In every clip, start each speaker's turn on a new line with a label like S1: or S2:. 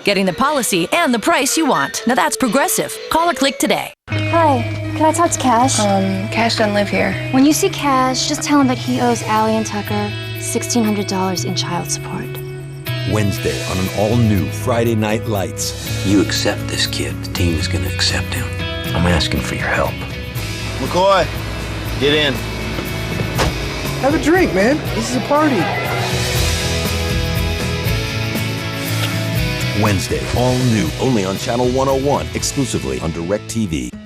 S1: Getting the policy and the price you want. Now that's Progressive. Call or click today.
S2: Hi, can I talk to Cash?
S3: Cash doesn't live here.
S2: When you see Cash, just tell him that he owes Allie and Tucker $1,600 in child support.
S4: Wednesday on an all-new Friday Night Lights.
S5: You accept this kid, the team is going to accept him. I'm asking for your help.
S6: McCoy, get in.
S7: Have a drink, man. This is a party.
S4: Wednesday, all new, only on Channel 101, exclusively on DirecTV.
S8: Be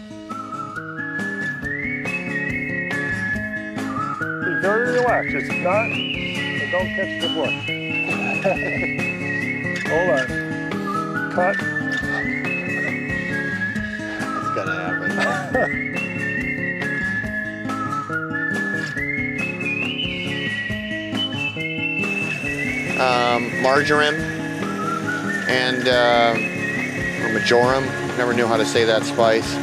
S8: very relaxed. It's not, and don't catch the blood. Hold on. Cut.
S6: It's gonna happen.
S9: Marjoram and or majoram. Never knew how to say that spice.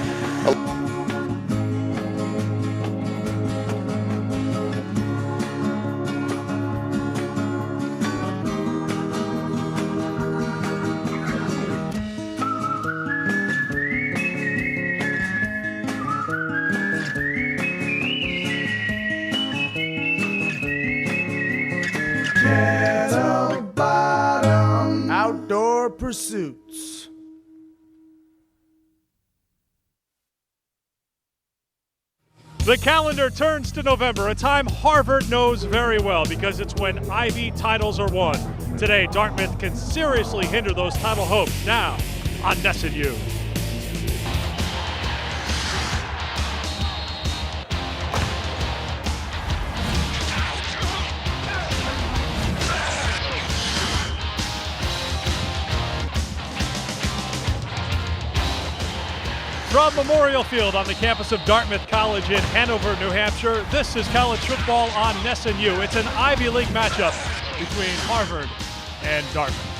S7: Outdoor pursuits.
S8: The calendar turns to November, a time Harvard knows very well because it's when Ivy titles are won. Today, Dartmouth can seriously hinder those title hopes. Now, on Ness and You. From Memorial Field on the campus of Dartmouth College in Hanover, New Hampshire, this is college football on Ness and You. It's an Ivy League matchup between Harvard and Dartmouth.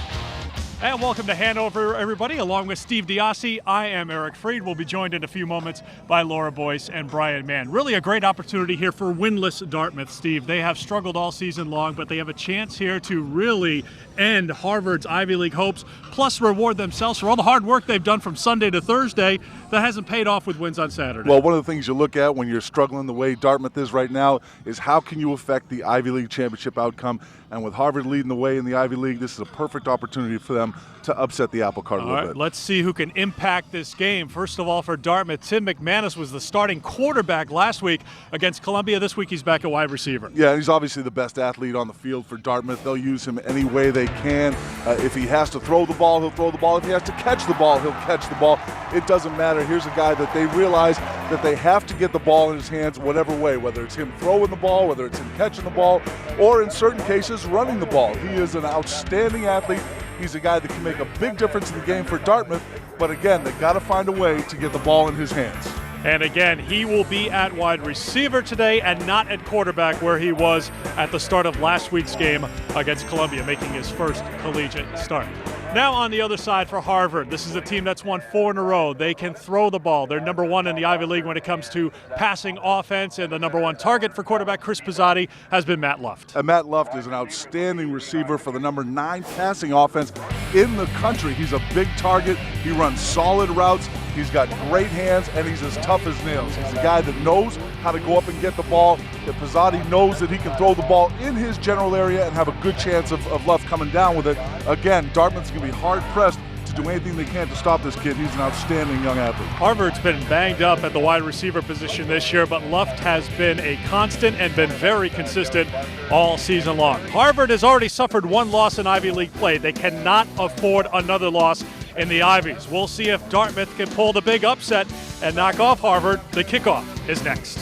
S8: And welcome to Hanover, everybody. Along with Steve Diassi, I am Eric Freed. We'll be joined in a few moments by Laura Boyce and Brian Mann. Really a great opportunity here for winless Dartmouth, Steve. They have struggled all season long, but they have a chance here to really end Harvard's Ivy League hopes, plus reward themselves for all the hard work they've done from Sunday to Thursday that hasn't paid off with wins on Saturday.
S10: Well, one of the things you look at when you're struggling the way Dartmouth is right now is how can you affect the Ivy League championship outcome. And with Harvard leading the way in the Ivy League, this is a perfect opportunity for them to upset the apple cart a little bit.
S8: Let's see who can impact this game. First of all, for Dartmouth, Tim McManus was the starting quarterback last week against Columbia. This week he's back at wide receiver.
S10: Yeah, he's obviously the best athlete on the field for Dartmouth. They'll use him any way they can. If he has to throw the ball, he'll throw the ball. If he has to catch the ball, he'll catch the ball. It doesn't matter. Here's a guy that they realize that they have to get the ball in his hands whatever way, whether it's him throwing the ball, whether it's him catching the ball, or in certain cases running the ball. He is an outstanding athlete. He's a guy that can make a big difference in the game for Dartmouth, but again, they've got to find a way to get the ball in his hands.
S8: And again, he will be at wide receiver today and not at quarterback where he was at the start of last week's game against Columbia, making his first collegiate start. Now on the other side for Harvard, this is a team that's won 4 in a row. They can throw the ball. They're number 1 in the Ivy League when it comes to passing offense, and the number 1 target for quarterback Chris Pizzotti has been Matt Luft.
S10: And Matt Luft is an outstanding receiver for the number 9 passing offense in the country. He's a big target. He runs solid routes. He's got great hands, and he's as tough as nails. He's a guy that knows how to go up and get the ball, that Pizzotti knows that he can throw the ball in his general area and have a good chance of Luft coming down with it. Again, Dartmouth's going to be hard-pressed to do anything they can to stop this kid. He's an outstanding young athlete.
S8: Harvard's been banged up at the wide receiver position this year, but Luft has been a constant and been very consistent all season long. Harvard has already suffered 1 loss in Ivy League play. They cannot afford another loss in the Ivies. We'll see if Dartmouth can pull the big upset and knock off Harvard. The kickoff is next.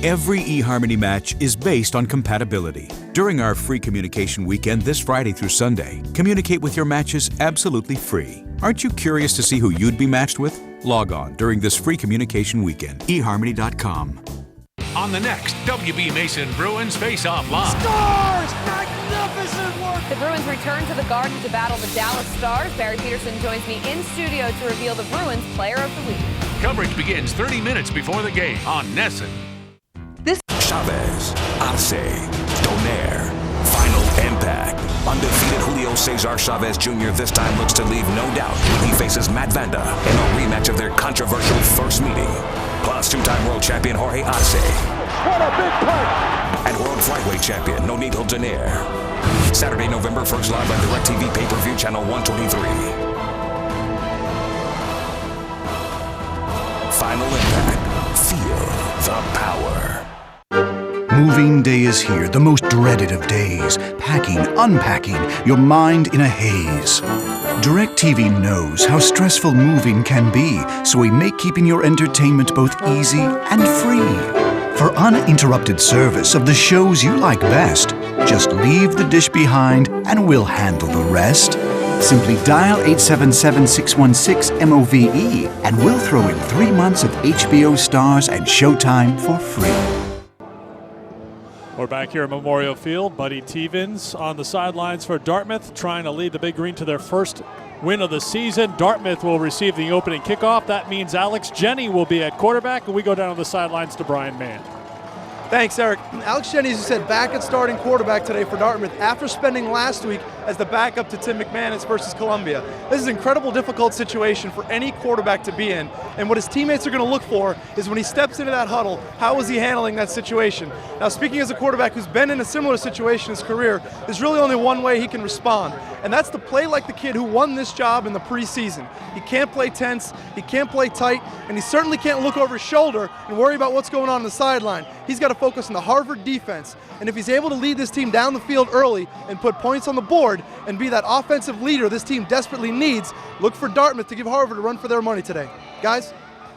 S11: Every eHarmony match is based on compatibility. During our free communication weekend this Friday through Sunday, communicate with your matches absolutely free. Aren't you curious to see who you'd be matched with? Log on during this free communication weekend. eHarmony.com.
S12: On the next WB Mason Bruins Face-Off Live.
S13: Stars! Magnificent work!
S14: The Bruins return to the Garden to battle the Dallas Stars. Barry Peterson joins me in studio to reveal the Bruins Player of the Week.
S12: Coverage begins 30 minutes before the game on Nesson.
S3: Chavez, Arce, Donaire. Final impact. Undefeated Julio Cesar Chavez Jr. this time looks to leave no doubt when he faces Matt Vanda in a rematch of their controversial first meeting. Plus two-time world champion Jorge Arce.
S13: What a big punch!
S3: And world flyweight champion Nonito Donaire. Saturday, November 1st, live on DirecTV pay-per-view channel 123. Final impact. Feel the power.
S15: Moving day is here, the most dreaded of days. Packing, unpacking, your mind in a haze. DirecTV knows how stressful moving can be, so we make keeping your entertainment both easy and free. For uninterrupted service of the shows you like best, just leave the dish behind and we'll handle the rest. Simply dial 877-616-MOVE and we'll throw in 3 months of HBO Stars and Showtime for free.
S8: We're back here at Memorial Field. Buddy Tevens on the sidelines for Dartmouth, trying to lead the Big Green to their first win of the season. Dartmouth will receive the opening kickoff. That means Alex Jenny will be at quarterback, and we go down to the sidelines to Brian Mann.
S7: Thanks, Eric. Alex Jenny, as you said, back at starting quarterback today for Dartmouth after spending last week as the backup to Tim McManus versus Columbia. This is an incredible, difficult situation for any quarterback to be in, and what his teammates are going to look for is when he steps into that huddle, how is he handling that situation? Now, speaking as a quarterback who's been in a similar situation in his career, there's really only one way he can respond, and that's to play like the kid who won this job in the preseason. He can't play tense, he can't play tight, and he certainly can't look over his shoulder and worry about what's going on the sideline. He's got to focus on the Harvard defense, and if he's able to lead this team down the field early and put points on the board and be that offensive leader this team desperately needs, look for Dartmouth to give Harvard a run for their money today. Guys?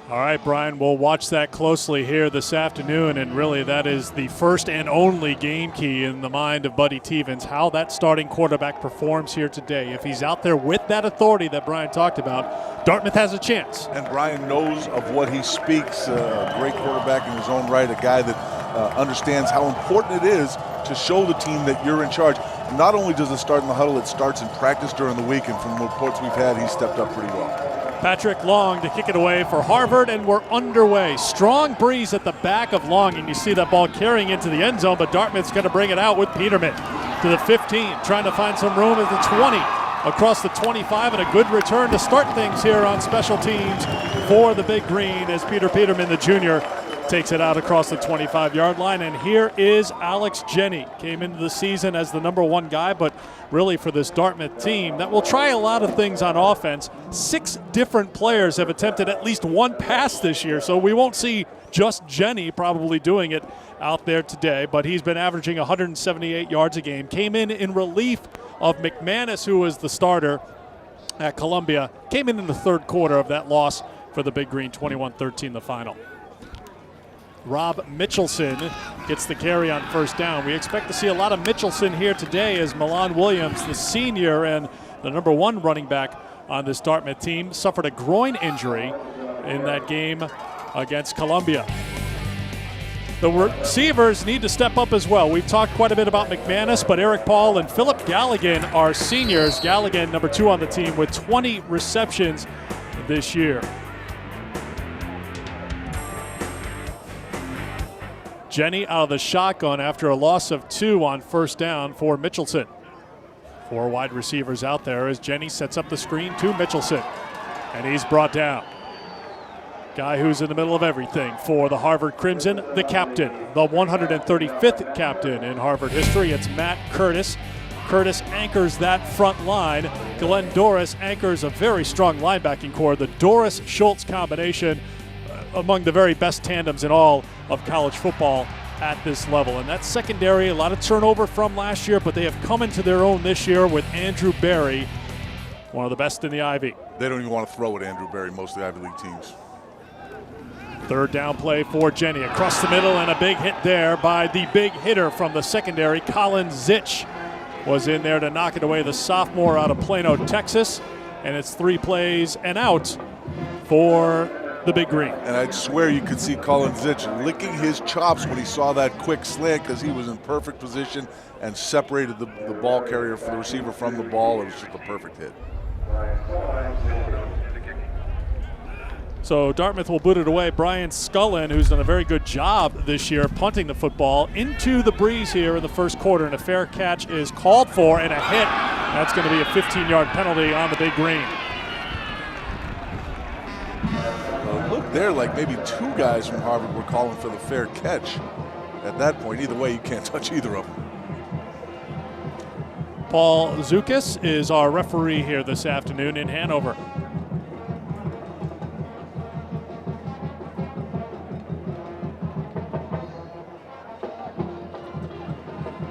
S8: All right, Brian, we'll watch that closely here this afternoon, and really that is the first and only game key in the mind of Buddy Tevens, how that starting quarterback performs here today. If he's out there with that authority that Brian talked about, Dartmouth has a chance.
S10: And Brian knows of what he speaks, a great quarterback in his own right, a guy that understands how important it is to show the team that you're in charge. Not only does it start in the huddle, it starts in practice during the week, and from the reports we've had, he stepped up pretty well.
S8: Patrick Long to kick it away for Harvard, and we're underway. Strong breeze at the back of Long, and you see that ball carrying into the end zone, but Dartmouth's going to bring it out with Peterman to the 15, trying to find some room at the 20, across the 25, and a good return to start things here on special teams for the Big Green as Peter Peterman, the junior, takes it out across the 25-yard line. And here is Alex Jenny. Came into the season as the #1 guy, but really for this Dartmouth team that will try a lot of things on offense. 6 different players have attempted at least one pass this year, so we won't see just Jenny probably doing it out there today, but he's been averaging 178 yards a game. Came in relief of McManus, who was the starter at Columbia. Came in the third quarter of that loss for the Big Green, 21-13 the final. Rob Mitchelson gets the carry on first down. We expect to see a lot of Mitchelson here today as Milan Williams, the senior and the #1 running back on this Dartmouth team, suffered a groin injury in that game against Columbia. The receivers need to step up as well. We've talked quite a bit about McManus, but Eric Paul and Philip Galligan are seniors. Galligan, #2 on the team, with 20 receptions this year. Jenny out of the shotgun after a loss of 2 on first down for Mitchelson. 4 wide receivers out there as Jenny sets up the screen to Mitchelson. And he's brought down. Guy who's in the middle of everything for the Harvard Crimson, the captain, the 135th captain in Harvard history. It's Matt Curtis. Curtis anchors that front line. Glenn Doris anchors a very strong linebacking core. The Doris-Schultz combination among the very best tandems in all of college football at this level. And that secondary, a lot of turnover from last year, but they have come into their own this year with Andrew Berry, one of the best in the Ivy.
S10: They don't even want to throw at Andrew Berry, most of the Ivy League teams.
S8: Third down play for Jenny. Across the middle, and a big hit there by the big hitter from the secondary. Colin Zitch was in there to knock it away, the sophomore out of Plano, Texas. And it's 3 plays and out for the Big Green.
S10: And I'd swear you could see Colin Zitch licking his chops when he saw that quick slant, because he was in perfect position and separated the ball carrier for the receiver from the ball. It was just a perfect hit.
S8: So Dartmouth will boot it away. Brian Scullin, who's done a very good job this year punting the football into the breeze here in the first quarter, and a fair catch is called for and a hit. That's going to be a 15-yard penalty on the big green.
S10: Look there, like maybe two guys from Harvard were calling for the fair catch at that point. Either way, you can't touch either of them.
S8: Paul Zukis is our referee here this afternoon in Hanover.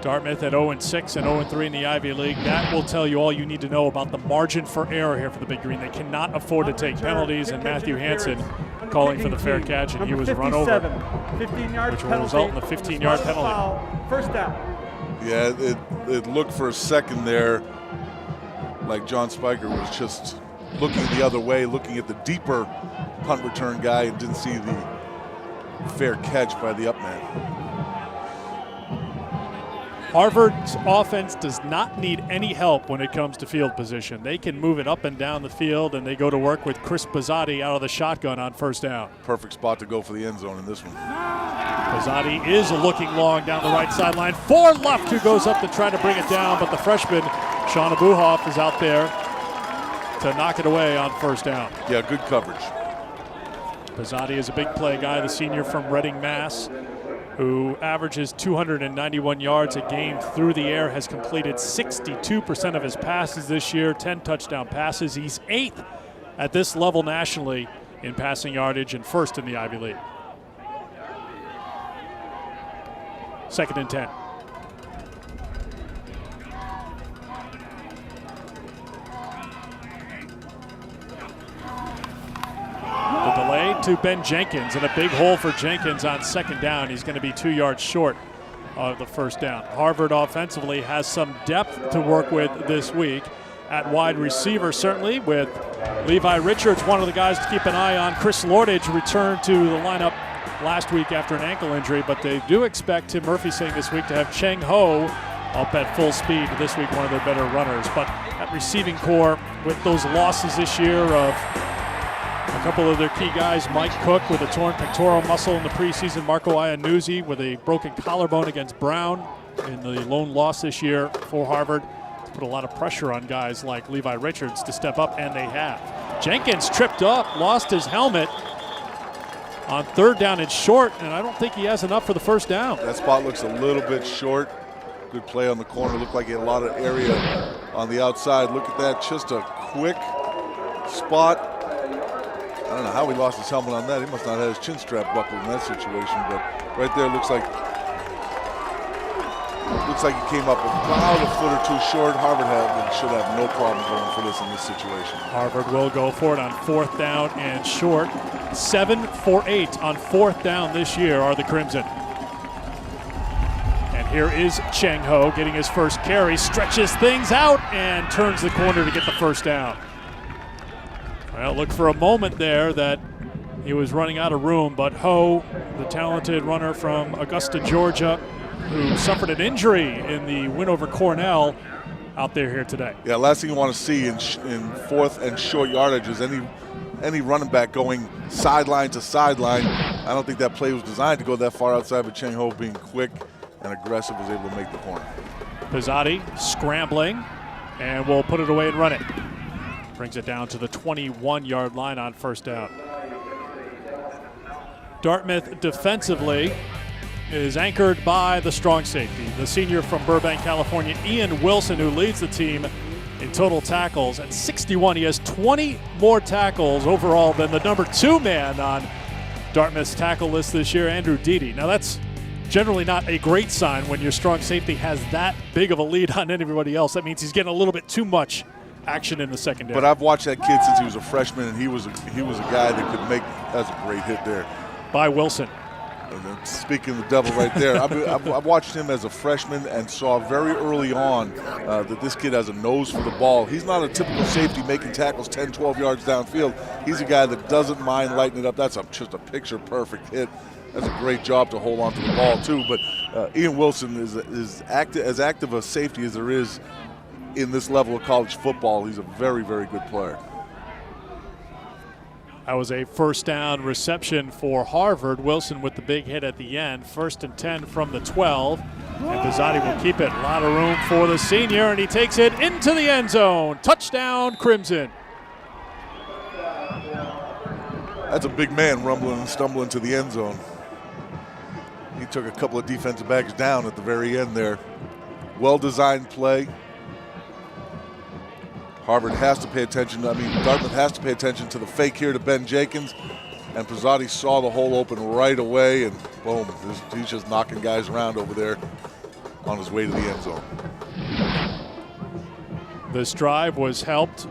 S8: Dartmouth at 0-6 and 0-3 in the Ivy League. That will tell you all you need to know about the margin for error here for the Big Green. They cannot afford to take penalties, and Matthew Hansen calling for the fair catch, and he was run over, which will result in a 15-yard penalty.
S13: First down.
S10: Yeah, it looked for a second there like John Spiker was just looking the other way, looking at the deeper punt return guy, and didn't see the fair catch by the up man.
S8: Harvard's offense does not need any help when it comes to field position. They can move it up and down the field, and they go to work with Chris Pizzotti out of the shotgun on first down.
S10: Perfect spot to go for the end zone in this one.
S8: Pizzotti is looking long down the right sideline. For left, who goes up to try to bring it down, but the freshman, Sean Abuhoff, is out there to knock it away on first down.
S10: Yeah, good coverage.
S8: Pizzotti is a big play guy, the senior from Reading, Mass., who averages 291 yards a game through the air, has completed 62% of his passes this year, 10 touchdown passes. He's 8th at this level nationally in passing yardage and 1st in the Ivy League. 2nd and 10. The delay to Ben Jenkins, and a big hole for Jenkins on second down. He's going to be 2 yards short of the first down. Harvard offensively has some depth to work with this week at wide receiver, certainly, with Levi Richards, one of the guys to keep an eye on. Chris Lordage returned to the lineup last week after an ankle injury, but they do expect Tim Murphy saying this week to have Cheng Ho up at full speed this week, one of their better runners. But that receiving core, with those losses this year of a couple of their key guys, Mike Cook with a torn pectoral muscle in the preseason, Marco Iannuzzi with a broken collarbone against Brown in the lone loss this year for Harvard. It's put a lot of pressure on guys like Levi Richards to step up, and they have. Jenkins tripped up, lost his helmet on third down and short, and I don't think he has enough for the first down.
S10: That spot looks a little bit short. Good play on the corner. Looked like he had a lot of area on the outside. Look at that, just a quick spot. I don't know how he lost his helmet on that. He must not have his chin strap buckled in that situation, but right there looks like he came up about a foot or two short. Harvard should have no problem going for this in this situation.
S8: Harvard will go for it on fourth down and short. 7 for 8 on fourth down this year are the Crimson. And here is Cheng Ho getting his first carry, stretches things out and turns the corner to get the first down. Well, it looked for a moment there that he was running out of room, but Ho, the talented runner from Augusta, Georgia, who suffered an injury in the win over Cornell, out there here today.
S10: Yeah, last thing you want to see in fourth and short yardage is any running back going sideline to sideline. I don't think that play was designed to go that far outside, but Cheng Ho, being quick and aggressive, was able to make the corner.
S8: Pizzotti scrambling, and will put it away and run it. Brings it down to the 21-yard line on first down. Dartmouth defensively is anchored by the strong safety, the senior from Burbank, California, Ian Wilson, who leads the team in total tackles. At 61, he has 20 more tackles overall than the number 2 man on Dartmouth's tackle list this year, Andrew Deedy. Now that's generally not a great sign when your strong safety has that big of a lead on everybody else. That means he's getting a little bit too much action in the secondary.
S10: But I've watched that kid since he was a freshman, and he was a guy that could make. That's a great hit there
S8: by Wilson.
S10: Speaking of the devil right there, I've watched him as a freshman and saw very early on that this kid has a nose for the ball. He's not a typical safety making tackles 10, 12 yards downfield. He's a guy that doesn't mind lighting it up. That's just a picture-perfect hit. That's a great job to hold on to the ball, too. But Ian Wilson is as active a safety as there is in this level of college football. He's a very, very good player.
S8: That was a first down reception for Harvard. Wilson with the big hit at the end. 1st and 10 from the 12. And Pizzotti will keep it. A lot of room for the senior, and he takes it into the end zone. Touchdown, Crimson.
S10: That's a big man rumbling and stumbling to the end zone. He took a couple of defensive backs down at the very end there. Well-designed play. Harvard has to pay attention. Dartmouth has to pay attention to the fake here to Ben Jenkins. And Pizzotti saw the hole open right away, and boom, he's just knocking guys around over there on his way to the end zone.
S8: This drive was helped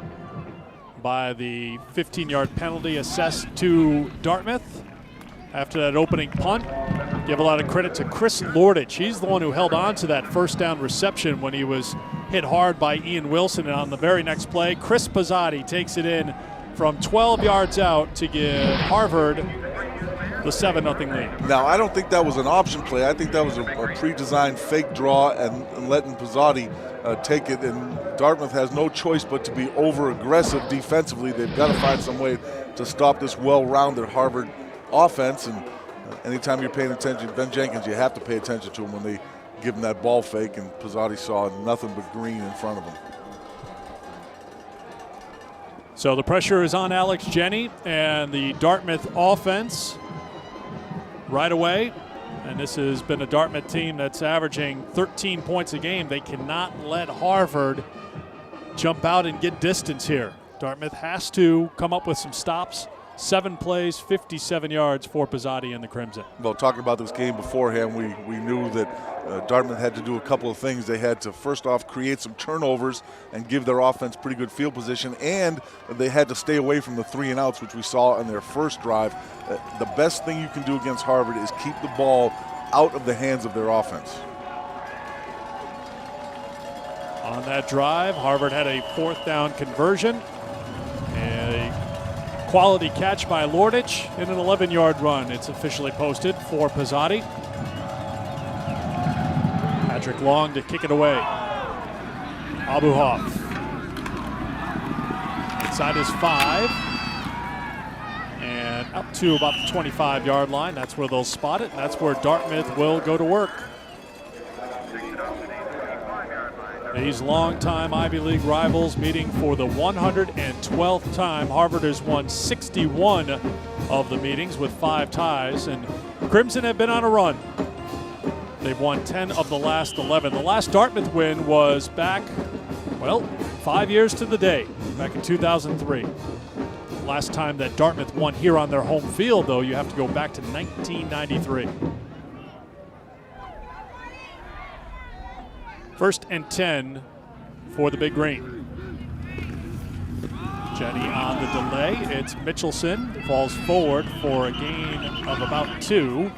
S8: by the 15-yard penalty assessed to Dartmouth after that opening punt. Give a lot of credit to Chris Lordich. He's the one who held on to that first down reception when he was hit hard by Ian Wilson. And on the very next play, Chris Pizzotti takes it in from 12 yards out to give Harvard the 7-0 lead.
S10: Now, I don't think that was an option play. I think that was a pre-designed fake draw and letting Pizzotti take it. And Dartmouth has no choice but to be over-aggressive defensively. They've got to find some way to stop this well-rounded Harvard offense. And anytime you're paying attention to Ben Jenkins, you have to pay attention to him when they give him that ball fake. And Pizzotti saw nothing but green in front of him.
S8: So the pressure is on Alex Jenny and the Dartmouth offense right away. And this has been a Dartmouth team that's averaging 13 points a game. They cannot let Harvard jump out and get distance here. Dartmouth has to come up with some stops. 7 plays, 57 yards for Pizzotti and the Crimson.
S10: Well, talking about this game beforehand, we knew that Dartmouth had to do a couple of things. They had to, first off, create some turnovers and give their offense pretty good field position, and they had to stay away from the 3-and-outs, which we saw in their first drive. The best thing you can do against Harvard is keep the ball out of the hands of their offense.
S8: On that drive, Harvard had a 4th down conversion. Quality catch by Lordich in an 11-yard run. It's officially posted for Pizzotti. Patrick Long to kick it away. Abuhoff. Inside his 5. And up to about the 25-yard line. That's where they'll spot it. And that's where Dartmouth will go to work. These longtime Ivy League rivals meeting for the 112th time. Harvard has won 61 of the meetings with 5 ties, and Crimson have been on a run. They've won 10 of the last 11. The last Dartmouth win was back, 5 years to the day, back in 2003. Last time that Dartmouth won here on their home field, though, you have to go back to 1993. 1st and 10 for the Big Green. Jenny on the delay. It's Mitchelson. Falls forward for a gain of about 2.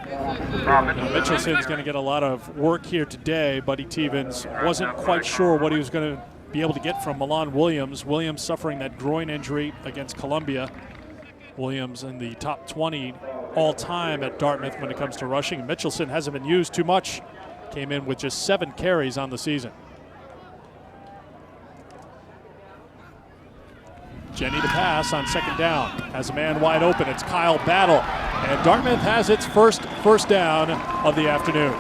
S8: Now, Mitchelson's going to get a lot of work here today. Buddy Tevens wasn't quite sure what he was going to be able to get from Milan Williams. Williams suffering that groin injury against Columbia. Williams in the top 20 all-time at Dartmouth when it comes to rushing. Mitchelson hasn't been used too much. Came in with just 7 carries on the season. Jenny to pass on 2nd down. Has a man wide open. It's Kyle Battle. And Dartmouth has its first down of the afternoon.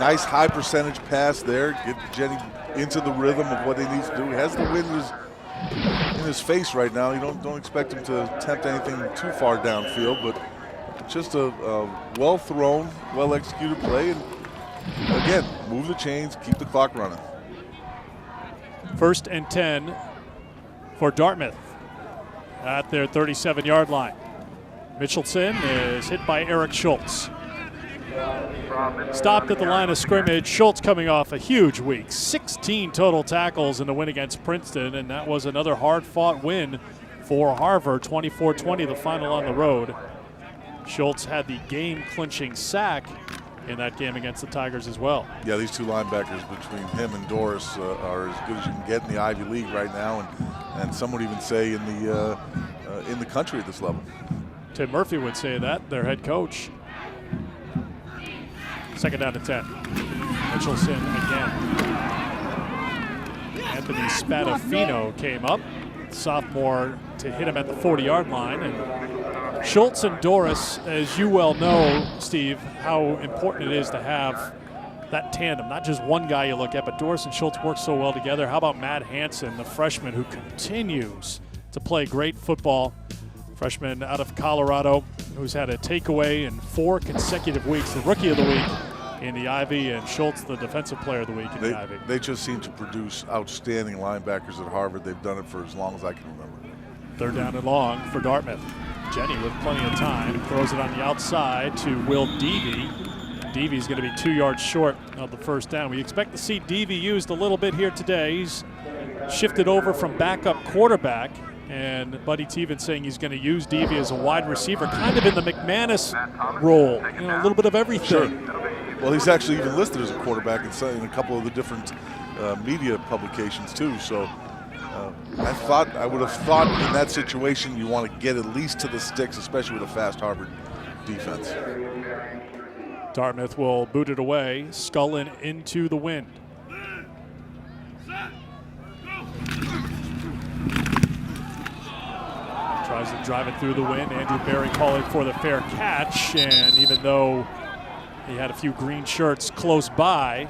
S10: Nice high percentage pass there. Get Jenny into the rhythm of what he needs to do. He has the wind in his face right now. You don't expect him to attempt anything too far downfield, but just a well-thrown, well-executed play. And again, move the chains, keep the clock running.
S8: 1st and 10 for Dartmouth at their 37-yard line. Mitchelson is hit by Eric Schultz. Stopped at the line of scrimmage. Schultz coming off a huge week. 16 total tackles in the win against Princeton, and that was another hard-fought win for Harvard, 24-20, the final on the road. Schultz had the game-clinching sack in that game against the Tigers as well.
S10: Yeah, these 2 linebackers between him and Doris are as good as you can get in the Ivy League right now, and some would even say in the country at this level.
S8: Tim Murphy would say that, their head coach. 2nd down to 10. Mitchelson again. Anthony Spadafino came up. the sophomore to hit him at the 40-yard line. And Schultz and Doris, as you well know, Steve, how important it is to have that tandem, not just one guy you look at, but Doris and Schultz work so well together. How about Matt Hansen, the freshman who continues to play great football? Freshman out of Colorado who's had a takeaway in 4 consecutive weeks, the rookie of the week in the Ivy, and Schultz, the defensive player of the week in the Ivy.
S10: They just seem to produce outstanding linebackers at Harvard. They've done it for as long as I can remember.
S8: 3rd down and long for Dartmouth. Jenny with plenty of time throws it on the outside to Will Deavy. Deavy's going to be 2 yards short of the 1st down. We expect to see Deavy used a little bit here today. He's shifted over from backup quarterback, and Buddy Tevens saying he's going to use Deavy as a wide receiver, kind of in the McManus role, a little bit of everything.
S10: Sure. Well, he's actually even listed as a quarterback in a couple of the different media publications too. So I would have thought in that situation you want to get at least to the sticks, especially with a fast Harvard defense.
S8: Dartmouth will boot it away, sculling into the wind. Tries to drive it through the wind. Andrew Berry calling for the fair catch, and even though he had a few green shirts close by,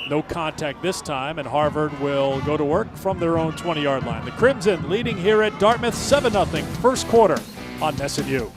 S8: no contact this time, and Harvard will go to work from their own 20-yard line. The Crimson leading here at Dartmouth 7-0 first quarter on SNU.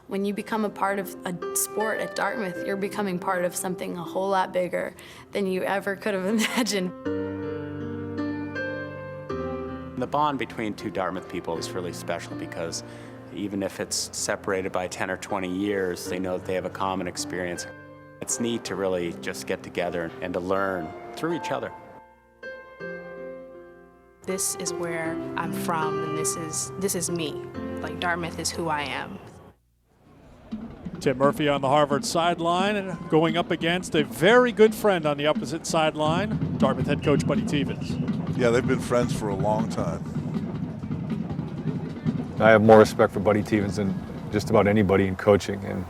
S16: When you become a part of a sport at Dartmouth, you're becoming part of something a whole lot bigger than you ever could have imagined.
S17: The bond between two Dartmouth people is really special because even if it's separated by 10 or 20 years, they know that they have a common experience. It's neat to really just get together and to learn through each other.
S18: This is where I'm from, and this is me. Like, Dartmouth is who I am.
S8: Tim Murphy on the Harvard sideline and going up against a very good friend on the opposite sideline, Dartmouth head coach Buddy Tevens.
S10: Yeah, they've been friends for a long time.
S19: I have more respect for Buddy Tevens than just about anybody in coaching, and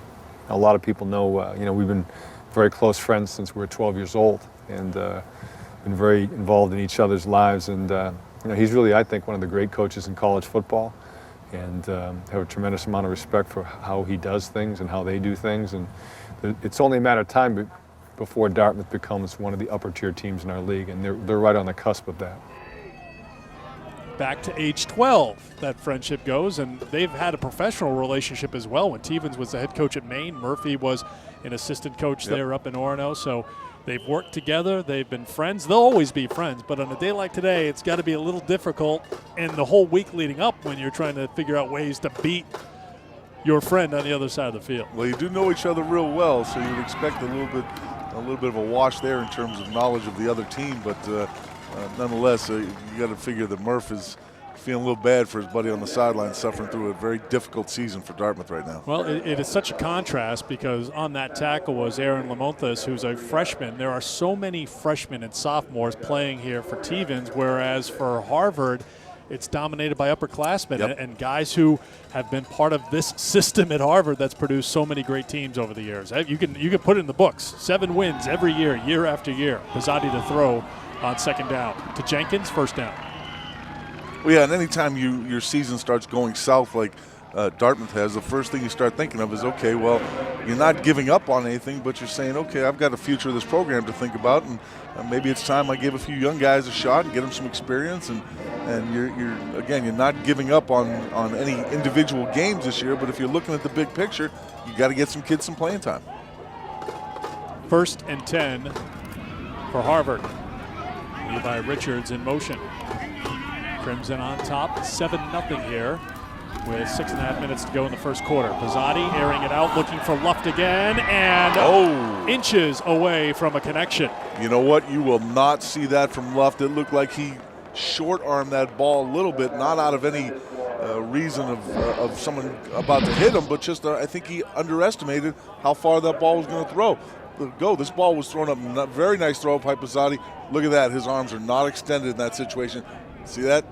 S19: a lot of people know, we've been very close friends since we were 12 years old, and been very involved in each other's lives, and he's really, I think, one of the great coaches in college football. And have a tremendous amount of respect for how he does things and how they do things. And it's only a matter of time before Dartmouth becomes one of the upper tier teams in our league, and they're right on the cusp of that.
S8: Back to age 12, that friendship goes, and they've had a professional relationship as well. When Tevens was the head coach at Maine, Murphy was an assistant coach there up in Orono. So they've worked together, they've been friends. They'll always be friends, but on a day like today, it's got to be a little difficult, and the whole week leading up when you're trying to figure out ways to beat your friend on the other side of the field.
S10: Well, you do know each other real well, so you would expect a little bit of a wash there in terms of knowledge of the other team, but nonetheless, you got to figure that Murph is feeling a little bad for his buddy on the sideline, suffering through a very difficult season for Dartmouth right now.
S8: Well, it is such a contrast because on that tackle was Aaron Lamontes, who's a freshman. There are so many freshmen and sophomores playing here for Tevens, whereas for Harvard, it's dominated by upperclassmen and guys who have been part of this system at Harvard that's produced so many great teams over the years. You can put it in the books. 7 wins every year, year after year. Pizzotti to throw on second down. To Jenkins, first down.
S10: Well, yeah, and anytime your season starts going south like Dartmouth has, the first thing you start thinking of is, okay, well, you're not giving up on anything, but you're saying, okay, I've got a future of this program to think about, and maybe it's time I give a few young guys a shot and get them some experience. And you're not giving up on any individual games this year, but if you're looking at the big picture, you got to get some kids some playing time.
S8: 1st and 10 for Harvard. Levi Richards in motion. Crimson on top, 7-0 here with 6.5 minutes to go in the first quarter. Pizzotti airing it out, looking for Luft again, and inches away from a connection.
S10: You know what? You will not see that from Luft. It looked like he short-armed that ball a little bit, not out of any reason of someone about to hit him, but just I think he underestimated how far that ball was going to throw. This ball was thrown up. Very nice throw by Pizzotti. Look at that. His arms are not extended in that situation. See that?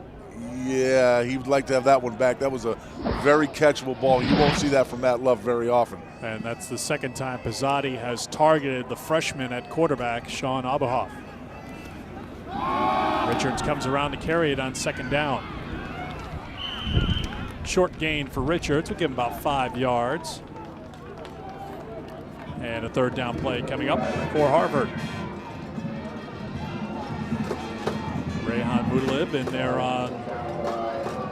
S10: Yeah, he would like to have that one back. That was a very catchable ball. You won't see that from Matt Love very often.
S8: And that's the second time Pizzotti has targeted the freshman at quarterback, Sean Abuhoff. Richards comes around to carry it on second down. Short gain for Richards. We'll give him about 5 yards. And a third down play coming up for Harvard. Rehan Mutalib in there on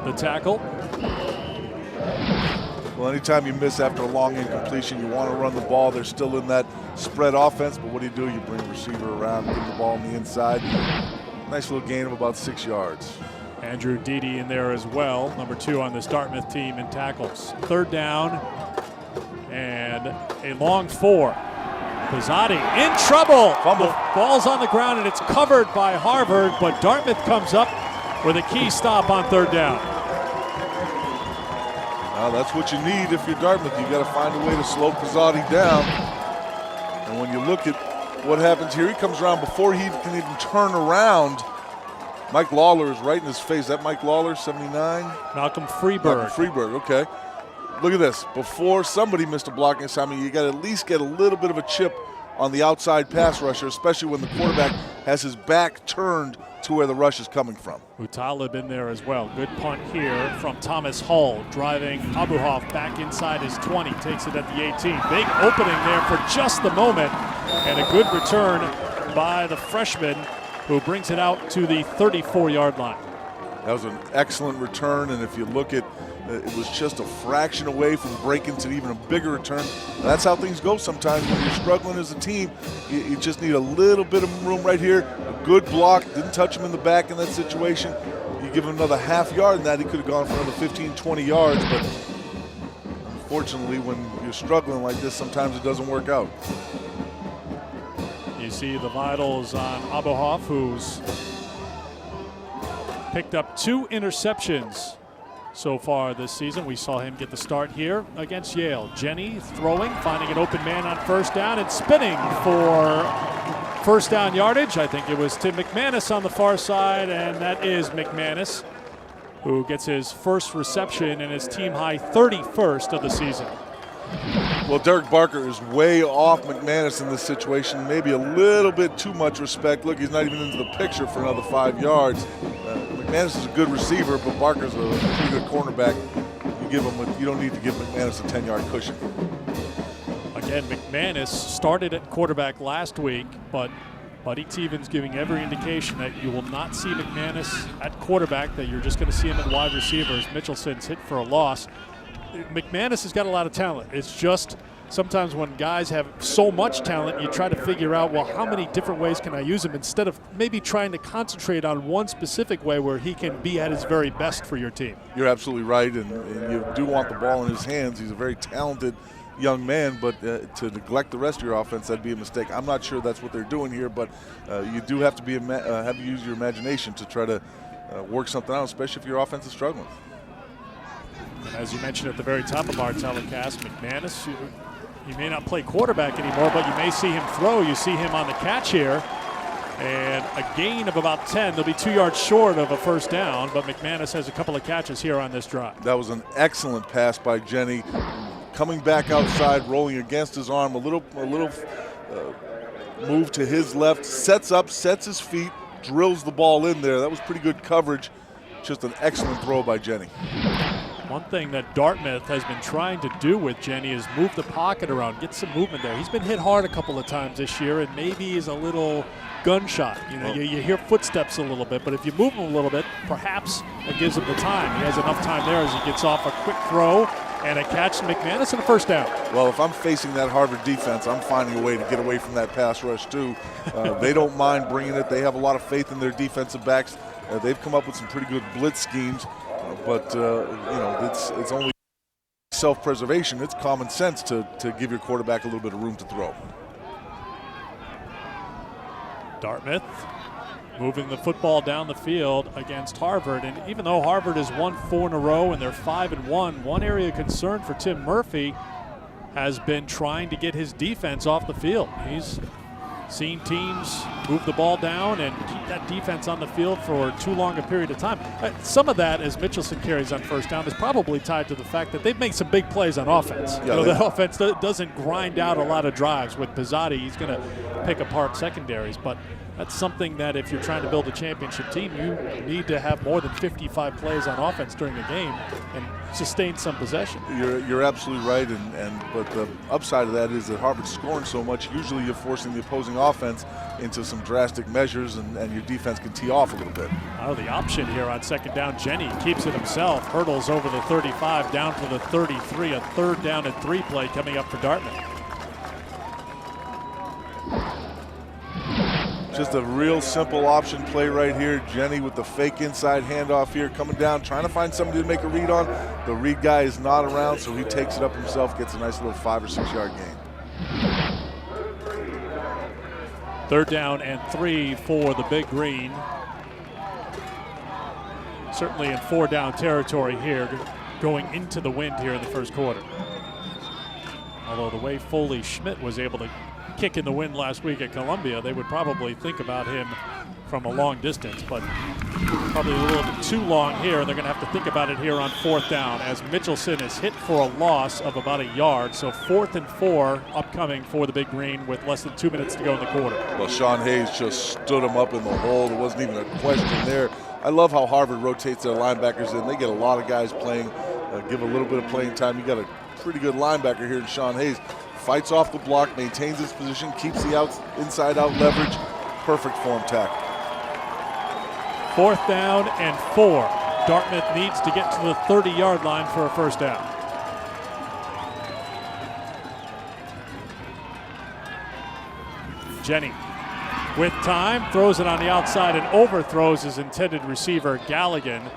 S8: the tackle.
S10: Well, anytime you miss after a long incompletion, you want to run the ball. They're still in that spread offense, but what do? You bring a receiver around, give the ball on the inside. Nice little gain of about 6 yards.
S8: Andrew Dede in there as well, number 2 on this Dartmouth team in tackles. Third down and a long 4. Pizzotti in trouble.
S10: Fumble.
S8: The ball's on the ground and it's covered by Harvard, but Dartmouth comes up with a key stop on third down.
S10: Now that's what you need if you're Dartmouth. You got to find a way to slow Pizzotti down. And when you look at what happens here, he comes around before he can even turn around. Mike Lawler is right in his face. Is that Mike Lawler, 79?
S8: Malcolm Freeberg.
S10: Malcolm Freeberg, okay. Look at this. Before somebody missed a blocking assignment, you got to at least get a little bit of a chip on the outside pass rusher, especially when the quarterback has his back turned to where the rush is coming from.
S8: Mutalib in there as well. Good punt here from Thomas Hull, driving Abuhoff back inside his 20. Takes it at the 18. Big opening there for just the moment, and a good return by the freshman, who brings it out to the 34-yard line.
S10: That was an excellent return, and if you look at it was just a fraction away from breaking to even a bigger return. That's how things go sometimes when you're struggling as a team. You just need a little bit of room right here. A good block, didn't touch him in the back in that situation. You give him another half yard and that, he could have gone for another 15, 20 yards, but unfortunately when you're struggling like this, sometimes it doesn't work out.
S8: You see the vitals on Abuhoff, who's picked up 2 interceptions so far this season. We saw him get the start here against Yale. Jenny throwing, finding an open man on first down and spinning for first down yardage. I think it was Tim McManus on the far side, and that is McManus, who gets his first reception and his team high 31st of the season.
S10: Well, Derek Barker is way off McManus in this situation. Maybe a little bit too much respect. Look, he's not even into the picture for another 5 yards. McManus is a good receiver, but Barker's a pretty good cornerback. You don't need to give McManus a 10-yard cushion.
S8: Again, McManus started at quarterback last week, but Buddy Teven's giving every indication that you will not see McManus at quarterback, that you're just going to see him at wide receivers. Michelsen's hit for a loss. McManus has got a lot of talent. It's just sometimes when guys have so much talent, you try to figure out, well, how many different ways can I use him, instead of maybe trying to concentrate on one specific way where he can be at his very best for your team.
S10: You're absolutely right, and you do want the ball in his hands. He's a very talented young man, but to neglect the rest of your offense, that'd be a mistake. I'm not sure that's what they're doing here, but you do have to have to use your imagination to try to work something out, especially if your offense is struggling.
S8: And as you mentioned at the very top of our telecast, McManus, he may not play quarterback anymore, but you may see him throw. You see him on the catch here, and a gain of about 10. They'll be 2 yards short of a first down, but McManus has a couple of catches here on this drive. That
S10: was an excellent pass by Jenny. Coming back outside, rolling against his arm, a little move to his left, sets up, sets his feet, drills the ball in there. That was pretty good coverage. Just an excellent throw by Jenny.
S8: One thing that Dartmouth has been trying to do with Jenny is move the pocket around, get some movement there. He's been hit hard a couple of times this year, and maybe he's a little gunshot. You know, you hear footsteps a little bit, but if you move him a little bit, perhaps it gives him the time. He has enough time there as he gets off a quick throw and a catch to McManus and a first down.
S10: Well, if I'm facing that Harvard defense, I'm finding a way to get away from that pass rush too. They don't mind bringing it. They have a lot of faith in their defensive backs. They've come up with some pretty good blitz schemes. But it's only self-preservation. It's common sense to give your quarterback a little bit of room to throw.
S8: Dartmouth moving the football down the field against Harvard. And even though Harvard has won 4 in a row and they're 5-1, one area of concern for Tim Murphy has been trying to get his defense off the field. He's seen teams move the ball down and keep that defense on the field for too long a period of time. Some of that, as Mitchelson carries on first down, is probably tied to the fact that they've made some big plays on offense.
S10: Yeah,
S8: the offense doesn't grind out a lot of drives. With Pizzotti, he's going to pick apart secondaries, but that's something that if you're trying to build a championship team, you need to have more than 55 plays on offense during a game and sustain some possession.
S10: You're absolutely right, but the upside of that is that Harvard's scoring so much, usually you're forcing the opposing offense into some drastic measures, and your defense can tee off a little bit.
S8: The option here on second down, Jenny keeps it himself, hurdles over the 35, down to the 33, a 3rd down and 3 play coming up for Dartmouth.
S10: Just a real simple option play right here. Jenny with the fake inside handoff here, coming down, trying to find somebody to make a read on. The read guy is not around, so he takes it up himself, gets a nice little 5 or 6 yard gain.
S8: 3rd down and 3 for the Big Green. Certainly in 4 down territory here, going into the wind here in the first quarter. Although the way Foley Schmidt was able to kick in the wind last week at Columbia, they would probably think about him from a long distance, but probably a little bit too long here. They're going to have to think about it here on 4th down, as Mitchelson is hit for a loss of about a yard. So 4th and 4 upcoming for the Big Green with less than 2 minutes to go in the quarter.
S10: Well, Sean Hayes just stood him up in the hole. There wasn't even a question there. I love how Harvard rotates their linebackers in. They get a lot of guys playing, give a little bit of playing time. You got a pretty good linebacker here in Sean Hayes. Fights off the block, maintains his position, keeps the inside-out leverage. Perfect form tackle.
S8: 4th down and 4. Dartmouth needs to get to the 30-yard line for a first down. Jenny with time, throws it on the outside and overthrows his intended receiver, Galligan.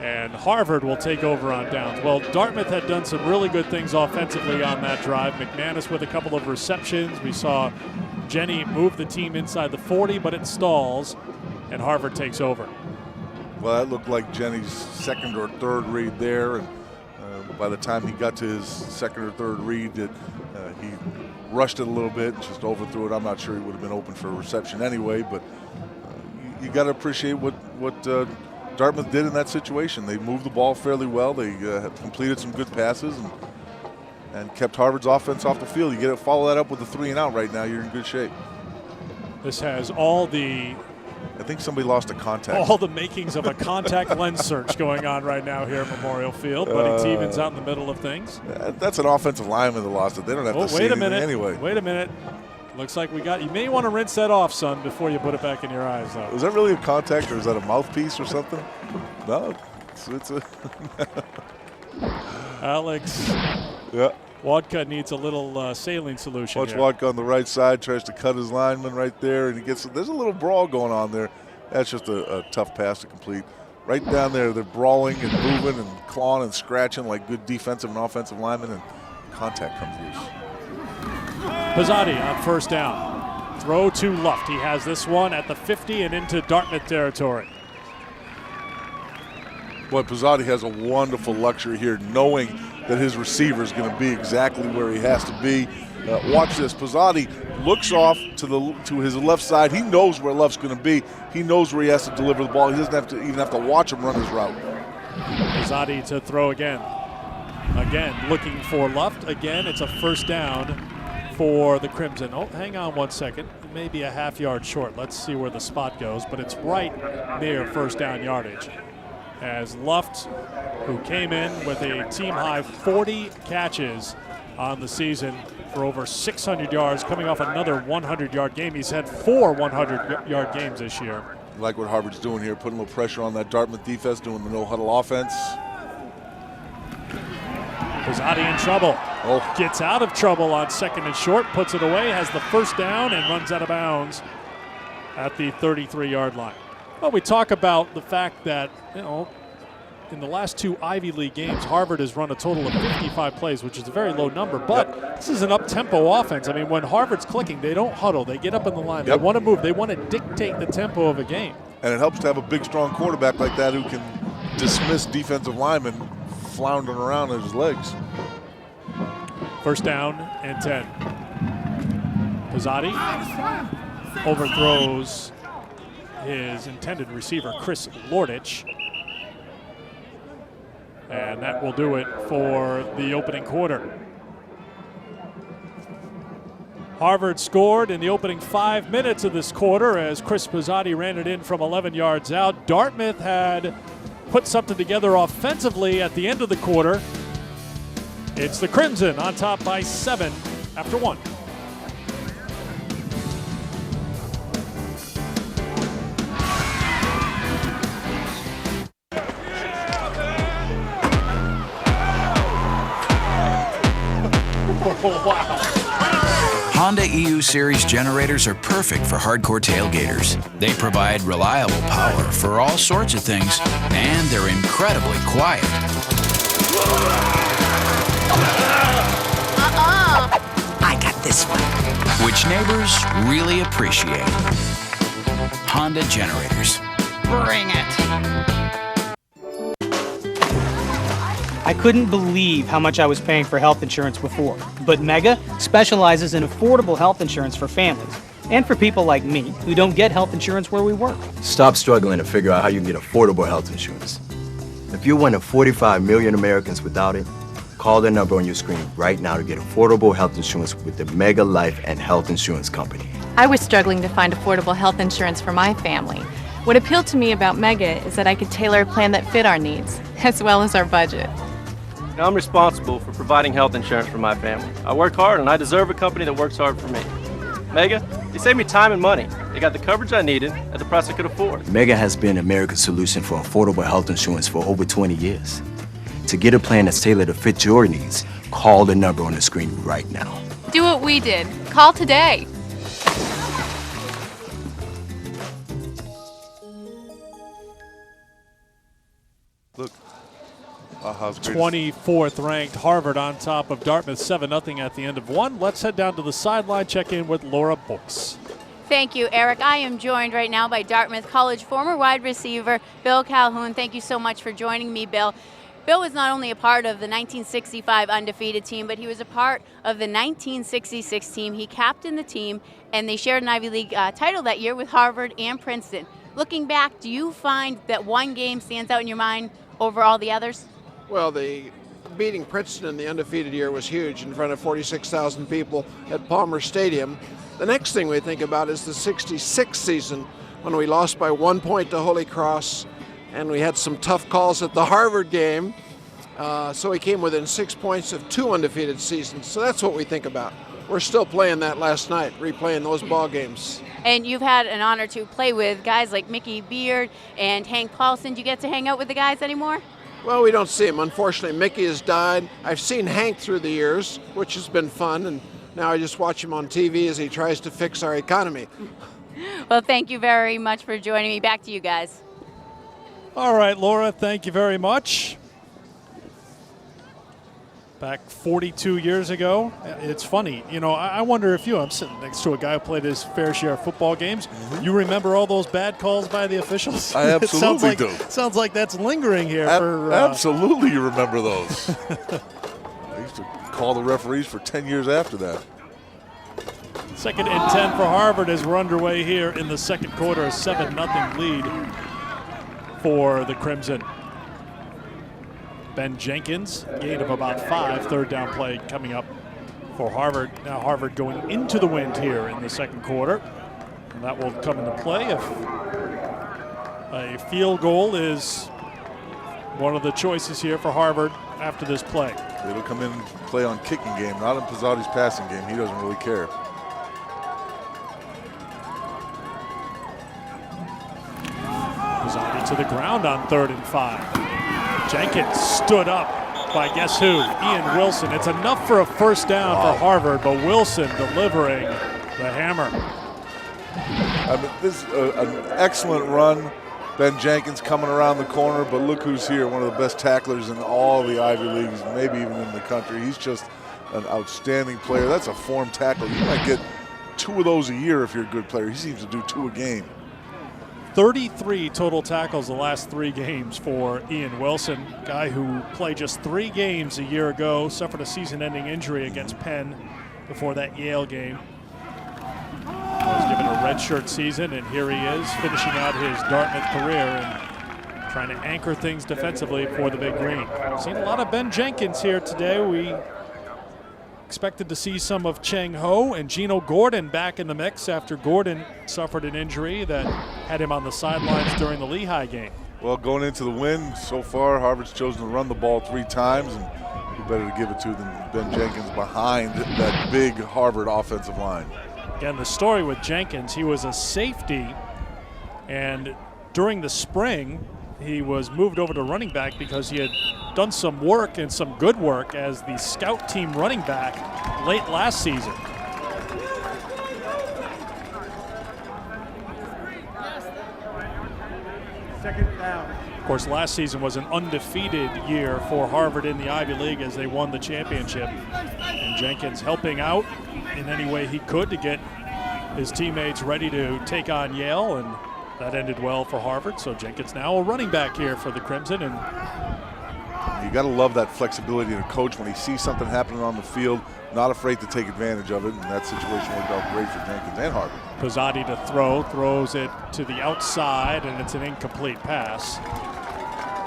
S8: And Harvard will take over on downs. Well, Dartmouth had done some really good things offensively on that drive. McManus with a couple of receptions. We saw Jenny move the team inside the 40, but it stalls, and Harvard takes over.
S10: Well, that looked like Jenny's 2nd or 3rd read there, and by the time he got to his 2nd or 3rd read, he rushed it a little bit, just overthrew it. I'm not sure he would have been open for a reception anyway, but you got to appreciate what Dartmouth did in that situation. They moved the ball fairly well. They completed some good passes and kept Harvard's offense off the field. You follow that up with a 3 and out right now, you're in good shape.
S8: This has all the...
S10: I think somebody lost a contact.
S8: All the makings of a contact lens search going on right now here at Memorial Field. Buddy Tevens out in the middle of things.
S10: That's an offensive lineman that lost it. They don't have to see anything anyway.
S8: Wait a minute. Looks like you may want to rinse that off, son, before you put it back in your eyes, though.
S10: Is that really a contact, or is that a mouthpiece or something? No, it's a...
S8: Alex.
S10: Yeah.
S8: Wadka needs a little saline solution.
S10: Watch Wadka on the right side, tries to cut his lineman right there, and there's a little brawl going on there. That's just a tough pass to complete. Right down there, they're brawling and moving and clawing and scratching like good defensive and offensive linemen, and contact comes loose.
S8: Pizzotti on 1st down. Throw to Luft. He has this one at the 50 and into Dartmouth territory.
S10: Boy, Pizzotti has a wonderful luxury here, knowing that his receiver is going to be exactly where he has to be. Watch this. Pizzotti looks off to his left side. He knows where Luft's going to be. He knows where he has to deliver the ball. He doesn't even have to watch him run his route.
S8: Pizzotti to throw again. Again, looking for Luft. Again, it's a 1st down for the Crimson. Oh, hang on 1 second. It may be a half yard short. Let's see where the spot goes, but it's right near 1st down yardage. As Luft, who came in with a team-high 40 catches on the season for over 600 yards, coming off another 100-yard game. He's had 4 100-yard games this year.
S10: I like what Harvard's doing here, putting a little pressure on that Dartmouth defense, doing the no-huddle offense.
S8: Pizzotti in trouble. Gets out of trouble on 2nd and short, puts it away, has the 1st down, and runs out of bounds at the 33-yard line. Well, we talk about the fact that, in the last 2 Ivy League games, Harvard has run a total of 55 plays, which is a very low number, but this is an up-tempo offense. I mean, when Harvard's clicking, they don't huddle. They get up in the line. They want to move. They want to dictate the tempo of a game.
S10: And it helps to have a big, strong quarterback like that who can dismiss defensive linemen floundering around on his legs.
S8: First down and 10. Pizzotti overthrows his intended receiver, Chris Lordich. And that will do it for the opening quarter. Harvard scored in the opening 5 minutes of this quarter as Chris Pizzotti ran it in from 11 yards out. Dartmouth had put something together offensively at the end of the quarter. It's the Crimson on top by 7 after 1.
S11: Wow. Honda EU Series generators are perfect for hardcore tailgaters. They provide reliable power for all sorts of things, and they're incredibly quiet. I got this one. Which neighbors really appreciate. Honda generators. Bring it.
S20: I couldn't believe how much I was paying for health insurance before, but Mega specializes in affordable health insurance for families and for people like me who don't get health insurance where we work.
S21: Stop struggling to figure out how you can get affordable health insurance. If you're one of 45 million Americans without it, call the number on your screen right now to get affordable health insurance with the Mega Life and Health Insurance Company.
S22: I was struggling to find affordable health insurance for my family. What appealed to me about Mega is that I could tailor a plan that fit our needs, as well as our budget.
S23: I'm responsible for providing health insurance for my family. I work hard and I deserve a company that works hard for me. Mega, they saved me time and money. They got the coverage I needed at the price I could afford.
S21: Mega has been America's solution for affordable health insurance for over 20 years. To get a plan that's tailored to fit your needs, call the number on the screen right now.
S22: Do what we did. Call today.
S10: Look.
S8: 24th ranked Harvard on top of Dartmouth 7-0 at the end of 1. Let's head down to the sideline, check in with Laura Boyce.
S24: Thank you, Eric. I am joined right now by Dartmouth College former wide receiver Bill Calhoun. Thank you so much for joining me, Bill. Bill was not only a part of the 1965 undefeated team, but he was a part of the 1966 team. He captained the team, and they shared an Ivy League title that year with Harvard and Princeton. Looking back, do you find that one game stands out in your mind over all the others?
S25: Well, the beating Princeton in the undefeated year was huge in front of 46,000 people at Palmer Stadium. The next thing we think about is the 66 season when we lost by 1 point to Holy Cross, and we had some tough calls at the Harvard game. So we came within 6 points of 2 undefeated seasons. So that's what we think about. We're still playing that last night, replaying those ball games.
S24: And you've had an honor to play with guys like Mickey Beard and Hank Paulson. Do you get to hang out with the guys anymore?
S25: Well, we don't see him. Unfortunately, Mickey has died. I've seen Hank through the years, which has been fun, and now I just watch him on TV as he tries to fix our economy.
S24: Well, thank you very much for joining me. Back to you guys.
S8: All right, Laura, thank you very much. Back 42 years ago. It's funny, I wonder if I'm sitting next to a guy who played his fair share of football games. You remember all those bad calls by the officials?
S10: I absolutely do.
S8: Sounds like that's lingering here.
S10: Absolutely, you remember those. I used to call the referees for 10 years after that.
S8: 2nd and 10 for Harvard as we're underway here in the second quarter. A 7-0 lead for the Crimson. Ben Jenkins, gain of about 5, third down play coming up for Harvard. Now Harvard going into the wind here in the second quarter. And that will come into play if a field goal is one of the choices here for Harvard after this play.
S10: It'll come in and play on kicking game, not in Pizzotti's passing game. He doesn't really care.
S8: Pizzotti to the ground on 3rd and 5. Jenkins stood up by guess who? Ian Wilson. It's enough for a first down for Harvard, but Wilson delivering the hammer.
S10: I mean, this is an excellent run. Ben Jenkins coming around the corner, but look who's here, one of the best tacklers in all the Ivy Leagues, maybe even in the country. He's just an outstanding player. That's a form tackle. You might get 2 of those a year if you're a good player. He seems to do 2 a game.
S8: 33 total tackles the last 3 games for Ian Wilson, guy who played just 3 games a year ago, suffered a season-ending injury against Penn before that Yale game. Was given a redshirt season, and here he is finishing out his Dartmouth career and trying to anchor things defensively for the Big Green. Seen a lot of Ben Jenkins here today. We expected to see some of Cheng Ho and Gino Gordon back in the mix after Gordon suffered an injury that had him on the sidelines during the Lehigh game.
S10: Well, going into the win so far, Harvard's chosen to run the ball 3 times, and who better to give it to than Ben Jenkins behind that big Harvard offensive line.
S8: Again, the story with Jenkins, he was a safety, and during the spring, he was moved over to running back because he had done some work and some good work as the scout team running back late last season.
S7: Second down.
S8: Of course, last season was an undefeated year for Harvard in the Ivy League as they won the championship. And Jenkins helping out in any way he could to get his teammates ready to take on Yale, and that ended well for Harvard. So Jenkins now a running back here for the Crimson. And
S10: you got to love that flexibility in a coach when he sees something happening on the field, not afraid to take advantage of it, and that situation worked out great for Jenkins and Harvard.
S8: Pizzati to throw, throws it to the outside, and it's an incomplete pass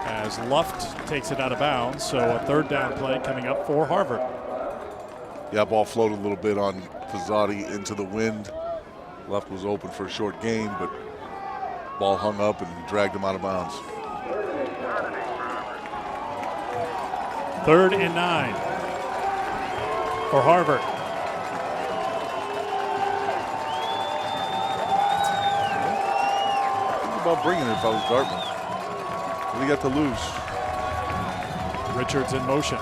S8: as Luft takes it out of bounds. So a 3rd down play coming up for Harvard.
S10: Yeah, ball floated a little bit on Pizzati into the wind. Luft was open for a short gain, but ball hung up and dragged him out of bounds.
S8: 3rd and 9 for Harvard.
S10: Think about bringing it if I was Dartmouth. What do you got to lose?
S8: Richards in motion.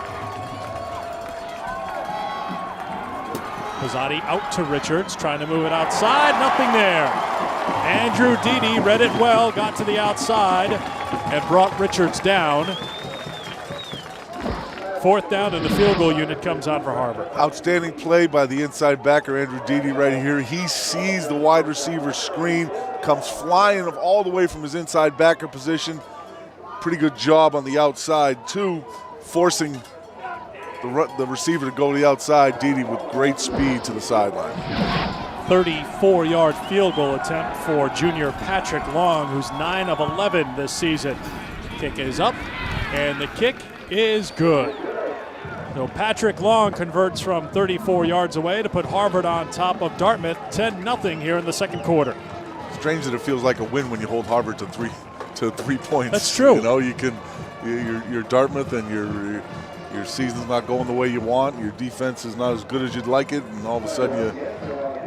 S8: Pizzati out to Richards, trying to move it outside, nothing there. Andrew Dede read it well, got to the outside, and brought Richards down. 4th down, and the field goal unit comes on for Harvard.
S10: Outstanding play by the inside backer, Andrew Dede, right here. He sees the wide receiver screen, comes flying all the way from his inside backer position. Pretty good job on the outside, too, forcing the receiver to go to the outside. Dede with great speed to the sideline.
S8: 34-yard field goal attempt for junior Patrick Long, who's 9 of 11 this season. Kick is up, and the kick is good. So Patrick Long converts from 34 yards away to put Harvard on top of Dartmouth 10-0 here in the 2nd quarter.
S10: Strange that it feels like a win when you hold Harvard to 3 points.
S8: That's true.
S10: You know, you're Dartmouth, and your season's not going the way you want. Your defense is not as good as you'd like it, and all of a sudden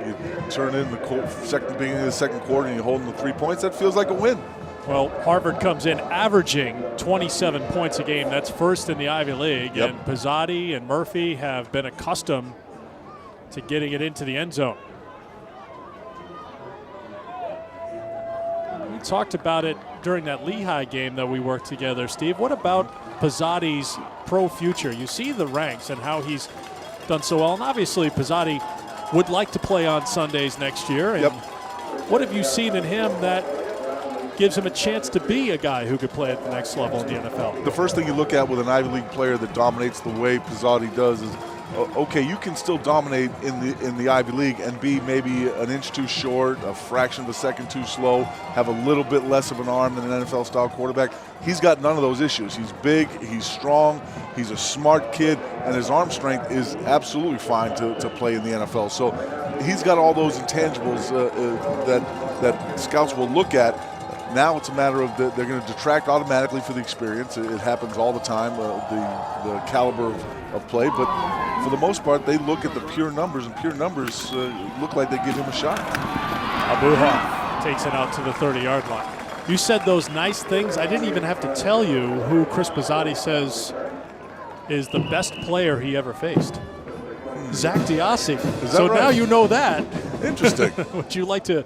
S10: you turn in the beginning of the 2nd quarter and you hold them to 3 points. That feels like a win.
S8: Well, Harvard comes in averaging 27 points a game. That's 1st in the Ivy League.
S10: Yep.
S8: And Pizzati and Murphy have been accustomed to getting it into the end zone. We talked about it during that Lehigh game that we worked together, Steve. What about Pizzati's pro future? You see the ranks and how he's done so well. And obviously Pizzati would like to play on Sundays next year. And
S10: yep.
S8: What have you seen in him that gives him a chance to be a guy who could play at the next level in the NFL?
S10: The first thing you look at with an Ivy League player that dominates the way Pizzati does is, okay, you can still dominate in the Ivy League and be maybe an inch too short, a fraction of a second too slow, have a little bit less of an arm than an NFL-style quarterback. He's got none of those issues. He's big, he's strong, he's a smart kid, and his arm strength is absolutely fine to play in the NFL. So he's got all those intangibles that scouts will look at. Now it's a matter of they're going to detract automatically for the experience. It happens all the time, the caliber of play. But for the most part, they look at the pure numbers, and pure numbers look like they give him a shot.
S8: Abuha takes it out to the 30-yard line. You said those nice things. I didn't even have to tell you who Chris Pizzati says is the best player he ever faced. Zach Diassi. So
S10: right?
S8: now you know that.
S10: Interesting.
S8: Would you like to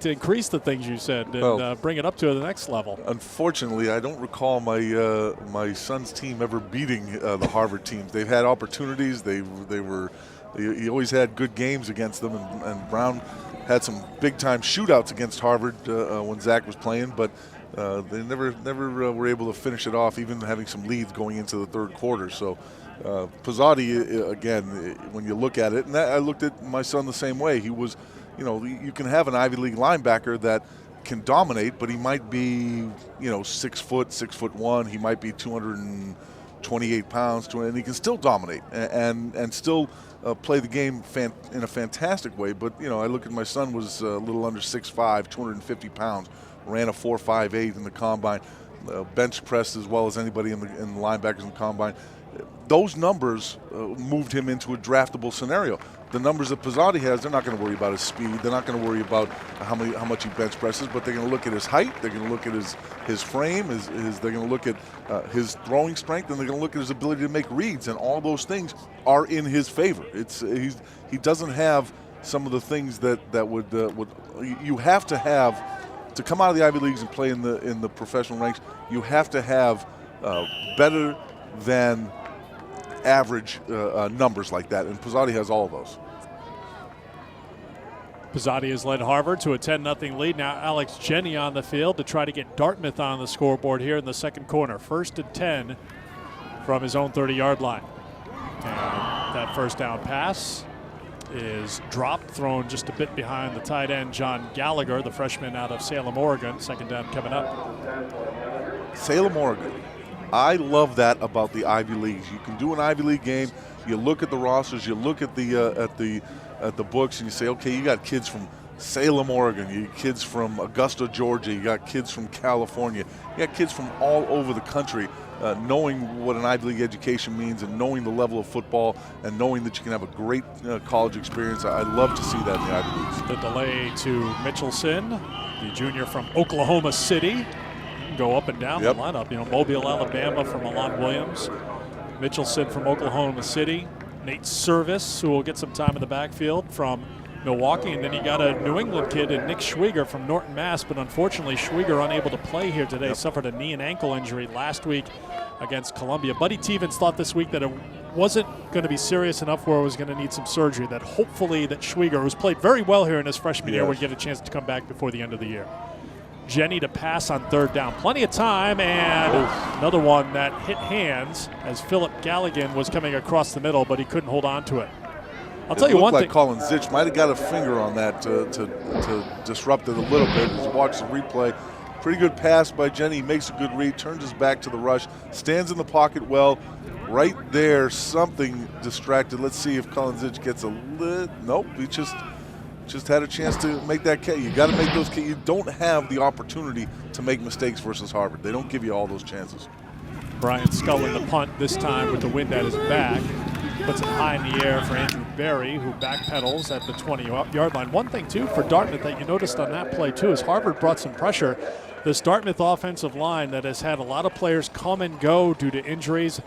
S8: increase the things you said and bring it up to the next level?
S10: Unfortunately, I don't recall my son's team ever beating the Harvard teams. They've had opportunities. He always had good games against them, and Brown had some big-time shootouts against Harvard when Zach was playing, but they never were able to finish it off, even having some leads going into the third quarter. So Pizzotti, again, when you look at it, and I looked at my son the same way. He was, you can have an Ivy League linebacker that can dominate, but he might be, 6 foot, 6'1". He might be 228 pounds, and he can still dominate and still play the game in a fantastic way. But, I look at my son was a little under 6'5", 250 pounds, ran a 4.58 in the combine, bench pressed as well as anybody in the linebackers in the combine. Those numbers moved him into a draftable scenario. The numbers that Pizzotti has, they're not going to worry about his speed. They're not going to worry about how much he bench presses, but they're going to look at his height. They're going to look at his frame. They're going to look at his throwing strength, and they're going to look at his ability to make reads. And all those things are in his favor. He doesn't have some of the things that would you have to have to come out of the Ivy Leagues and play in the professional ranks. You have to have better than average numbers like that, and Pizzotti has all of those.
S8: Pizzotti has led Harvard to a 10-0 lead. Now Alex Jenny on the field to try to get Dartmouth on the scoreboard here in the second corner. 1st and 10 from his own 30-yard line. And that first down pass is dropped, thrown just a bit behind the tight end John Gallagher, the freshman out of Salem, Oregon. Second down coming up.
S10: Salem, Oregon. I love that about the Ivy Leagues. You can do an Ivy League game. You look at the rosters. You look at the books, and you say, okay, you got kids from Salem, Oregon. You got kids from Augusta, Georgia. You got kids from California. You got kids from all over the country. Knowing what an Ivy League education means, and knowing the level of football, and knowing that you can have a great college experience, I love to see that in the Ivy Leagues.
S8: The delay to Mitchelson, the junior from Oklahoma City. Go up and down the lineup. Mobile, Alabama from Alon Williams. Mitchelson from Oklahoma City. Nate Service, who will get some time in the backfield from Milwaukee. And then you got a New England kid in Nick Schwieger from Norton, Mass. But unfortunately, Schwieger unable to play here today. Suffered a knee and ankle injury last week against Columbia. Buddy Tevens thought this week that it wasn't going to be serious enough where it was going to need some surgery. That hopefully that Schwieger, who's played very well here in his freshman year, would get a chance to come back before the end of the year. Jenny to pass on third down. Plenty of time, and another one that hit hands as Philip Galligan was coming across the middle, but he couldn't hold on to it. I'll tell you one thing.
S10: It looked like Colin Zitch might have got a finger on that to disrupt it a little bit. As you watch the replay, pretty good pass by Jenny. He makes a good read, turns his back to the rush, stands in the pocket well. Right there, something distracted. Let's see if Colin Zitch gets a lit. Nope, he just had a chance to make that catch. You got to make those. You don't have the opportunity to make mistakes versus Harvard. They don't give you all those chances.
S8: Brian Scullin the punt this time with the wind at his back. Puts it high in the air for Andrew Berry, who backpedals at the 20-yard line. One thing, too, for Dartmouth that you noticed on that play, too, is Harvard brought some pressure. This Dartmouth offensive line that has had a lot of players come and go due to injuries.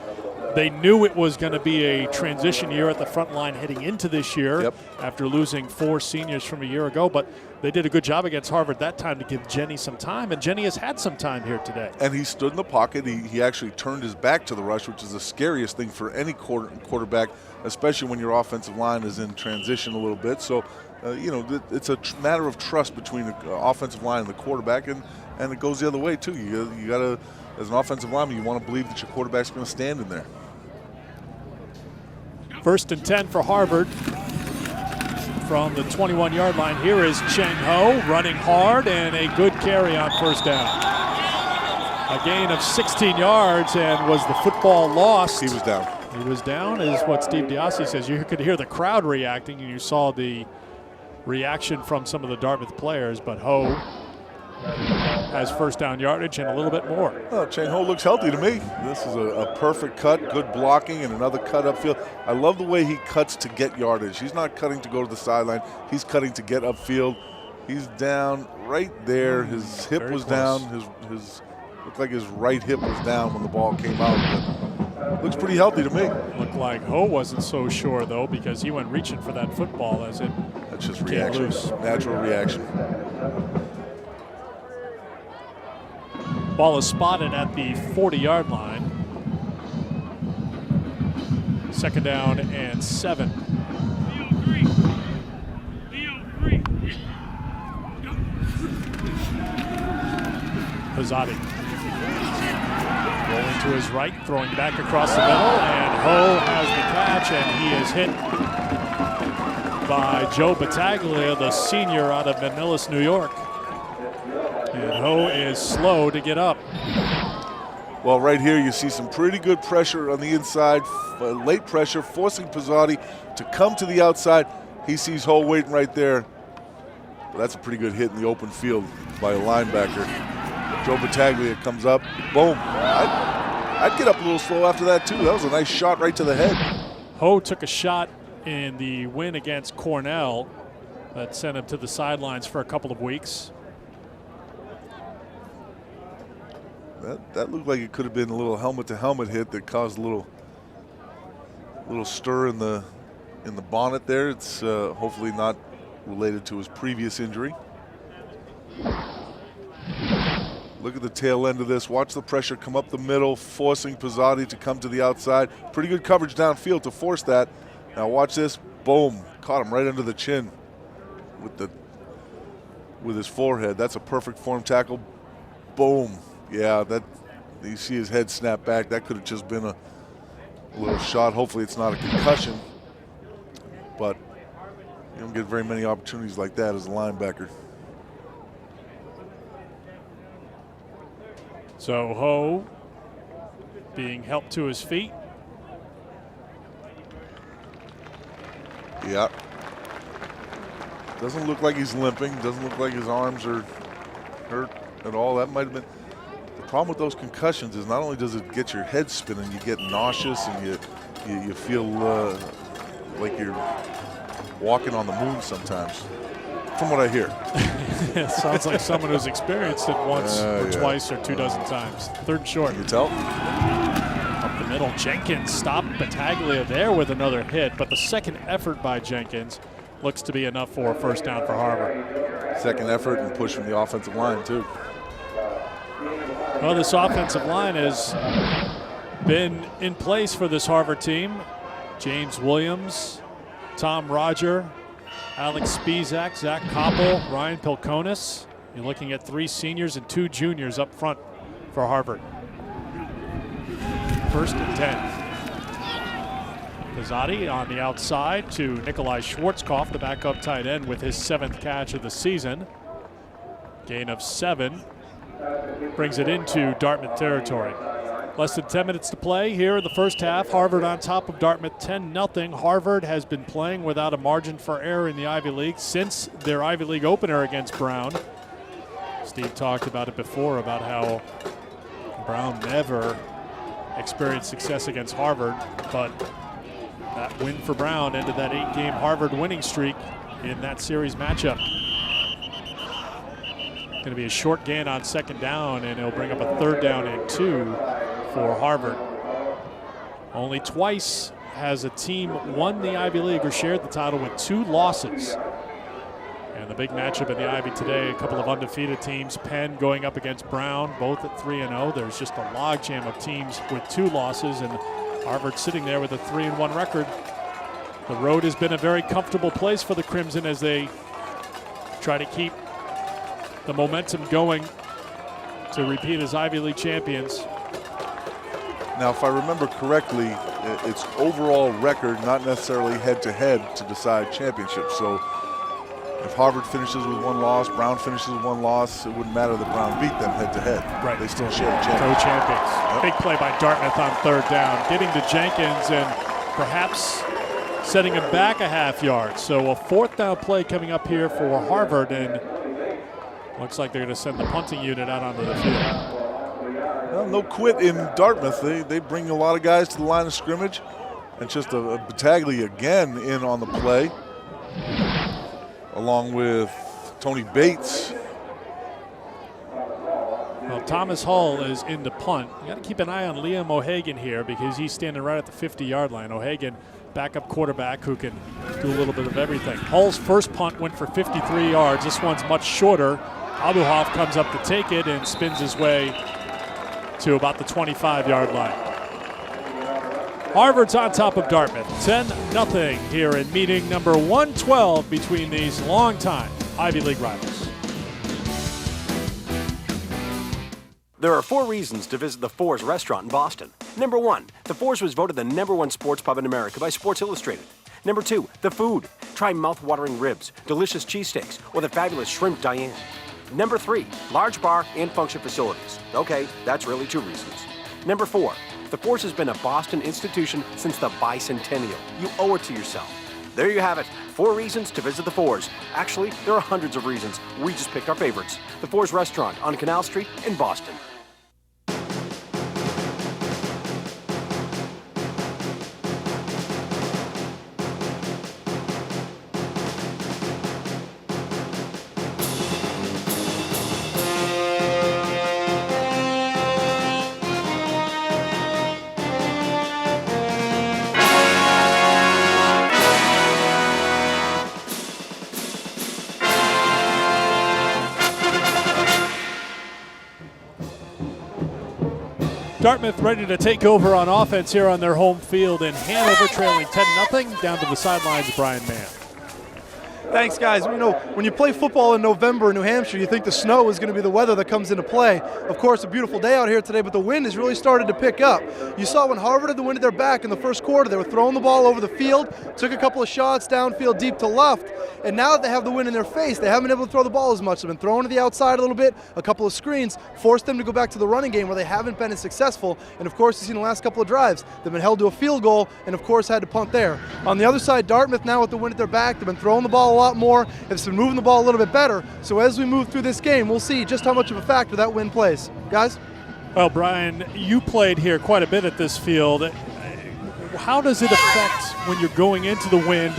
S8: They knew it was going to be a transition year at the front line heading into this year after losing 4 seniors from a year ago, but they did a good job against Harvard that time to give Jenny some time, and Jenny has had some time here today.
S10: And he stood in the pocket. He actually turned his back to the rush, which is the scariest thing for any quarterback, especially when your offensive line is in transition a little bit. So, it's a matter of trust between the offensive line and the quarterback, and it goes the other way, too. You got to, as an offensive lineman, you want to believe that your quarterback's going to stand in there.
S8: 1st and 10 for Harvard from the 21-yard line. Here is Cheng Ho running hard and a good carry on first down. A gain of 16 yards, and was the football lost?
S10: He was down.
S8: He was down is what Steve Diassi says. You could hear the crowd reacting, and you saw the reaction from some of the Dartmouth players, but Ho has first down yardage and a little bit more.
S10: Oh, Cheng Ho looks healthy to me. This is a perfect cut, good blocking, and another cut upfield. I love the way he cuts to get yardage. He's not cutting to go to the sideline. He's cutting to get upfield. He's down right there. His hip was down. His looked like his right hip was down when the ball came out. But looks pretty healthy to me.
S8: Looked like Ho wasn't so sure, though, because he went reaching for that football as it
S10: That's just reaction, natural reaction.
S8: Ball is spotted at the 40-yard line. 2nd down and 7. Pizzotti rolling to his right, throwing back across the middle, and Ho has the catch, and he is hit by Joe Battaglia, the senior out of Manlius, New York. And Ho is slow to get up.
S10: Well, right here you see some pretty good pressure on the inside, late pressure, forcing Pizzotti to come to the outside. He sees Ho waiting right there. Well, that's a pretty good hit in the open field by a linebacker. Joe Battaglia comes up, boom. I'd get up a little slow after that too. That was a nice shot right to the head.
S8: Ho took a shot in the win against Cornell that sent him to the sidelines for a couple of weeks.
S10: That looked like it could have been a little helmet-to-helmet hit that caused a little stir in the bonnet there. It's hopefully not related to his previous injury. Look at the tail end of this. Watch the pressure come up the middle, forcing Pizzotti to come to the outside. Pretty good coverage downfield to force that. Now watch this. Boom. Caught him right under the chin with his forehead. That's a perfect form tackle. Boom. Yeah, that you see his head snap back. That could have just been a little shot. Hopefully it's not a concussion. But you don't get very many opportunities like that as a linebacker.
S8: So Ho being helped to his feet.
S10: Yeah. Doesn't look like he's limping. Doesn't look like his arms are hurt at all. That might have been the problem with those concussions. Is not only does it get your head spinning, you get nauseous and you feel like you're walking on the moon sometimes. From what I hear.
S8: It sounds like someone who's experienced it once or twice or 24 times. 3rd and short.
S10: You tell?
S8: Up the middle, Jenkins stopped Battaglia there with another hit, but the second effort by Jenkins looks to be enough for a 1st down for Harvard.
S10: Second effort and push from the offensive line too.
S8: Well, this offensive line has been in place for this Harvard team. James Williams, Tom Roger, Alex Spizak, Zach Koppel, Ryan Pilkonis. You're looking at 3 seniors and 2 juniors up front for Harvard. 1st and 10. Pizzotti on the outside to Nikolai Schwarzkopf, the backup tight end, with his 7th catch of the season. Gain of 7. Brings it into Dartmouth territory. Less than 10 minutes to play here in the first half. Harvard on top of Dartmouth 10-0. Harvard has been playing without a margin for error in the Ivy League since their Ivy League opener against Brown. Steve talked about it before, about how Brown never experienced success against Harvard, but that win for Brown ended that 8-game Harvard winning streak in that series matchup. Going to be a short gain on 2nd down, and it'll bring up a 3rd down and 2 for Harvard. Only twice has a team won the Ivy League or shared the title with 2 losses. And the big matchup in the Ivy today, a couple of undefeated teams. Penn going up against Brown, both at 3-0. There's just a logjam of teams with 2 losses, and Harvard sitting there with a 3-1 record. The road has been a very comfortable place for the Crimson as they try to keep the momentum going to repeat as Ivy League champions.
S10: Now, if I remember correctly, it's overall record, not necessarily head-to-head to decide championships. So if Harvard finishes with 1 loss, Brown finishes with 1 loss, it wouldn't matter that Brown beat them head-to-head.
S8: Right.
S10: They still share the championship.
S8: Co-champions.
S10: Yep.
S8: Big play by Dartmouth on 3rd down, getting to Jenkins and perhaps setting him back a half yard. So a 4th down play coming up here for Harvard, and looks like they're going to send the punting unit out onto the field.
S10: Well, no quit in Dartmouth. They bring a lot of guys to the line of scrimmage, and just a Battaglia again in on the play, along with Tony Bates.
S8: Well, Now Thomas Hull is in the punt. You got to keep an eye on Liam O'Hagan here because he's standing right at the 50-yard line. O'Hagan, backup quarterback who can do a little bit of everything. Hull's first punt went for 53 yards. This one's much shorter. Abuhoff comes up to take it and spins his way to about the 25-yard line. Harvard's on top of Dartmouth, 10-0 here in meeting number 112 between these longtime Ivy League rivals.
S1: There are 4 reasons to visit the Fours restaurant in Boston. Number 1, the Fours was voted the #1 sports pub in America by Sports Illustrated. Number 2, the food. Try mouth-watering ribs, delicious cheesesteaks, or the fabulous shrimp Diane. Number 3, large bar and function facilities. Okay, that's really 2 reasons. Number 4, the Fours has been a Boston institution since the bicentennial. You owe it to yourself. There you have it, 4 reasons to visit the Fours. Actually, there are hundreds of reasons. We just picked our favorites. The Fours Restaurant on Canal Street in Boston.
S8: Dartmouth ready to take over on offense here on their home field, and Hanover trailing 10-0 down to the sidelines. Brian Mann.
S7: Thanks, guys. You know, when you play football in November in New Hampshire, you think the snow is going to be the weather that comes into play. Of course, a beautiful day out here today, but the wind has really started to pick up. You saw when Harvard had the wind at their back in the first quarter, they were throwing the ball over the field, took a couple of shots downfield deep to left, and now that they have the wind in their face, they haven't been able to throw the ball as much. They've been throwing to the outside a little bit, a couple of screens, forced them to go back to the running game where they haven't been as successful. And of course, you've seen the last couple of drives, they've been held to a field goal and of course had to punt there. On the other side, Dartmouth now with the wind at their back, they've been throwing the ball a lot more, have been moving the ball a little bit better. So as we move through this game, we'll see just how much of a factor that wind plays. Guys?
S8: Well, Brian, you played here quite a bit at this field. How does it affect when you're going into the wind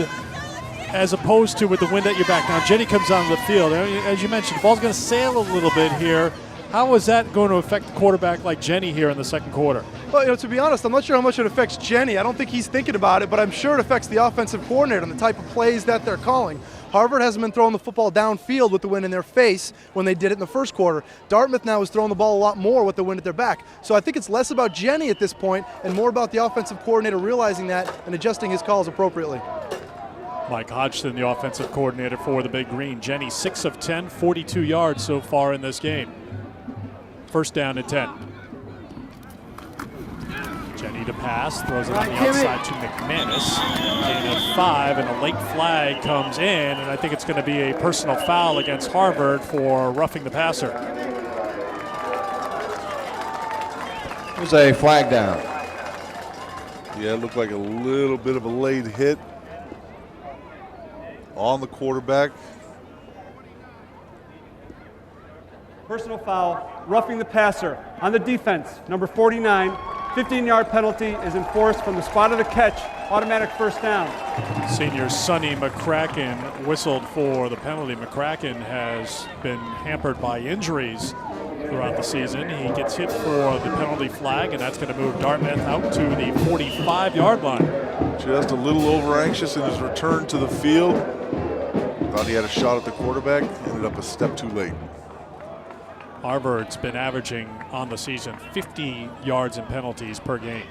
S8: as opposed to with the wind at your back? Now, Jenny comes on the field. As you mentioned, the ball's going to sail a little bit here. How is that going to affect the quarterback like Jenny here in the second quarter?
S7: Well, you know, to be honest, I'm not sure how much it affects Jenny. I don't think he's thinking about it, but I'm sure it affects the offensive coordinator and the type of plays that they're calling. Harvard hasn't been throwing the football downfield with the wind in their face when they did it in the first quarter. Dartmouth now is throwing the ball a lot more with the wind at their back. So I think it's less about Jenny at this point and more about the offensive coordinator realizing that and adjusting his calls appropriately.
S8: Mike Hodgson, the offensive coordinator for the Big Green. Jenny, 6 of 10, 42 yards so far in this game. First down and 10. Jenny to pass, throws it on the outside to McManus. Gain of 5, and a late flag comes in, and I think it's going to be a personal foul against Harvard for roughing the passer.
S2: There's a flag down.
S10: Yeah, it looked like a little bit of a late hit on the quarterback.
S4: Personal foul, roughing the passer. On the defense, number 49, 15-yard penalty is enforced from the spot of the catch, automatic first down.
S8: Senior Sonny McCracken whistled for the penalty. McCracken has been hampered by injuries throughout the season. He gets hit for the penalty flag, and that's going to move Dartmouth out to the 45-yard line.
S10: Just a little over-anxious in his return to the field. Thought he had a shot at the quarterback, ended up a step too late.
S8: Harvard's been averaging on the season 50 yards in penalties per game.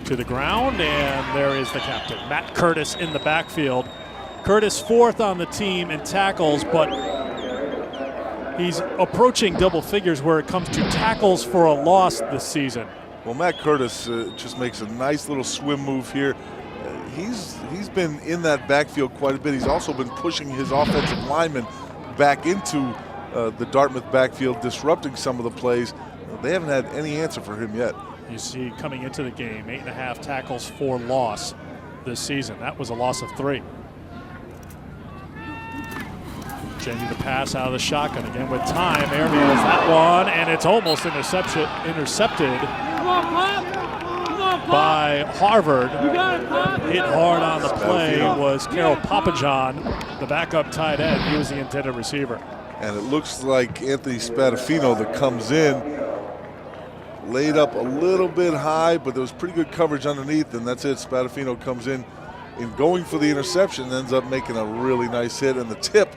S8: To the ground, and there is the captain, Matt Curtis, in the backfield. Curtis 4th on the team in tackles, but he's approaching double figures where it comes to tackles for a loss this season.
S10: Well, Matt Curtis just makes a nice little swim move here. He's been in that backfield quite a bit. He's also been pushing his offensive linemen back into the Dartmouth backfield, disrupting some of the plays. They haven't had any answer for him yet.
S8: You see coming into the game, 8.5 tackles for loss this season. That was a loss of 3. Jenny the pass out of the shotgun again with time. Airmails that one, and it's almost intercepted by Harvard. Hit hard on the play was Carol Papajohn, the backup tight end. He was the intended receiver.
S10: And it looks like Anthony Spadafino that comes in, laid up a little bit high, but there was pretty good coverage underneath, and that's it. Spadafino comes in going for the interception, ends up making a really nice hit, and the tip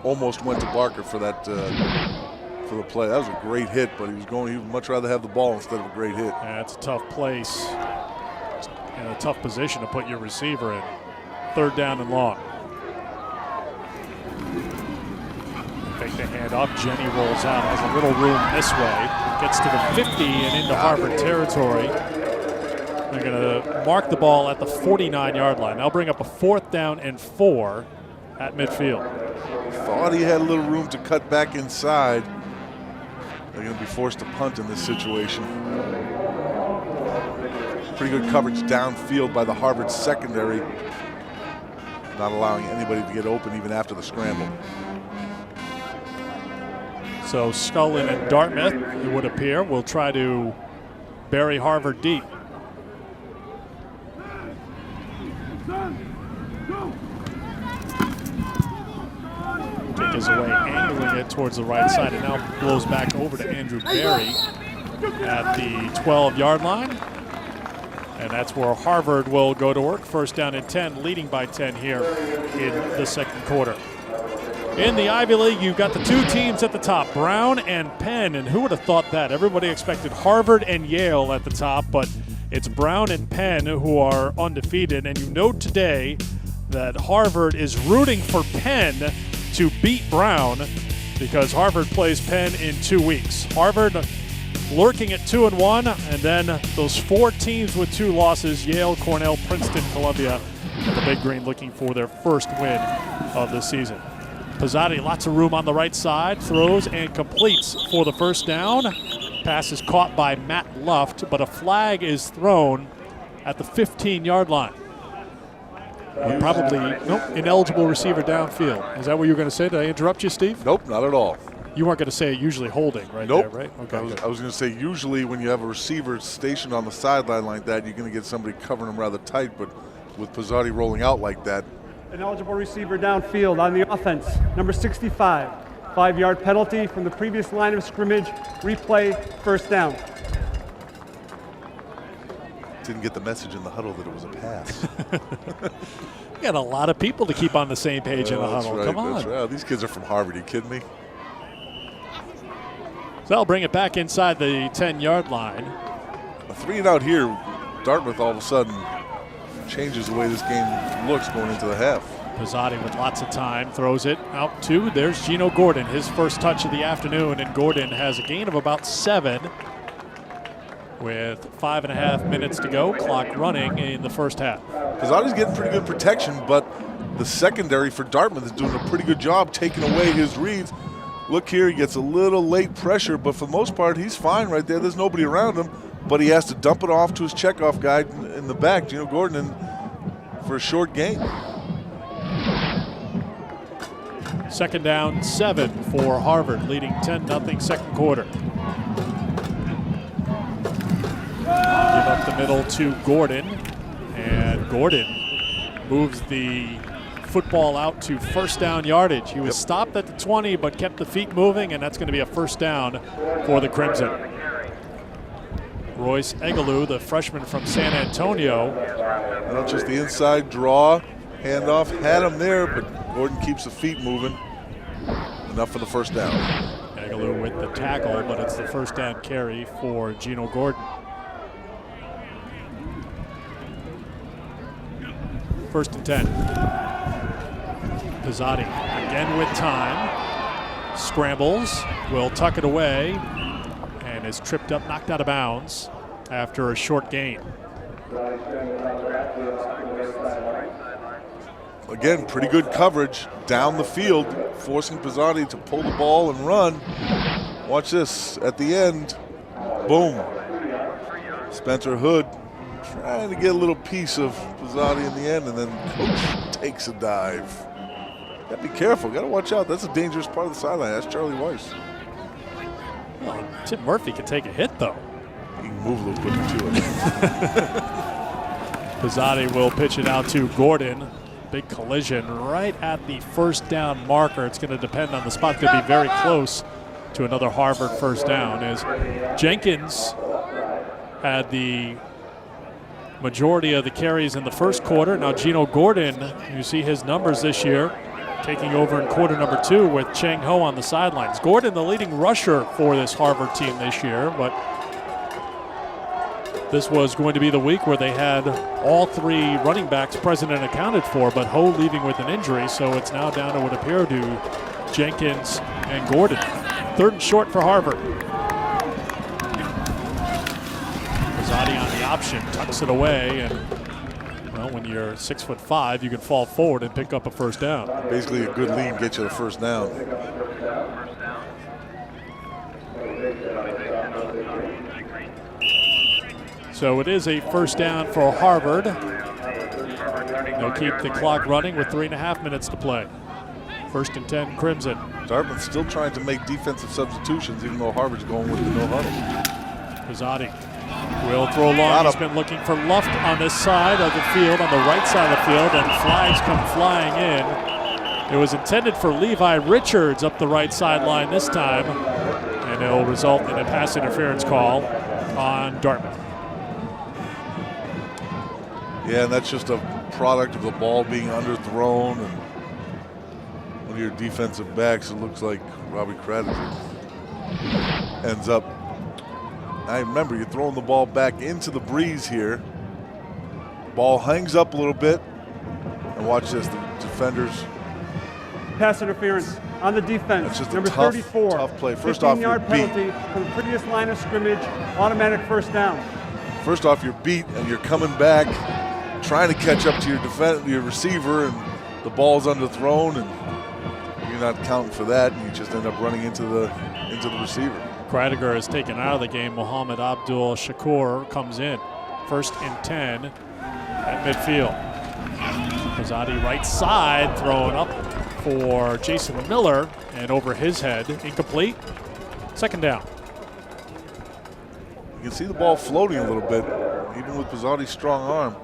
S10: almost went to Barker for that for the play. That was a great hit, but he would much rather have the ball instead of a great hit.
S8: Yeah, it's a tough place and a tough position to put your receiver in. 3rd down and long. Take the handoff. Jenny rolls out, has a little room this way, gets to the 50 and into Harvard territory. They're going to mark the ball at the 49-yard line. They'll bring up a 4th down and 4 at midfield.
S10: Thought he had a little room to cut back inside. They're going to be forced to punt in this situation. Pretty good coverage downfield by the Harvard secondary, not allowing anybody to get open even after the scramble.
S8: So Scullin and Dartmouth, it would appear, will try to bury Harvard deep. Kick is away, angling it towards the right side. It now blows back over to Andrew Berry at the 12-yard line. And that's where Harvard will go to work. 1st down and 10, leading by 10 here in the 2nd quarter. In the Ivy League, you've got the 2 teams at the top, Brown and Penn. And who would have thought that? Everybody expected Harvard and Yale at the top, but it's Brown and Penn who are undefeated. And you know today that Harvard is rooting for Penn to beat Brown because Harvard plays Penn in 2 weeks. Harvard lurking at 2-1, and then those 4 teams with 2 losses, Yale, Cornell, Princeton, Columbia, and the Big Green looking for their first win of the season. Pizzotti, lots of room on the right side, throws and completes for the 1st down. Pass is caught by Matt Luft, but a flag is thrown at the 15-yard line. Probably ineligible receiver downfield. Is that what you were going to say? Did I interrupt you, Steve?
S10: Nope, not at all.
S8: You weren't going to say usually holding right
S10: nope.
S8: there, right? Okay.
S10: I was going to say usually when you have a receiver stationed on the sideline like that, you're going to get somebody covering them rather tight, but with Pizzotti rolling out like that.
S4: An eligible receiver downfield on the offense, number 65. 5-yard penalty from the previous line of scrimmage. Replay, 1st down.
S10: Didn't get the message in the huddle that it was a pass.
S8: You got a lot of people to keep on the same page in the huddle.
S10: Right,
S8: come on.
S10: That's right. These kids are from Harvard. Are you kidding me?
S8: So they'll bring it back inside the 10-yard line.
S10: A 3-and-out here. Dartmouth all of a sudden changes the way this game looks going into the half.
S8: Pizzotti with lots of time throws it out to, there's Gino Gordon, his first touch of the afternoon, and Gordon has a gain of about 7 with 5.5 minutes to go, clock running in the 1st half.
S10: Pizzotti's getting pretty good protection, but the secondary for Dartmouth is doing a pretty good job taking away his reads. Look here, he gets a little late pressure, but for the most part, he's fine right there. There's nobody around him, but he has to dump it off to his checkoff guy in the back, Gino Gordon, for a short gain.
S8: 2nd down, 7 for Harvard, leading 10-0 2nd quarter. Give up the middle to Gordon, and Gordon moves the football out to 1st down yardage. He was stopped at the 20, but kept the feet moving, and that's going to be a 1st down for the Crimson. Royce Egaloo, the freshman from San Antonio.
S10: Not just the inside draw, handoff, had him there, but Gordon keeps the feet moving. Enough for the 1st down.
S8: Egaloo with the tackle, but it's the 1st down carry for Gino Gordon. 1st and 10. Pizzotti again with time. Scrambles, will tuck it away, and is tripped up, knocked out of bounds after a short gain.
S10: Again, pretty good coverage down the field, forcing Pizzotti to pull the ball and run. Watch this, at the end, boom. Spencer Hood trying to get a little piece of Pizzotti in the end, and then Coach takes a dive. Gotta be careful, gotta watch out. That's a dangerous part of the sideline. That's Charlie Weiss.
S8: Well, Tim Murphy can take a hit, though.
S10: He can move a little quicker to it.
S8: Pizzotti will pitch it out to Gordon. big collision right at the first down marker. It's going to depend on the spot. Could be very close to another Harvard first down, as Jenkins had the majority of the carries in the first quarter. Now Gino Gordon, you see his numbers this year, taking over in quarter number 2 with Chang Ho on the sidelines. Gordon, the leading rusher for this Harvard team this year, but this was going to be the week where they had all 3 running backs present and accounted for, but Ho leaving with an injury, so it's now down to what appear to Jenkins and Gordon. 3rd and short for Harvard. Rosati on the option, tucks it away, and well, when you're 6'5", you can fall forward and pick up a first down.
S10: Basically, a good lead gets you the first down.
S8: So it is a first down for Harvard. They'll keep the clock running with 3.5 minutes to play. 1st and 10, Crimson.
S10: Dartmouth still trying to make defensive substitutions, even though Harvard's going with the no huddle.
S8: Rosati will throw long. He's been looking for Luft on this side of the field, on the right side of the field, and flags come flying in. It was intended for Levi Richards up the right sideline this time, and it'll result in a pass interference call on Dartmouth.
S10: Yeah, and that's just a product of the ball being underthrown, and one of your defensive backs, it looks like Robbie Craddock, ends up. I remember you're throwing the ball back into the breeze here. Ball hangs up a little bit, and watch this, the defenders.
S4: Pass interference on the defense.
S10: That's just
S4: number
S10: a tough,
S4: 34.
S10: tough play. First off, you're
S4: 15-yard
S10: beat.
S4: penalty from the previous line of scrimmage, automatic first down.
S10: First off, you're beat, and you're coming back, trying to catch up to your receiver, and the ball's underthrown, and you're not counting for that, and you just end up running into the receiver.
S8: Kreidegger is taken out of the game. Mohamed Abdul Shakur comes in. 1st and 10 at midfield. Rosati right side, thrown up for Jason Miller, and over his head, incomplete. 2nd down.
S10: You can see the ball floating a little bit, even with Pizzotti's strong arm.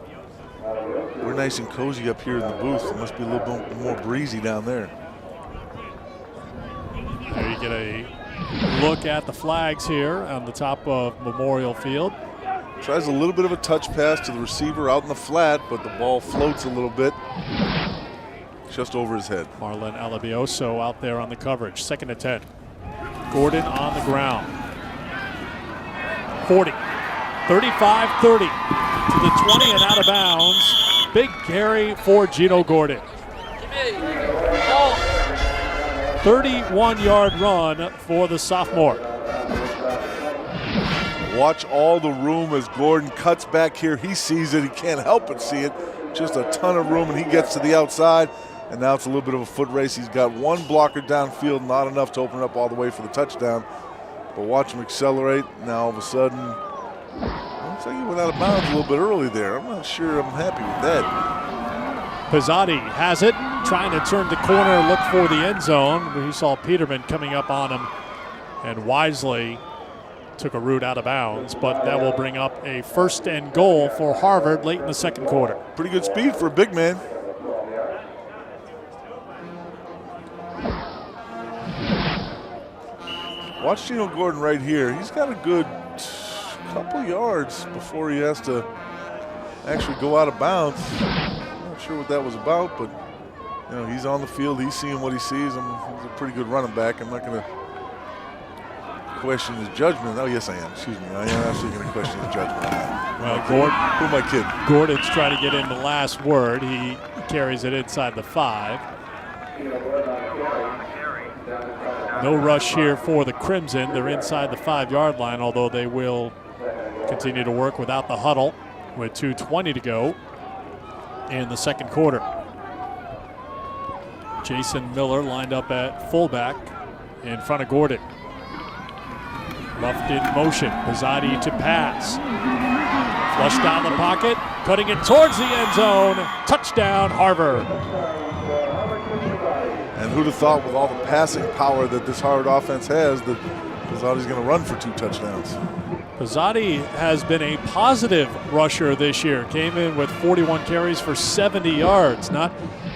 S10: We're nice and cozy up here in the booth. It must be a little bit more breezy down there.
S8: There you get a look at the flags here on the top of Memorial Field.
S10: Tries a little bit of a touch pass to the receiver out in the flat, but the ball floats a little bit just over his head.
S8: Marlon Alabioso out there on the coverage. 2nd and 10. Gordon on the ground. 40, 35-30 to the 20 and out of bounds. Big carry for Gino Gordon. 31-yard run for the sophomore.
S10: Watch all the room as Gordon cuts back here. He sees it. He can't help but see it. Just a ton of room, and he gets to the outside. And now it's a little bit of a foot race. He's got one blocker downfield, not enough to open up all the way for the touchdown. But watch him accelerate. Now all of a sudden, looks like he went out of bounds a little bit early there. I'm not sure I'm happy with that.
S8: Pizzotti has it, trying to turn the corner, look for the end zone. We saw Peterman coming up on him, and wisely took a route out of bounds, but that will bring up a 1st and goal for Harvard late in the 2nd quarter.
S10: Pretty good speed for a big man. Watch Gino Gordon right here. He's got a good couple yards before he has to actually go out of bounds. Not sure what that was about, but you know, he's on the field. He's seeing what he sees. He's a pretty good running back. I'm not going to question his judgment. Oh, yes, I am. Excuse me. I am actually going to question his judgment on that.
S8: Well, Gordon,
S10: who am I kidding?
S8: Gordon's trying to get in the last word. He carries it inside the 5. No rush here for the Crimson. They're inside the 5-yard line, although they will continue to work without the huddle with 2:20 to go in the 2nd quarter. Jason Miller lined up at fullback in front of Gordon. Luft in motion. Pizzotti to pass. Flush down the pocket, cutting it towards the end zone. Touchdown, Harvard.
S10: And who'd have thought with all the passing power that this Harvard offense has that Pizzotti's going to run for 2 touchdowns.
S8: Pizzotti has been a positive rusher this year. Came in with 41 carries for 70 yards. Not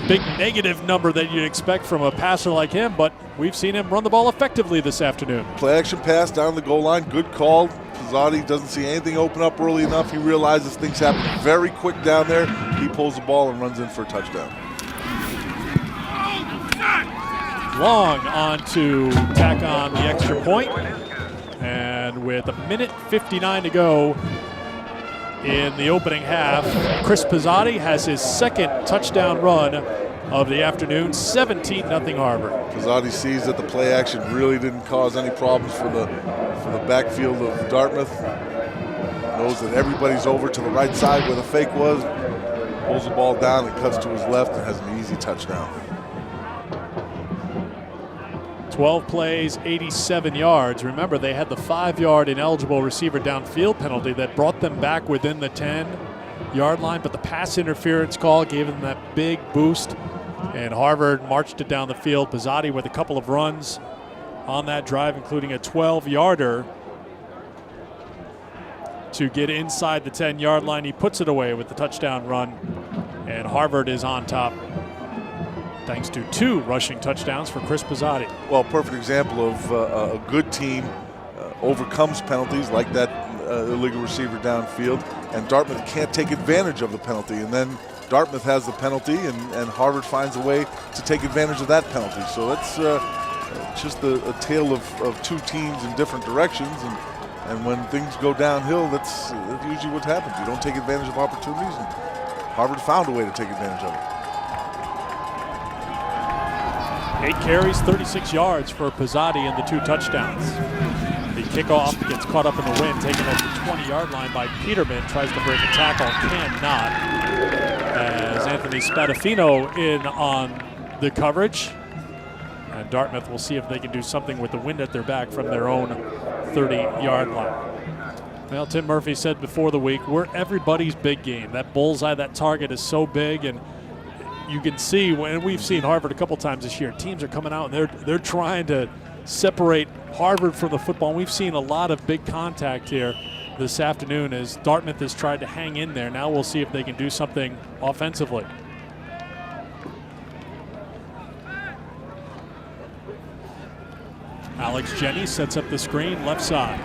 S8: big negative number that you'd expect from a passer like him, but we've seen him run the ball effectively this afternoon.
S10: Play action pass down the goal line. Good call. Pizzotti doesn't see anything open up early enough. He realizes things happen very quick down there. He pulls the ball and runs in for a touchdown.
S8: Long on to tack on the extra point. And with 1:59 to go in the opening half, Chris Pizzotti has his second touchdown run of the afternoon, 17-0 Harvard.
S10: Pizzotti sees that the play action really didn't cause any problems for the backfield of Dartmouth. Knows that everybody's over to the right side where the fake was. Pulls the ball down and cuts to his left and has an easy touchdown.
S8: 12 plays, 87 yards. Remember, they had the 5-yard ineligible receiver downfield penalty that brought them back within the 10-yard line, but the pass interference call gave them that big boost, and Harvard marched it down the field. Pizzotti with a couple of runs on that drive, including a 12-yarder to get inside the 10-yard line. He puts it away with the touchdown run, and Harvard is on top, thanks to 2 rushing touchdowns for Chris Pizzotti.
S10: Well, perfect example of a good team overcomes penalties like that illegal receiver downfield, and Dartmouth can't take advantage of the penalty. And then Dartmouth has the penalty, and Harvard finds a way to take advantage of that penalty. So that's just a tale of 2 teams in different directions. And when things go downhill, that's usually what happens. You don't take advantage of opportunities, and Harvard found a way to take advantage of it.
S8: 8 carries, 36 yards for Pizzotti and the 2 touchdowns. The kickoff gets caught up in the wind, taken at the 20-yard line by Peterman. Tries to break a tackle, cannot. As Anthony Spadafino in on the coverage. And Dartmouth will see if they can do something with the wind at their back from their own 30-yard line. Well, Tim Murphy said before the week, we're everybody's big game. That bullseye, that target is so big, and you can see, when we've seen Harvard a couple times this year, teams are coming out and they're trying to separate Harvard from the football. And we've seen a lot of big contact here this afternoon as Dartmouth has tried to hang in there. Now we'll see if they can do something offensively. Alex Jenny sets up the screen left side.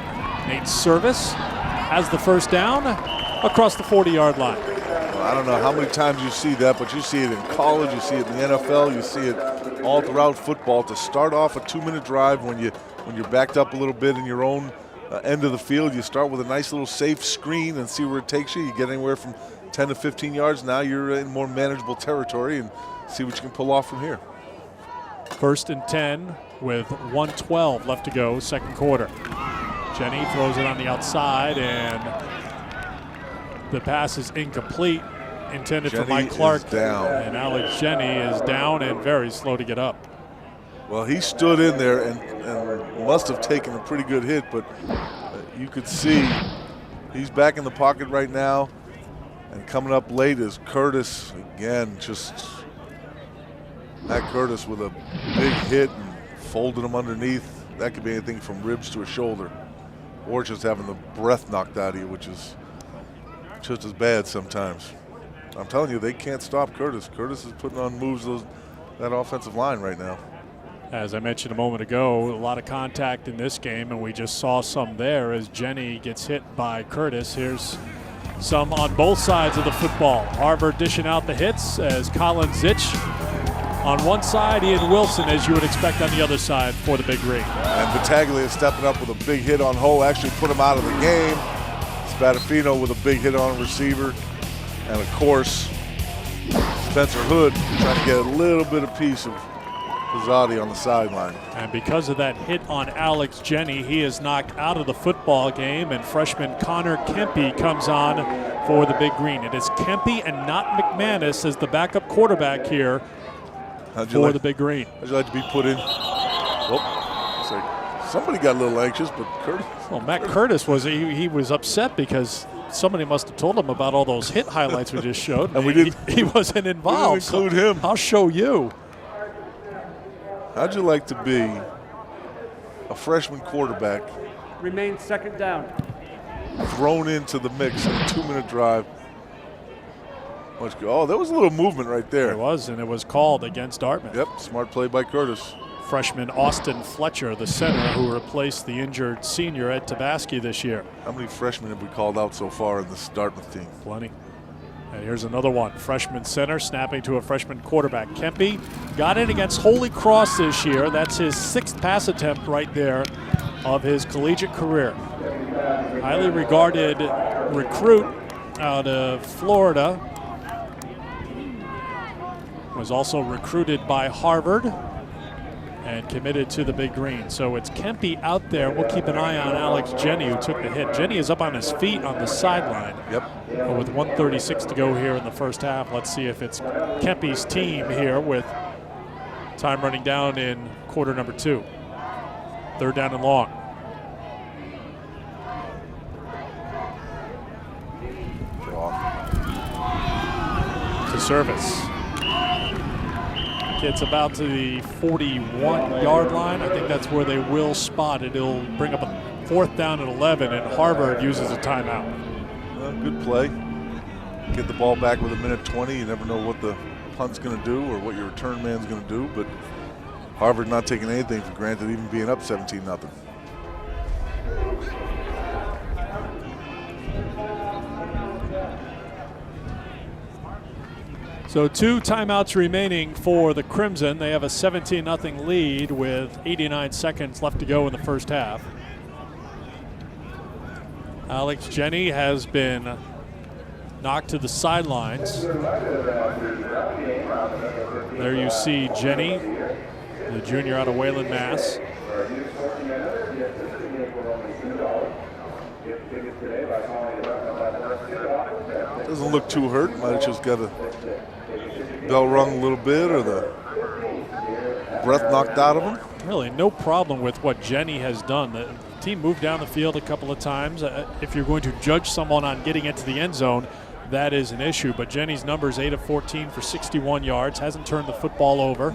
S8: Nate Service has the first down across the 40-yard line.
S10: Well, I don't know how many times you see that, but you see it in college, you see it in the NFL, you see it all throughout football. To start off a 2-minute drive when you're backed up a little bit in your own end of the field, you start with a nice little safe screen and see where it takes you. You get anywhere from 10 to 15 yards. Now you're in more manageable territory and see what you can pull off from here.
S8: 1st and 10 with 1:12 left to go, second quarter. Jenny throws it on the outside, and the pass is incomplete, intended for Mike Clark.
S10: Down.
S8: And Alex Jenny is down and very slow to get up.
S10: Well, he stood in there and must have taken a pretty good hit, but you could see he's back in the pocket right now. And coming up late is Curtis again, just Matt Curtis with a big hit and folded him underneath. That could be anything from ribs to a shoulder, or just having the breath knocked out of you, which is just as bad sometimes. I'm telling you, they can't stop Curtis. Curtis is putting on moves that offensive line right now.
S8: As I mentioned a moment ago, a lot of contact in this game, and we just saw some there as Jenny gets hit by Curtis. Here's some on both sides of the football. Harvard dishing out the hits as Colin Zitch on one side, Ian Wilson, as you would expect, on the other side for the Big Green.
S10: And Battaglia stepping up with a big hit on Ho, actually put him out of the game. Spadafino with a big hit on receiver. And of course, Spencer Hood trying to get a little bit of piece of Pizzotti on the sideline.
S8: And because of that hit on Alex Jenny, he is knocked out of the football game, and freshman Connor Kempe comes on for the Big Green. It is Kempe and not McManus as the backup quarterback here for the Big Green.
S10: How'd you like to be put in? Oh, sorry. Somebody got a little anxious, but Curtis.
S8: Well, Matt Curtis was he was upset because somebody must have told him about all those hit highlights we just showed.
S10: And we didn't.
S8: He wasn't involved.
S10: We didn't include him.
S8: I'll show you.
S10: How'd you like to be a freshman quarterback?
S4: Remains second down.
S10: thrown into the mix in a 2-minute drive. Oh, there was a little movement right there.
S8: There was, and it was called against Dartmouth.
S10: Yep, smart play by Curtis.
S8: Freshman Austin Fletcher, the center, who replaced the injured senior Ed Tabaski this year.
S10: How many freshmen have we called out so far in this Dartmouth team?
S8: Plenty. And here's another one. Freshman center snapping to a freshman quarterback. Kempe got it against Holy Cross this year. That's his 6th pass attempt right there of his collegiate career. Highly regarded recruit out of Florida. Was also recruited by Harvard and committed to the Big Green. So it's Kempe out there. We'll keep an eye on Alex Jenny, who took the hit. Jenny is up on his feet on the sideline.
S10: Yep.
S8: But with 1:36 to go here in the first half, let's see if it's Kempe's team here with time running down in quarter number 2. 3rd down and long. To service. It's about to the 41-yard line. I think that's where they will spot it. It'll bring up a 4th down and 11, and Harvard uses a timeout.
S10: Well, good play. Get the ball back with 1:20. You never know what the punt's going to do or what your return man's going to do, but Harvard not taking anything for granted, even being up 17-0.
S8: So 2 timeouts remaining for the Crimson. They have a 17-0 lead with 89 seconds left to go in the first half. Alex Jenny has been knocked to the sidelines. There you see Jenny, the junior out of Wayland, Mass.
S10: Doesn't look too hurt. Might have just got a bell rung a little bit or the breath knocked out of him.
S8: Really no problem with what Jenny has done. The team moved down the field a couple of times. If you're going to judge someone on getting into the end zone, that is an issue. But Jenny's numbers 8 of 14 for 61 yards. Hasn't turned the football over.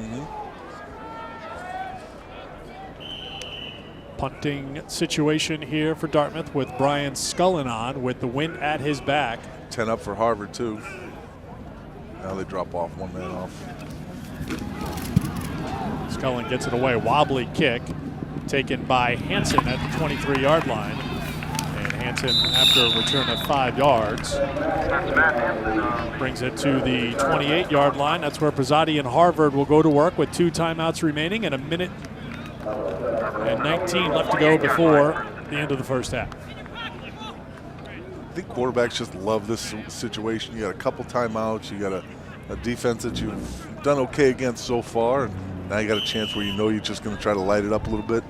S8: Punting situation here for Dartmouth with Brian Scullin on with the wind at his back.
S10: 10 up for Harvard too. Now they drop off, 1 man off.
S8: Scullin gets it away. Wobbly kick taken by Hansen at the 23-yard line. And Hansen, after a return of 5 yards, brings it to the 28-yard line. That's where Pizzati and Harvard will go to work with 2 timeouts remaining and 1:19 left to go before the end of the first half.
S10: I think quarterbacks just love this situation. You got a couple timeouts. You got a defense that you've done okay against so far, and now you got a chance where you know you're just going to try to light it up a little bit.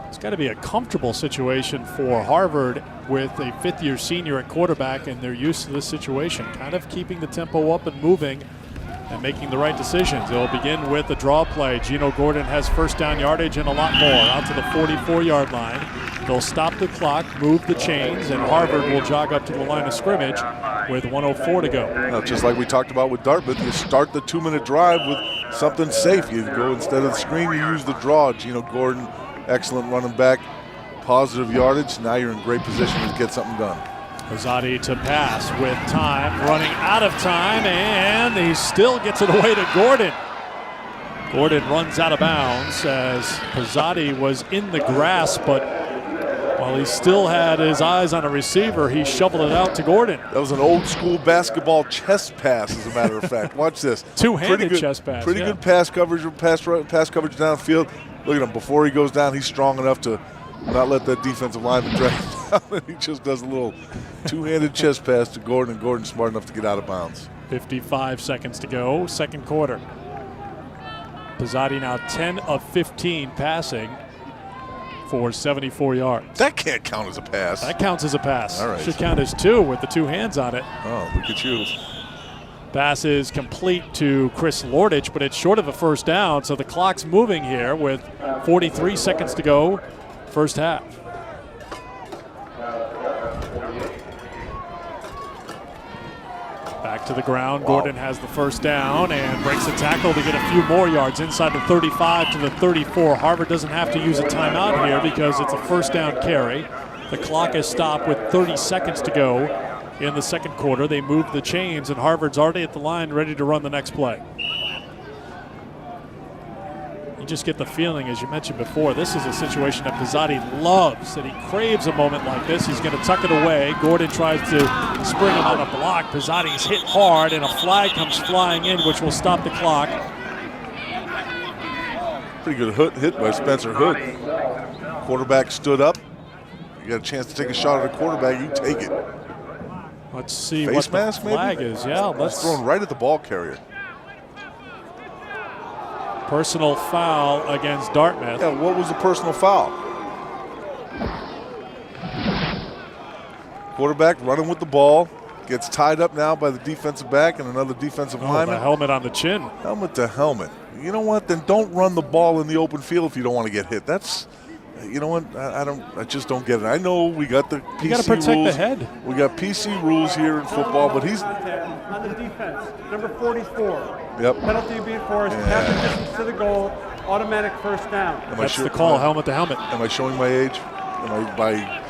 S8: It's got to be a comfortable situation for Harvard with a 5th-year senior at quarterback, and they're used to this situation, kind of keeping the tempo up and moving and making the right decisions. They'll begin with the draw play. Gino Gordon has 1st down yardage and a lot more out to the 44-yard line. They'll stop the clock, move the chains, and Harvard will jog up to the line of scrimmage with 1:04 to go.
S10: Now, just like we talked about with Dartmouth, you start the 2-minute drive with something safe. You go instead of the screen, you use the draw. Gino Gordon, excellent running back, positive yardage. Now you're in great position to get something done.
S8: Pizzati to pass with time, running out of time, and he still gets it away to Gordon. Gordon runs out of bounds as Pizzati was in the grasp, but while he still had his eyes on a receiver, he shoveled it out to Gordon.
S10: That was an old school basketball chest pass, as a matter of fact. Watch this.
S8: Two-handed chest pass.
S10: Pretty good pass coverage downfield. Look at him. Before he goes down, he's strong enough to not let that defensive lineman drag him down. He just does a little two-handed chest pass to Gordon, and Gordon's smart enough to get out of bounds.
S8: 55 seconds to go, second quarter. Pizzati now 10 of 15 passing for 74 yards.
S10: That can't count as a pass.
S8: That counts as a pass.
S10: All right.
S8: Should count as 2 with the 2 hands on it.
S10: Oh, look at you.
S8: Pass is complete to Chris Lordich, but it's short of a 1st down, so the clock's moving here with 43 seconds to go, first half. Back to the ground. Gordon has the 1st down and breaks the tackle to get a few more yards inside the 35 to the 34. Harvard doesn't have to use a timeout here because it's a 1st down carry. The clock is stopped with 30 seconds to go in the second quarter. They moved the chains, and Harvard's already at the line ready to run the next play. You just get the feeling, as you mentioned before, this is a situation that Pizzotti loves, that he craves a moment like this. He's going to tuck it away. Gordon tries to spring him on a block. Pizzotti's hit hard, and a flag comes flying in, which will stop the clock.
S10: Pretty good hit by Spencer Hood. Quarterback stood up. You got a chance to take a shot at a quarterback, you take it.
S8: Let's see
S10: Face
S8: what the
S10: mask,
S8: flag
S10: maybe?
S8: is. Yeah,
S10: It's thrown right at the ball carrier.
S8: Personal foul against Dartmouth.
S10: Yeah, what was the personal foul? Quarterback running with the ball. Gets tied up now by the defensive back and another defensive lineman.
S8: The helmet on the chin.
S10: Helmet to helmet. You know what? Then don't run the ball in the open field if you don't want to get hit. That's, you know what? I just don't get it. I know we got the PC rules.
S8: You got to protect the head.
S10: We got PC rules here in football, but he's
S4: on the defense. Number 44.
S10: Yep.
S4: Penalty being forced. Half the distance to the goal. Automatic first down.
S8: That's the call. Helmet to helmet.
S10: Am I showing my age? Am I by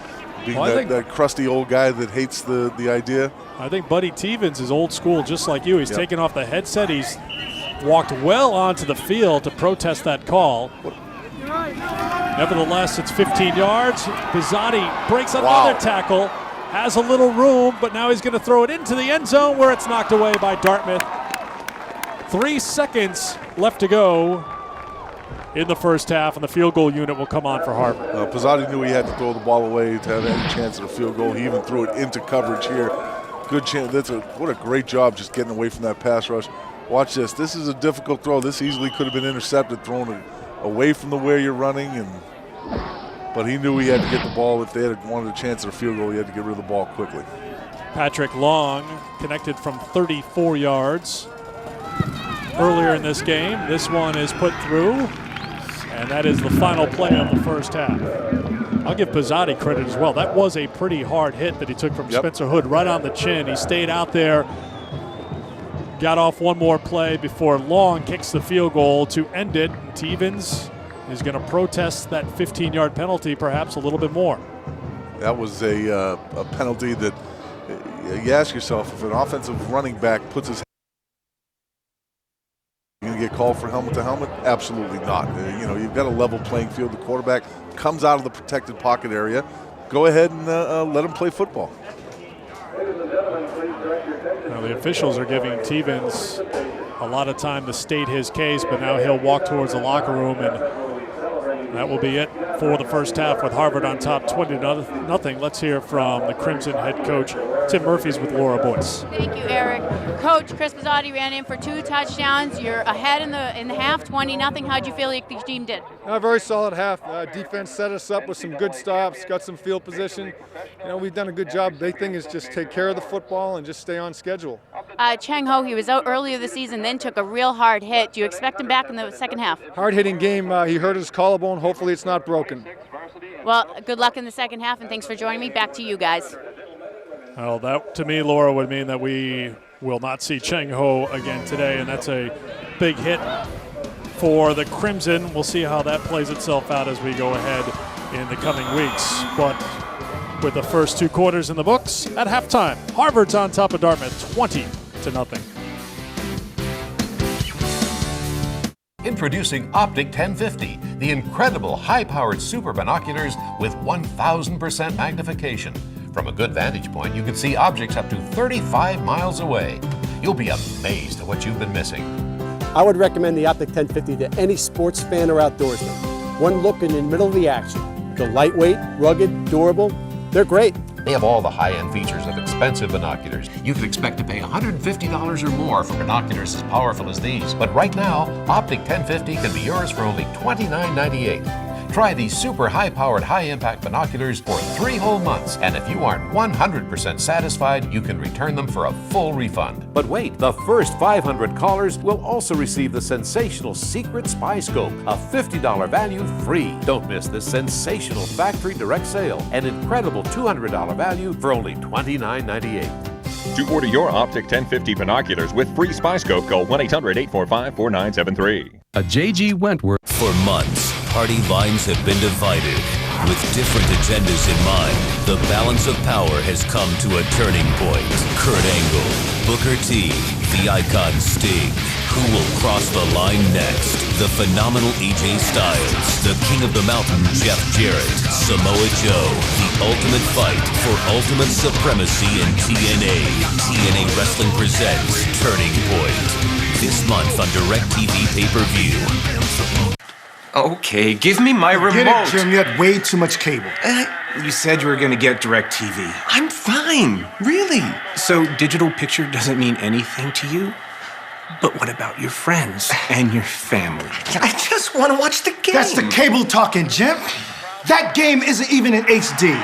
S10: being that crusty old guy that hates the idea?
S8: I think Buddy Tevens is old school, just like you. He's taken off the headset. He's walked well onto the field to protest that call. Nevertheless, it's 15 yards. Pizzotti breaks another tackle, has a little room, but now he's going to throw it into the end zone where it's knocked away by Dartmouth. 3 seconds left to go in the first half, and the field goal unit will come on for Harvard.
S10: Pizzotti knew he had to throw the ball away to have any chance at a field goal. He even threw it into coverage here. Good chance. What a great job just getting away from that pass rush. Watch this. This is a difficult throw. This easily could have been intercepted, thrown away from the where you're running, but he knew he had to get the ball. If they had wanted a chance at a field goal, he had to get rid of the ball quickly.
S8: Patrick Long connected from 34 yards earlier in this game. This one is put through, and that is the final play of the first half. I'll give Pizzotti credit as well. That was a pretty hard hit that he took from Spencer Hood right on the chin. He stayed out there, got off one more play before Long kicks the field goal to end it. Tevens is going to protest that 15-yard penalty perhaps a little bit more.
S10: That was a penalty that you ask yourself, if an offensive running back puts his going to get called for helmet to helmet? Absolutely not. You've got a level playing field. The quarterback comes out of the protected pocket area. Go ahead and let him play football.
S8: Now the officials are giving Tevens a lot of time to state his case, but now he'll walk towards the locker room, and that will be it for the first half with Harvard on top 20-0. Let's hear from the Crimson head coach, Tim Murphy's with Laura Boyce.
S24: Thank you, Eric. Coach, Chris Pizzotti ran in for 2 touchdowns. You're ahead in the half, 20-0. How'd you feel like the team did?
S5: A very solid half. Defense set us up with some good stops, got some field position. We've done a good job. Big thing is just take care of the football and just stay on schedule.
S24: Chang Ho, he was out earlier this season, then took a real hard hit. Do you expect him back in the second half?
S5: Hard-hitting game. He hurt his collarbone. Hopefully it's not broken.
S24: Well, good luck in the second half, and thanks for joining me. Back to you guys.
S8: Well, that to me, Laura, would mean that we will not see Chang Ho again today, and that's a big hit for the Crimson. We'll see how that plays itself out as we go ahead in the coming weeks. But with the first 2 quarters in the books, at halftime, Harvard's on top of Dartmouth, 20-0.
S6: Introducing Optic 1050, the incredible high-powered super binoculars with 1000% magnification. From a good vantage point, you can see objects up to 35 miles away. You'll be amazed at what you've been missing.
S9: I would recommend the Optic 1050 to any sports fan or outdoorsman. One look in the middle of the action. They're lightweight, rugged, durable. They're great.
S6: They have all the high-end features of expensive binoculars. You could expect to pay $150 or more for binoculars as powerful as these. But right now, Optic 1050 can be yours for only $29.98. Try these super high-powered, high-impact binoculars for 3 whole months. And if you aren't 100% satisfied, you can return them for a full refund.
S12: But wait, the first 500 callers will also receive the sensational Secret Spy Scope, a $50 value free. Don't miss this sensational factory direct sale, an incredible $200 value for only $29.98.
S14: To order your Optic 1050 binoculars with free Spy Scope, call 1-800-845-4973.
S26: A J.G. Wentworth.
S3: For months, party lines have been divided.
S13: With different agendas in mind, the balance of power has come to a turning point. Kurt Angle, Booker T, the icon Sting. Who will cross the line next? The phenomenal AJ Styles, the King of the Mountain Jeff Jarrett, Samoa Joe, the ultimate fight for ultimate supremacy in TNA. TNA Wrestling presents Turning Point. This month on DirecTV pay-per-view.
S15: Okay, give me my remote.
S16: Get it, Jim. You had way too much cable.
S15: You said you were going to get DirecTV. I'm fine, really. So digital picture doesn't mean anything to you? But what about your friends and your family?
S16: I just want to watch the game. That's the cable talking, Jim. That game isn't even in HD.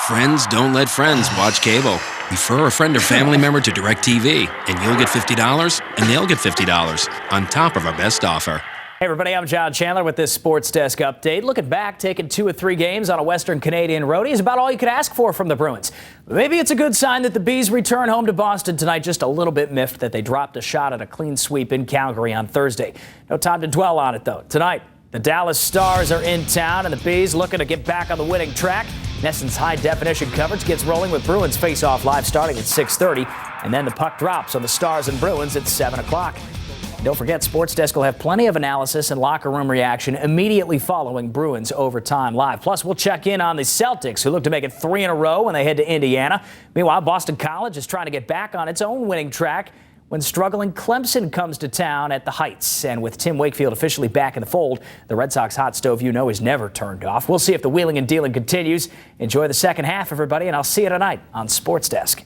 S17: Friends don't let friends watch cable. Refer a friend or family member to DirecTV, and you'll get $50, and they'll get $50 on top of our best offer.
S18: Hey everybody, I'm John Chandler with this Sports Desk update. Looking back, taking 2 or 3 games on a Western Canadian roadie is about all you could ask for from the Bruins. But maybe it's a good sign that the Bees return home to Boston tonight, just a little bit miffed that they dropped a shot at a clean sweep in Calgary on Thursday. No time to dwell on it though. Tonight, the Dallas Stars are in town and the Bees looking to get back on the winning track. NESN's high-definition coverage gets rolling with Bruins face-off live starting at 6:30, and then the puck drops on the Stars and Bruins at 7 o'clock. Don't forget, Sports Desk will have plenty of analysis and locker room reaction immediately following Bruins Overtime Live. Plus, we'll check in on the Celtics, who look to make it 3 in a row when they head to Indiana. Meanwhile, Boston College is trying to get back on its own winning track when struggling Clemson comes to town at the Heights. And with Tim Wakefield officially back in the fold, the Red Sox hot stove is never turned off. We'll see if the wheeling and dealing continues. Enjoy the second half, everybody, and I'll see you tonight on Sports Desk.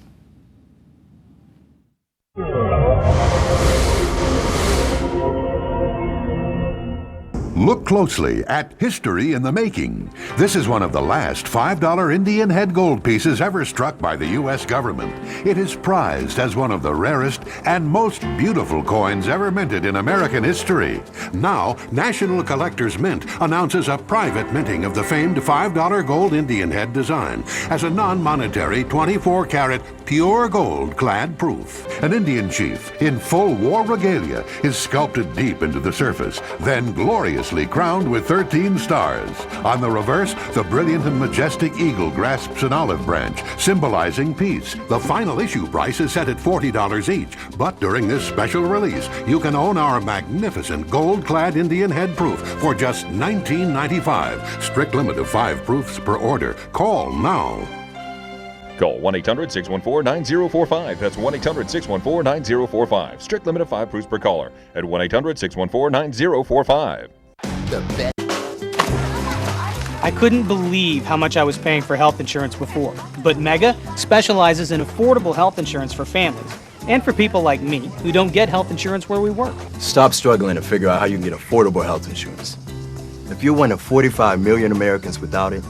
S26: Look closely at History in the Making. This is one of the last $5 Indian head gold pieces ever struck by the U.S. government. It is prized as one of the rarest and most beautiful coins ever minted in American history. Now, National Collectors Mint announces a private minting of the famed $5 gold Indian head design as a non-monetary 24-karat pure gold clad proof. An Indian chief in full war regalia is sculpted deep into the surface, then gloriously crowned with 13 stars. On the reverse, the brilliant and majestic eagle grasps an olive branch, symbolizing peace. The final issue price is set at $40 each, but during this special release, you can own our magnificent gold-clad Indian head proof for just $19.95. Strict limit of 5 proofs per order. Call now.
S14: Call 1-800-614-9045. That's 1-800-614-9045. Strict limit of 5 proofs per caller at 1-800-614-9045.
S20: I couldn't believe how much I was paying for health insurance before, but Mega specializes in affordable health insurance for families and for people like me who don't get health insurance where we work.
S21: Stop struggling to figure out how you can get affordable health insurance. If you're one of 45 million Americans without it,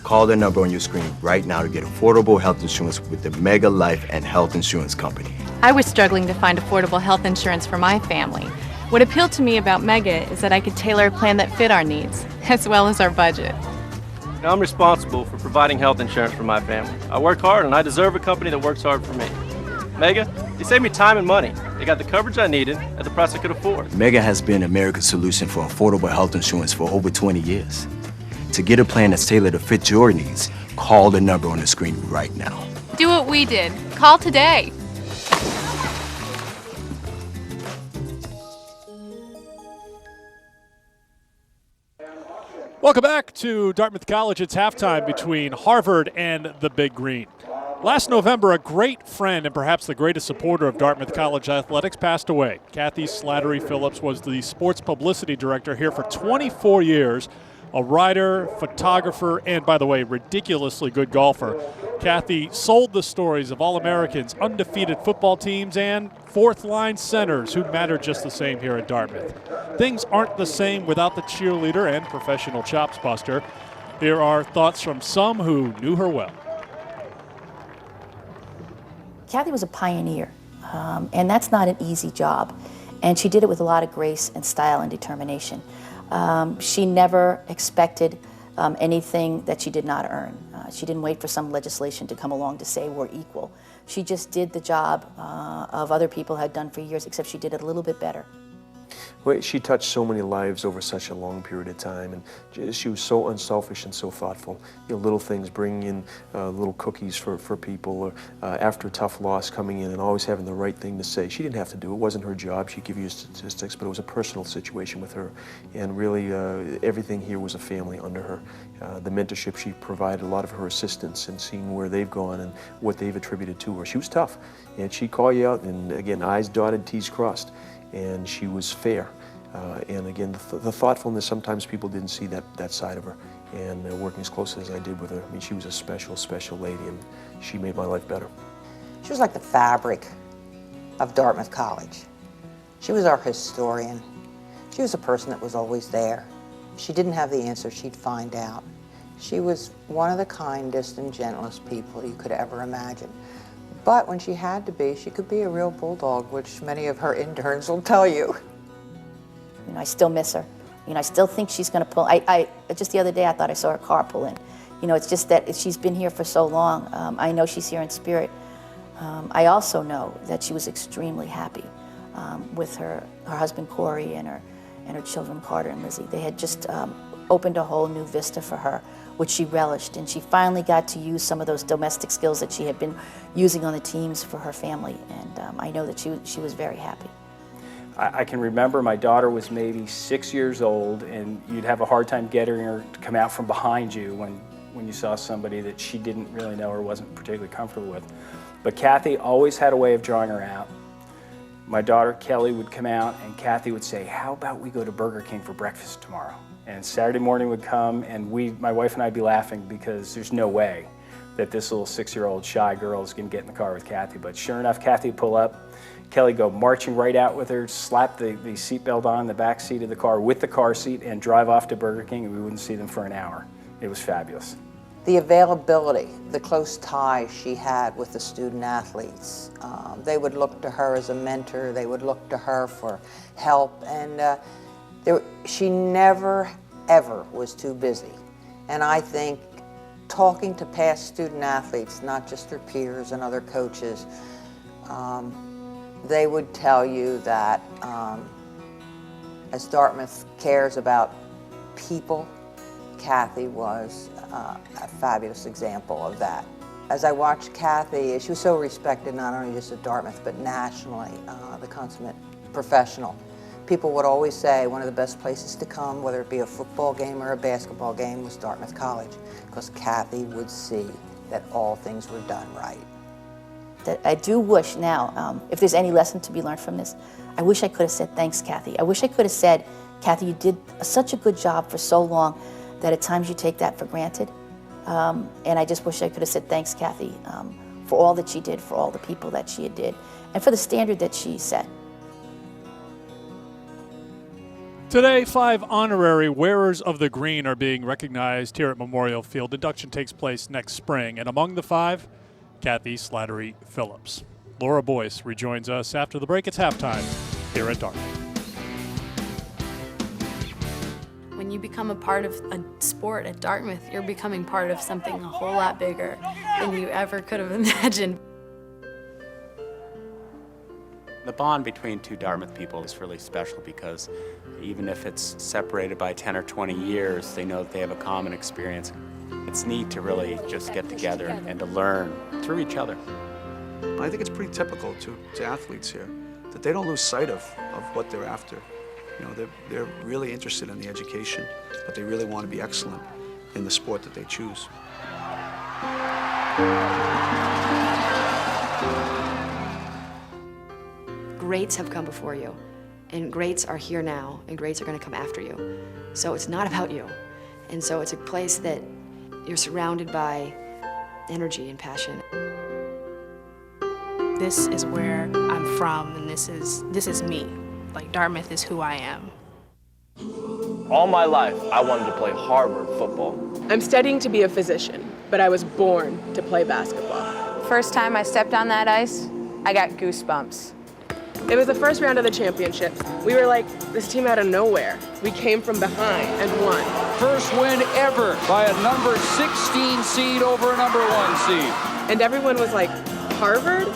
S21: call the number on your screen right now to get affordable health insurance with the Mega Life and Health Insurance Company.
S22: I was struggling to find affordable health insurance for my family. What appealed to me about Mega is that I could tailor a plan that fit our needs, as well as our budget.
S23: Now I'm responsible for providing health insurance for my family. I work hard and I deserve a company that works hard for me. Mega, they saved me time and money. They got the coverage I needed at the price I could afford.
S21: Mega has been America's solution for affordable health insurance for over 20 years. To get a plan that's tailored to fit your needs, call the number on the screen right now.
S22: Do what we did. Call today.
S8: Welcome back to Dartmouth College. It's halftime between Harvard and the Big Green. Last November, a great friend and perhaps the greatest supporter of Dartmouth College athletics passed away. Kathy Slattery Phillips was the sports publicity director here for 24 years, a writer, photographer, and, by the way, ridiculously good golfer. Kathy sold the stories of All-Americans, undefeated football teams, and fourth-line centers who matter just the same here at Dartmouth. Things aren't the same without the cheerleader and professional chops buster. Here are thoughts from some who knew her well.
S27: Kathy was a pioneer, and that's not an easy job. And she did it with a lot of grace and style and determination. She never expected anything that she did not earn. She didn't wait for some legislation to come along to say we're equal. She just did the job of other people had done for years, except she did it a little bit better.
S1: She touched so many lives over such a long period of time, and she was so unselfish and so thoughtful. Little things, bringing in little cookies for people, or after a tough loss coming in and always having the right thing to say. She didn't have to do it. It wasn't her job. She'd give you statistics, but it was a personal situation with her. And really, everything here was a family under her. The mentorship she provided, a lot of her assistance, and seeing where they've gone and what they've attributed to her. She was tough, and she'd call you out, and again, I's dotted, T's crossed. And she was fair. And again, the thoughtfulness, sometimes people didn't see that side of her. And working as close as I did with her, I mean, she was a special, special lady, and she made my life better.
S2: She was like the fabric of Dartmouth College. She was our historian. She was a person that was always there. If she didn't have the answer, she'd find out. She was one of the kindest and gentlest people you could ever imagine. But when she had to be, she could be a real bulldog, which many of her interns will tell you.
S27: I still miss her. I still think she's going to pull. Just the other day, I thought I saw her car pull in. It's just that she's been here for so long. I know she's here in spirit. I also know that she was extremely happy with her husband Corey and her children Carter and Lizzie. They had just opened a whole new vista for her, which she relished, and she finally got to use some of those domestic skills that she had been using on the teams for her family, and I know that she was very happy.
S4: I can remember my daughter was maybe 6 years old, and you'd have a hard time getting her to come out from behind you when you saw somebody that she didn't really know or wasn't particularly comfortable with. But Kathy always had a way of drawing her out. My daughter Kelly would come out, and Kathy would say, "How about we go to Burger King for breakfast tomorrow?" And Saturday morning would come, and my wife and I'd be laughing because there's no way that this little 6-year-old shy girl is going to get in the car with Kathy. But sure enough, Kathy would pull up. Kelly would go marching right out with her, slap the seatbelt on the back seat of the car with the car seat, and drive off to Burger King, and we wouldn't see them for an hour. It was fabulous.
S2: The availability, the close ties she had with the student athletes. They would look to her as a mentor. They would look to her for help, and she never, ever was too busy. And I think talking to past student athletes, not just her peers and other coaches, they would tell you that as Dartmouth cares about people, Kathy was a fabulous example of that. As I watched Kathy, she was so respected not only just at Dartmouth, but nationally, the consummate professional. People would always say one of the best places to come, whether it be a football game or a basketball game, was Dartmouth College, because Kathy would see that all things were done right.
S27: I do wish now, if there's any lesson to be learned from this, I wish I could have said, "Thanks, Kathy." I wish I could have said, "Kathy, you did such a good job for so long that at times you take that for granted." And I just wish I could have said, "Thanks, Kathy," for all that she did, for all the people that she did, and for the standard that she set.
S8: Today, 5 honorary wearers of the green are being recognized here at Memorial Field. Induction takes place next spring, and among the 5, Kathy Slattery Phillips. Laura Boyce rejoins us after the break. It's halftime here at Dartmouth.
S24: When you become a part of a sport at Dartmouth, you're becoming part of something a whole lot bigger than you ever could have imagined.
S7: The bond between two Dartmouth people is really special because even if it's separated by 10 or 20 years, they know that they have a common experience. It's neat to really just get together and to learn through each other.
S11: I think it's pretty typical to athletes here that they don't lose sight of what they're after. You know, they're really interested in the education, but they really want to be excellent in the sport that they choose.
S19: Greats have come before you, and greats are here now, and greats are going to come after you. So it's not about you. And so it's a place that you're surrounded by energy and passion.
S25: This is where I'm from, and this is me. Like, Dartmouth is who I am.
S28: All my life, I wanted to play Harvard football.
S29: I'm studying to be a physician, but I was born to play basketball.
S22: First time I stepped on that ice, I got goosebumps.
S29: It was the first round of the championships. We were like this team out of nowhere. We came from behind and won.
S30: First win ever by a number 16 seed over a number 1 seed.
S29: And everyone was like, Harvard?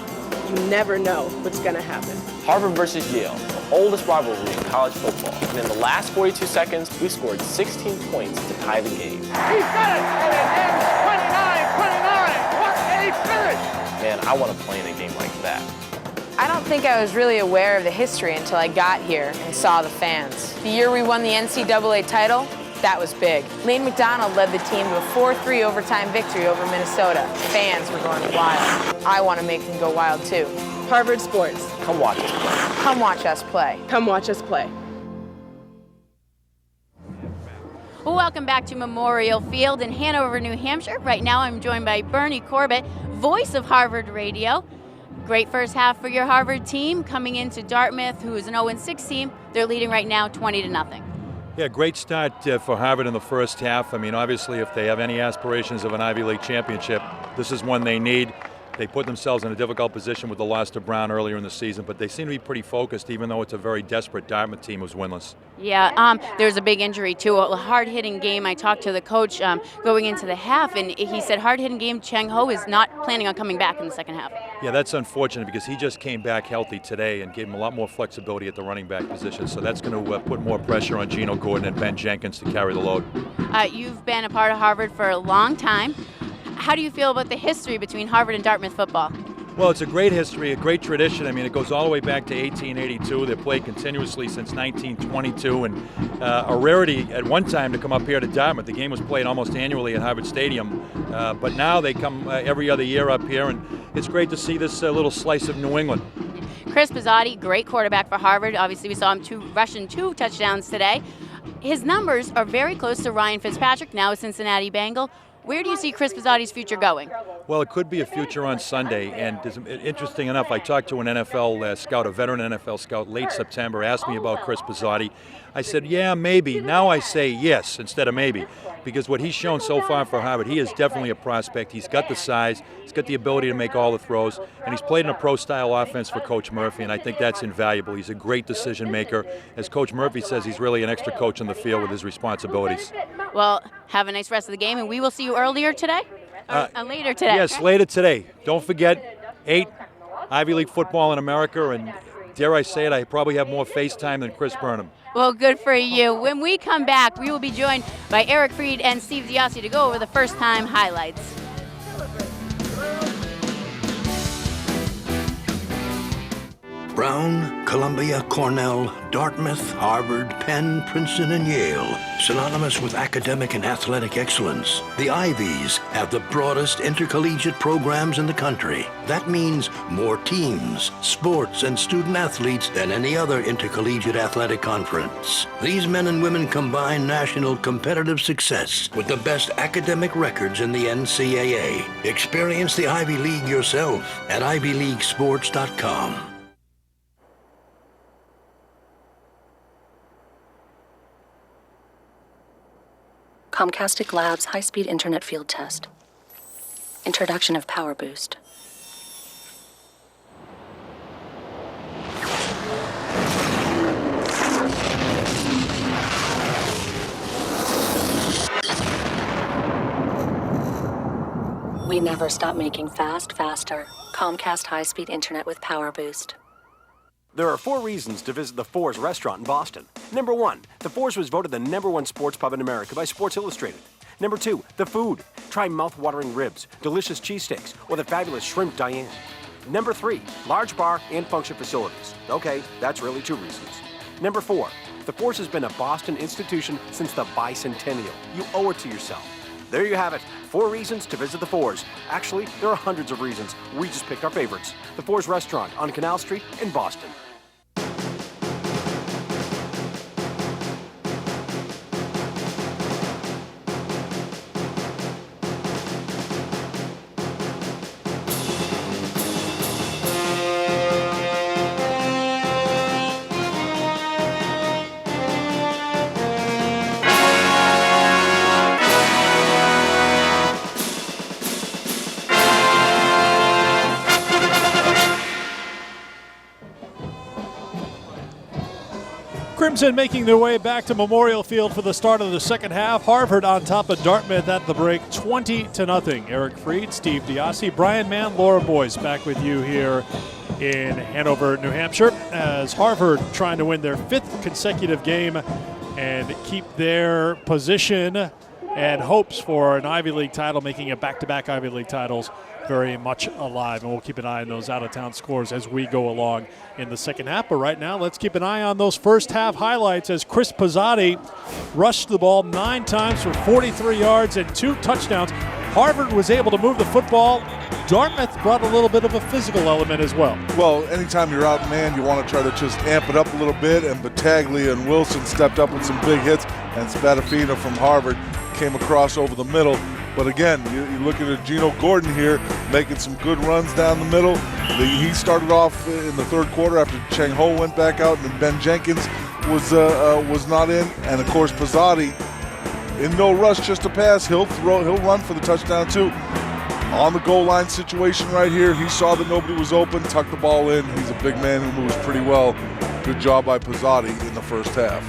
S29: You never know what's gonna happen.
S28: Harvard versus Yale. oldest rivalry in college football. And in the last 42 seconds, we scored 16 points to tie the game.
S3: He's got it, and it ends 29-29. What a finish!
S28: Man, I want to play in a game like that.
S5: I don't think I was really aware of the history until I got here and saw the fans. The year we won the NCAA title, that was big. Lane McDonald led the team to a 4-3 overtime victory over Minnesota. Fans were going wild. I want to make them go wild too.
S29: Harvard Sports.
S28: Come watch us play.
S5: Come watch us play.
S29: Come watch us play.
S24: Well, welcome back to Memorial Field in Hanover, New Hampshire. Right now I'm joined by Bernie Corbett, voice of Harvard Radio. Great first half for your Harvard team coming into Dartmouth, who is an 0-6 team. They're leading right now 20-0.
S6: Yeah, great start for Harvard in the first half. I mean, obviously, if they have any aspirations of an Ivy League championship, this is one they need. They put themselves in a difficult position with the loss to Brown earlier in the season, but they seem to be pretty focused, even though it's a very desperate Dartmouth team who's winless.
S24: Yeah, there's a big injury too. A hard-hitting game. I talked to the coach going into the half, and he said hard-hitting game. Chang Ho is not planning on coming back in the second half.
S6: Yeah, that's unfortunate because he just came back healthy today and gave him a lot more flexibility at the running back position. So that's going to put more pressure on Gino Gordon and Ben Jenkins to carry the load.
S24: You've been a part of Harvard for a long time. How do you feel about the history between Harvard and Dartmouth football?
S6: Well, it's a great history, a great tradition. I mean, it goes all the way back to 1882. They've played continuously since 1922, and a rarity at one time to come up here to Dartmouth. The game was played almost annually at Harvard Stadium, but now they come every other year up here, and it's great to see this little slice of New England.
S24: Chris Pizzotti, great quarterback for Harvard. Obviously, we saw him rushing two touchdowns today. His numbers are very close to Ryan Fitzpatrick, now a Cincinnati Bengal. Where do you see Chris Pizzotti's future going?
S6: Well, it could be a future on Sunday, and interesting enough, I talked to an NFL scout, a veteran NFL scout, late September, asked me about Chris Pizzotti. I said, yeah, maybe. Now I say yes instead of maybe, because what he's shown so far for Harvard, he is definitely a prospect. He's got the size, he's got the ability to make all the throws, and he's played in a pro-style offense for Coach Murphy, and I think that's invaluable. He's a great decision maker. As Coach Murphy says, he's really an extra coach on the field with his responsibilities.
S24: Well, have a nice rest of the game, and we will see you earlier today? Later today?
S6: Yes, later today. Don't forget, 8 Ivy League football in America, and dare I say it, I probably have more FaceTime than Chris Burnham.
S24: Well, good for you. When we come back, we will be joined by Eric Freed and Steve Diassi to go over the first-time highlights.
S9: Brown, Columbia, Cornell, Dartmouth, Harvard, Penn, Princeton, and Yale. Synonymous with academic and athletic excellence, the Ivies have the broadest intercollegiate programs in the country. That means more teams, sports, and student athletes than any other intercollegiate athletic conference. These men and women combine national competitive success with the best academic records in the NCAA. Experience the Ivy League yourself at ivyleaguesports.com.
S10: Comcastic Labs high-speed internet field test. Introduction of Power Boost. We never stop making faster. Comcast high-speed internet with Power Boost.
S12: There are 4 reasons to visit the Fours restaurant in Boston. Number 1, the Fours was voted the #1 sports pub in America by Sports Illustrated. Number 2, the food. Try mouth-watering ribs, delicious cheesesteaks, or the fabulous shrimp Diane. Number 3, large bar and function facilities. Okay, that's really 2 reasons. Number 4, the Fours has been a Boston institution since the bicentennial. You owe it to yourself. There you have it, 4 reasons to visit the Fours. Actually, there are hundreds of reasons. We just picked our favorites. The Fours Restaurant on Canal Street in Boston.
S8: Crimson making their way back to Memorial Field for the start of the second half. Harvard on top of Dartmouth at the break, 20-0. Eric Freed, Steve Diassi, Brian Mann, Laura Boyce back with you here in Hanover, New Hampshire, as Harvard trying to win their 5th consecutive game and keep their position and hopes for an Ivy League title, making it back-to-back Ivy League titles very much alive. And we'll keep an eye on those out-of-town scores as we go along in the second half. But right now, let's keep an eye on those first half highlights as Chris Pizzotti rushed the ball 9 times for 43 yards and 2 touchdowns. Harvard was able to move the football. Dartmouth brought a little bit of a physical element as well.
S13: Well, anytime you're out, man, you want to try to just amp it up a little bit, and Battaglia and Wilson stepped up with some big hits, and Spadafino from Harvard came across over the middle. But again, you look at Gino Gordon here making some good runs down the middle. He started off in the third quarter after Cheng Ho went back out, and Ben Jenkins was not in. And of course, Pizzotti, in no rush just to pass, he'll run for the touchdown too. On the goal line situation right here, he saw that nobody was open, tucked the ball in. He's a big man who moves pretty well. Good job by Pizzotti in the first half.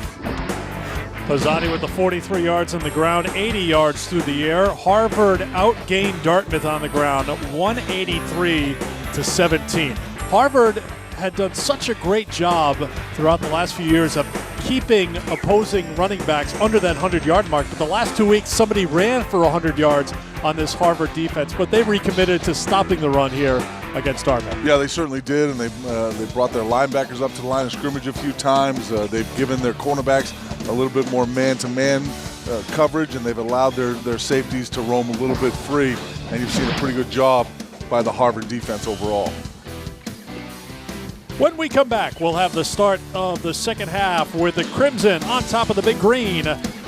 S8: Pizzotti with the 43 yards on the ground, 80 yards through the air. Harvard outgained Dartmouth on the ground, 183 to 17. Harvard had done such a great job throughout the last few years of keeping opposing running backs under that 100-yard mark. But the last 2 weeks, somebody ran for 100 yards on this Harvard defense, but they recommitted to stopping the run here against Dartmouth.
S13: Yeah, they certainly did, and they brought their linebackers up to the line of scrimmage a few times. They've given their cornerbacks a little bit more man-to-man coverage, and they've allowed their safeties to roam a little bit free, and you've seen a pretty good job by the Harvard defense overall.
S8: When we come back, we'll have the start of the second half with the Crimson on top of the Big Green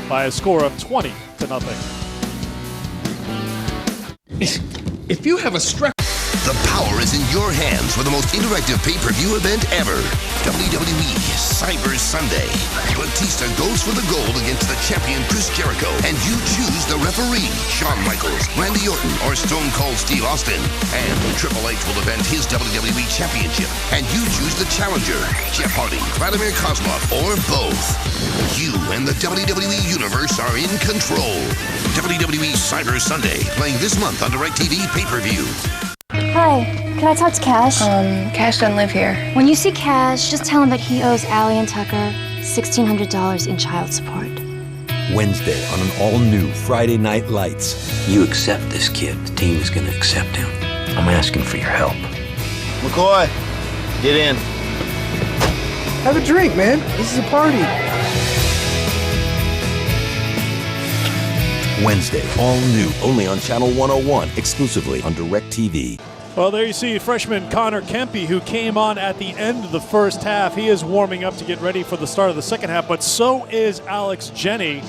S8: by a score of 20-0.
S14: If you have a stress... The power is in your hands for the most interactive pay-per-view event ever. WWE Cyber Sunday. Batista goes for the gold against the champion Chris Jericho, and you choose the referee, Shawn Michaels, Randy Orton, or Stone Cold Steve Austin. And Triple H will defend his WWE Championship, and you choose the challenger, Jeff Hardy, Vladimir Kozlov, or both. You and the WWE Universe are in control. WWE Cyber Sunday, playing this month on DirecTV pay-per-view.
S15: Hi, can I talk to Cash?
S16: Cash doesn't live here.
S15: When you see Cash, just tell him that he owes Allie and Tucker $1,600 in child support.
S17: Wednesday on an all-new Friday Night Lights.
S18: You accept this kid, the team is going to accept him. I'm asking for your help.
S20: McCoy, get in.
S21: Have a drink, man. This is a party.
S17: Wednesday, all new, only on Channel 101, exclusively on DirecTV.
S8: Well, there you see freshman Connor Kempe, who came on at the end of the first half. He is warming up to get ready for the start of the second half, but so is Alex Jenny.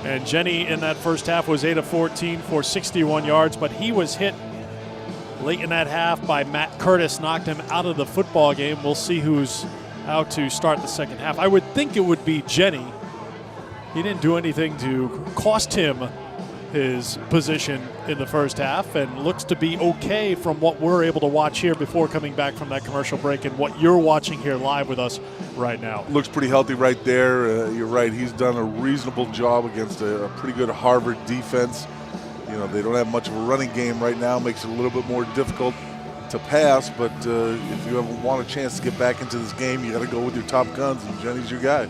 S8: And Jenny in that first half was 8 of 14 for 61 yards, but he was hit late in that half by Matt Curtis, knocked him out of the football game. We'll see who's out to start the second half. I would think it would be Jenny. He didn't do anything to cost him his position in the first half, and looks to be okay from what we're able to watch here before coming back from that commercial break and what you're watching here live with us right now.
S13: Looks pretty healthy right there. You're right, he's done a reasonable job against a pretty good Harvard defense. You know, they don't have much of a running game right now, makes it a little bit more difficult to pass, but if you ever want a chance to get back into this game, you got to go with your top guns, and Jenny's your guy.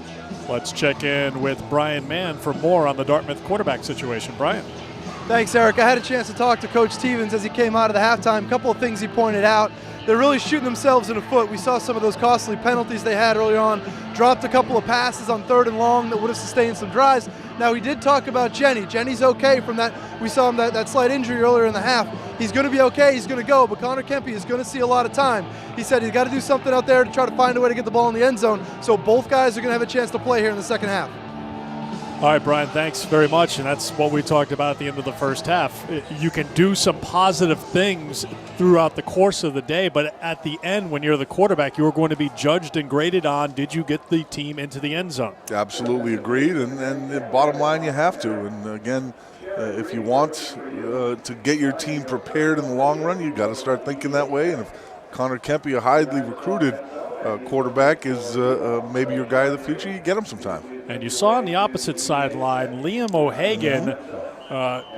S8: Let's check in with Brian Mann for more on the Dartmouth quarterback situation. Brian.
S23: Thanks, Eric. I had a chance to talk to Coach Stevens as he came out of the halftime. A couple of things he pointed out. They're really shooting themselves in the foot. We saw some of those costly penalties they had earlier on. Dropped a couple of passes on 3rd and long that would have sustained some drives. Now, he did talk about Jenny. Jenny's okay from that. We saw him that slight injury earlier in the half. He's going to be okay. He's going to go. But Connor Kempe is going to see a lot of time. He said he's got to do something out there to try to find a way to get the ball in the end zone. So both guys are going to have a chance to play here in the second half.
S8: All right, Brian, thanks very much. And that's what we talked about at the end of the first half. You can do some positive things throughout the course of the day, but at the end, when you're the quarterback, you're going to be judged and graded on, did you get the team into the end zone?
S13: Absolutely agreed. And the bottom line, you have to. And again, if you want to get your team prepared in the long run, you got to start thinking that way. And if Connor Kempe, a highly recruited quarterback, is maybe your guy of the future, you get him sometime.
S8: And you saw on the opposite sideline, Liam O'Hagan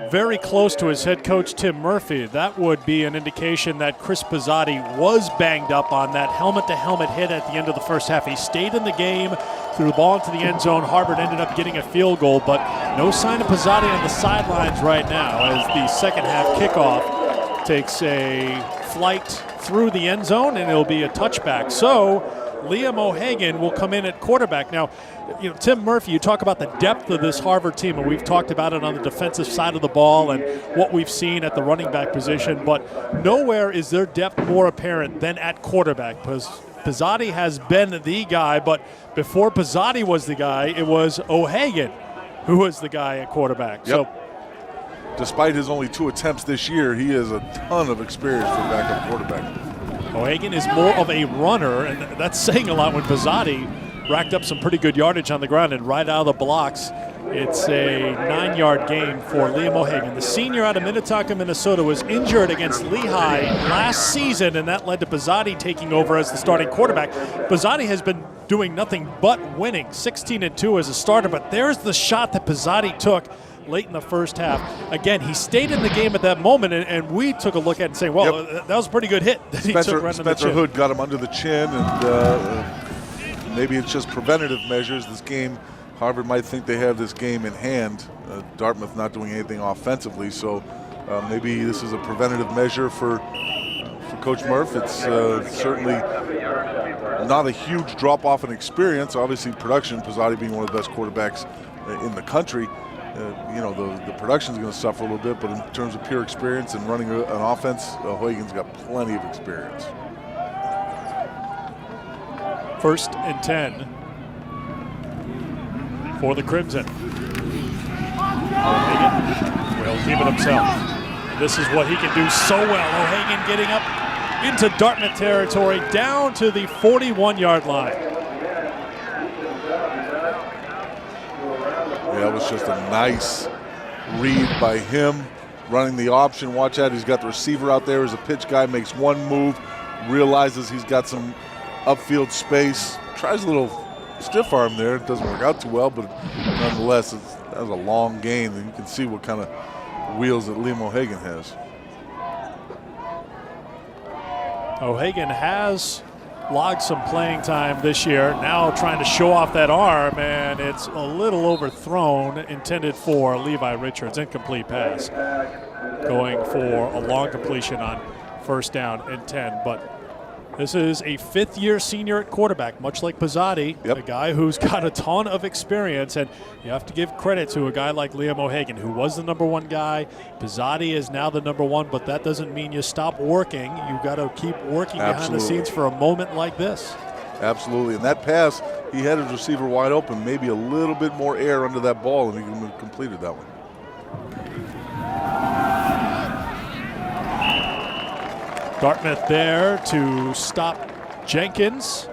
S8: very close to his head coach, Tim Murphy. That would be an indication that Chris Pizzotti was banged up on that helmet-to-helmet hit at the end of the first half. He stayed in the game, threw the ball into the end zone. Harvard ended up getting a field goal, but no sign of Pizzotti on the sidelines right now as the second half kickoff takes a flight through the end zone, and it'll be a touchback. So Liam O'Hagan will come in at quarterback. Now, Tim Murphy, you talk about the depth of this Harvard team, and we've talked about it on the defensive side of the ball and what we've seen at the running back position, but nowhere is their depth more apparent than at quarterback. Pizzotti has been the guy, but before Pizzotti was the guy, it was O'Hagan who was the guy at quarterback.
S13: Yep.
S8: So,
S13: despite his only 2 attempts this year, he has a ton of experience for backup quarterback.
S8: O'Hagan is more of a runner, and that's saying a lot when Pizzotti racked up some pretty good yardage on the ground, and right out of the blocks, it's a 9-yard gain for Liam O'Hagan. The senior out of Minnetonka, Minnesota, was injured against Lehigh last season, and that led to Pizzotti taking over as the starting quarterback. Pizzotti has been doing nothing but winning, 16-2 as a starter, but there's the shot that Pizzotti took late in the first half. Again, he stayed in the game at that moment, and we took a look at it and say, well, that was a pretty good hit that he took right
S13: Spencer Hood got him under the chin, and maybe it's just preventative measures. This game, Harvard might think they have this game in hand. Dartmouth not doing anything offensively, so maybe this is a preventative measure for Coach Murph. It's certainly not a huge drop-off in experience. Obviously, production, Pizzotti being one of the best quarterbacks in the country, the production is going to suffer a little bit, but in terms of pure experience and running an offense, O'Hagan's got plenty of experience.
S8: 1st and 10 for the Crimson. O'Hagan will keep it himself. This is what he can do so well. O'Hagan getting up into Dartmouth territory, down to the 41-yard line.
S13: That was just a nice read by him, running the option. Watch that, he's got the receiver out there as a pitch guy, makes one move, realizes he's got some upfield space, tries a little stiff arm there. It doesn't work out too well, but nonetheless, that was a long gain, and you can see what kind of wheels that Liam O'Hagan has.
S8: O'Hagan has logged some playing time this year, now trying to show off that arm, and it's a little overthrown, intended for Levi Richards. Incomplete pass, going for a long completion on 1st down and 10. But this is a 5th-year senior at quarterback, much like Pizzotti, a guy who's got a ton of experience, and you have to give credit to a guy like Liam O'Hagan, who was the #1 guy. Pizzotti is now the #1, but that doesn't mean you stop working. You've got to keep working behind the scenes for a moment like this.
S13: Absolutely, and that pass, he had his receiver wide open, maybe a little bit more air under that ball, and he completed that one.
S8: Dartmouth there to stop Jenkins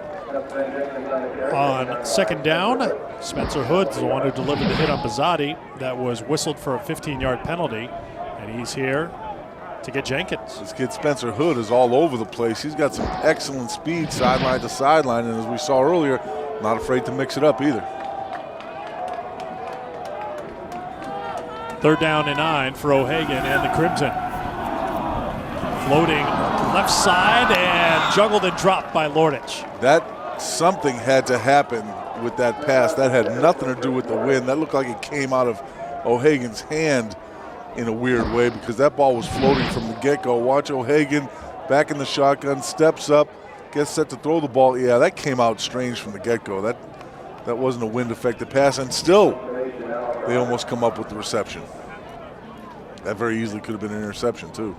S8: on 2nd down. Spencer Hood's the one who delivered the hit on Pizzotti. That was whistled for a 15-yard penalty, and he's here to get Jenkins.
S13: This kid Spencer Hood is all over the place. He's got some excellent speed sideline to sideline, and as we saw earlier, not afraid to mix it up either.
S8: 3rd down and 9 for O'Hagan and the Crimson. Floating left side and juggled and dropped by Lordich.
S13: That something had to happen with that pass. That had nothing to do with the wind. That looked like it came out of O'Hagan's hand in a weird way, because that ball was floating from the get-go. Watch O'Hagan back in the shotgun, steps up, gets set to throw the ball. Yeah, that came out strange from the get-go. That wasn't a wind-affected pass, and still they almost come up with the reception. That very easily could have been an interception too.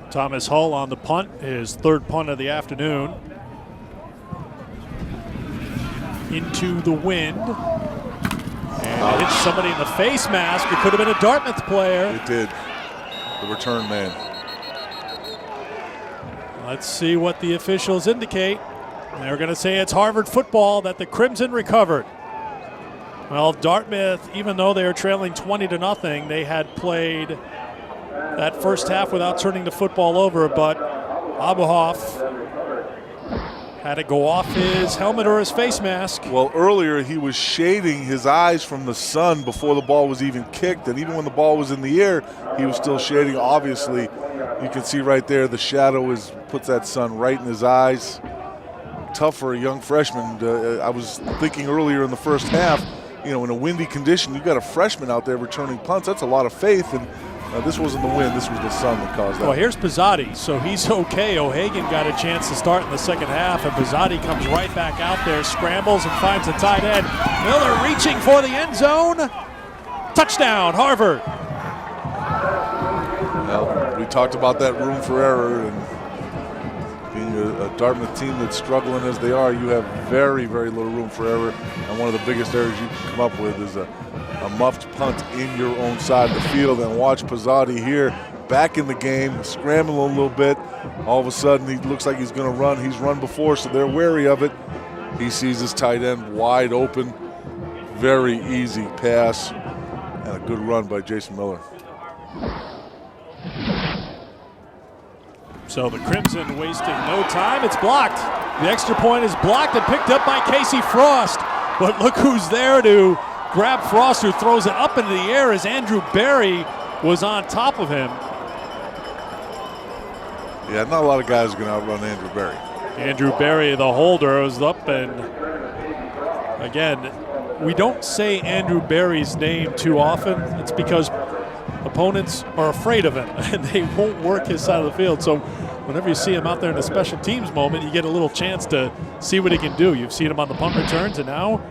S8: Thomas Hull on the punt, his 3rd punt of the afternoon. Into the wind. And it hits somebody in the face mask. It could have been a Dartmouth player.
S13: It did. The return man.
S8: Let's see what the officials indicate. They're going to say it's Harvard football, that the Crimson recovered. Well, Dartmouth, even though they were trailing 20-0, they had played that first half without turning the football over, but Abuhoff Had to go off his helmet or his face mask.
S13: Well, earlier he was shading his eyes from the sun before the ball was even kicked, and even when the ball was in the air, he was still shading. Obviously, you can see right there the shadow puts that sun right in his eyes. Tough for a young freshman. I was thinking earlier in the first half, in a windy condition, you got a freshman out there returning punts. That's a lot of faith, and this wasn't the wind, this was the sun that caused that.
S8: Well, here's Pizzotti, so he's okay. O'Hagan got a chance to start in the second half, and Pizzotti comes right back out there, scrambles and finds a tight end. Miller reaching for the end zone. Touchdown, Harvard.
S13: Well, we talked about that room for error, and being a Dartmouth team that's struggling as they are, you have very, very little room for error, and one of the biggest errors you can come up with is a muffed punt in your own side of the field. And watch Pizzotti here back in the game, scrambling a little bit. All of a sudden he looks like he's going to run. He's run before, so they're wary of it. He sees his tight end wide open. Very easy pass and a good run by Jason Miller.
S8: So the Crimson wasting no time. It's blocked. The extra point is blocked and picked up by Casey Frost. But look who's there to grab Frost, who throws it up into the air as Andrew Berry was on top of him.
S13: Yeah, not a lot of guys are going to outrun Andrew Berry.
S8: Andrew Berry, the holder, was up, and again, we don't say Andrew Berry's name too often. It's because opponents are afraid of him and they won't work his side of the field. So whenever you see him out there in a special teams moment, you get a little chance to see what he can do. You've seen him on the punt returns, and now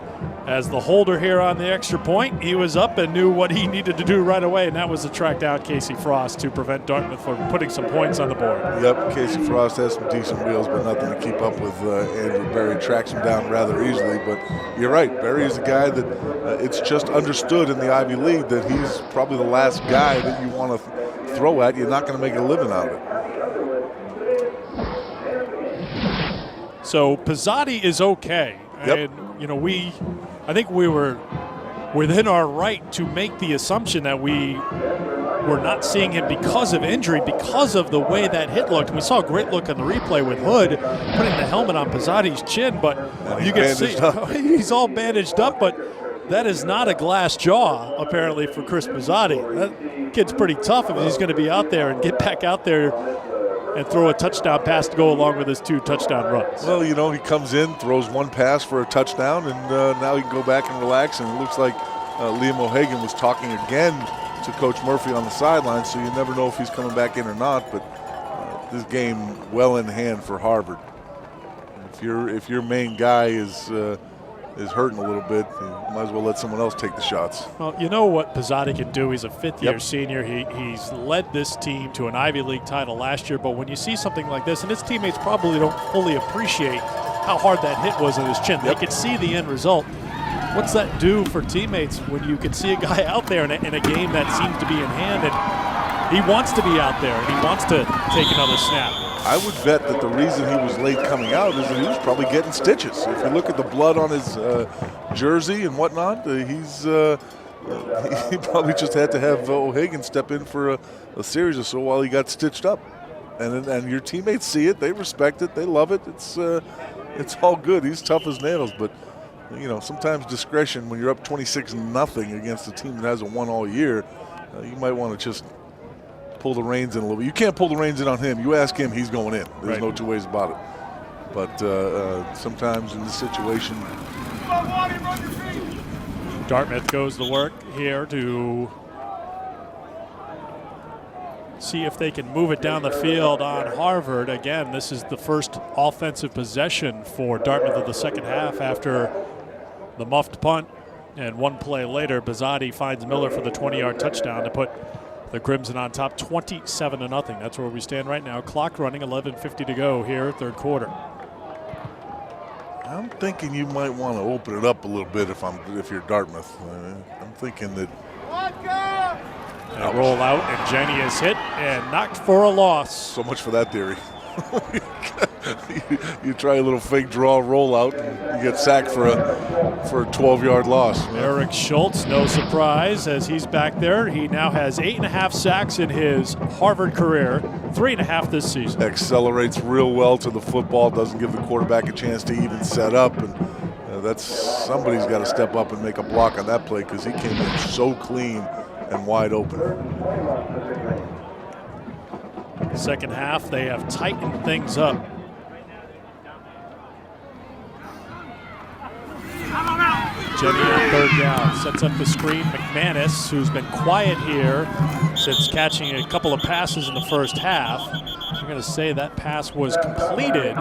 S8: as the holder here on the extra point, he was up and knew what he needed to do right away, and that was to track down Casey Frost to prevent Dartmouth from putting some points on the board.
S13: Yep, Casey Frost has some decent wheels, but nothing to keep up with Andrew Berry. Tracks him down rather easily, but you're right. Berry is a guy that it's just understood in the Ivy League that he's probably the last guy that you want to throw at. You're not going to make a living out of it.
S8: So Pizzotti is okay.
S13: Yep.
S8: And, I think we were within our right to make the assumption that we were not seeing him because of injury, because of the way that hit looked. We saw a great look on the replay with Hood putting the helmet on Pizzotti's chin, but you can see he's all bandaged up, but that is not a glass jaw, apparently, for Chris Pizzotti. That kid's pretty tough if he's going to be out there and get back out there and throw a touchdown pass to go along with his 2 touchdown runs.
S13: Well, he comes in, throws 1 pass for a touchdown, and now he can go back and relax. And it looks like Liam O'Hagan was talking again to Coach Murphy on the sideline, so you never know if he's coming back in or not. But this game well in hand for Harvard. If your main guy is hurting a little bit, you might as well let someone else take the shots.
S8: Well, you know what Pizzotti can do. He's a fifth-year senior. He's led this team to an Ivy League title last year, but when you see something like this, and his teammates probably don't fully appreciate how hard that hit was on his chin. They could see the end result. What's that do for teammates when you can see a guy out there in a game that seems to be in hand, and he wants to be out there, and he wants to take another snap?
S13: I would bet that the reason he was late coming out is that he was probably getting stitches. If you look at the blood on his jersey and whatnot, he probably just had to have O'Hagan step in for a series or so while he got stitched up. And your teammates see it, they respect it, they love it. It's all good. He's tough as nails, but sometimes discretion when you're up 26-0 against a team that hasn't won all year, you might want to just pull the reins in a little bit. You can't pull the reins in on him. You ask him, he's going in. There's no two ways about it. But sometimes in this situation,
S8: Dartmouth goes to work here to see if they can move it down the field on Harvard. Again, this is the first offensive possession for Dartmouth of the second half after the muffed punt. And 1 play later, Pizzotti finds Miller for the 20-yard touchdown to put the Crimson on top 27-0. That's where we stand right now. Clock running, 11:50 to go here, third quarter.
S13: I'm thinking you might want to open it up a little bit if you're Dartmouth. I'm thinking that.
S8: And roll out, and Jenny is hit and knocked for a loss.
S13: So much for that theory. you try a little fake draw rollout, and you get sacked for a 12-yard loss.
S8: Eric Schultz, no surprise, as he's back there. He now has 8.5 sacks in his Harvard career. 3.5 this season.
S13: Accelerates real well to the football, doesn't give the quarterback a chance to even set up, and somebody's got to step up and make a block on that play because he came in so clean and wide open.
S8: Second half, they have tightened things up. Jenny on third down, sets up the screen. McManus, who's been quiet here since catching a couple of passes in the first half. I'm going to say that pass was completed.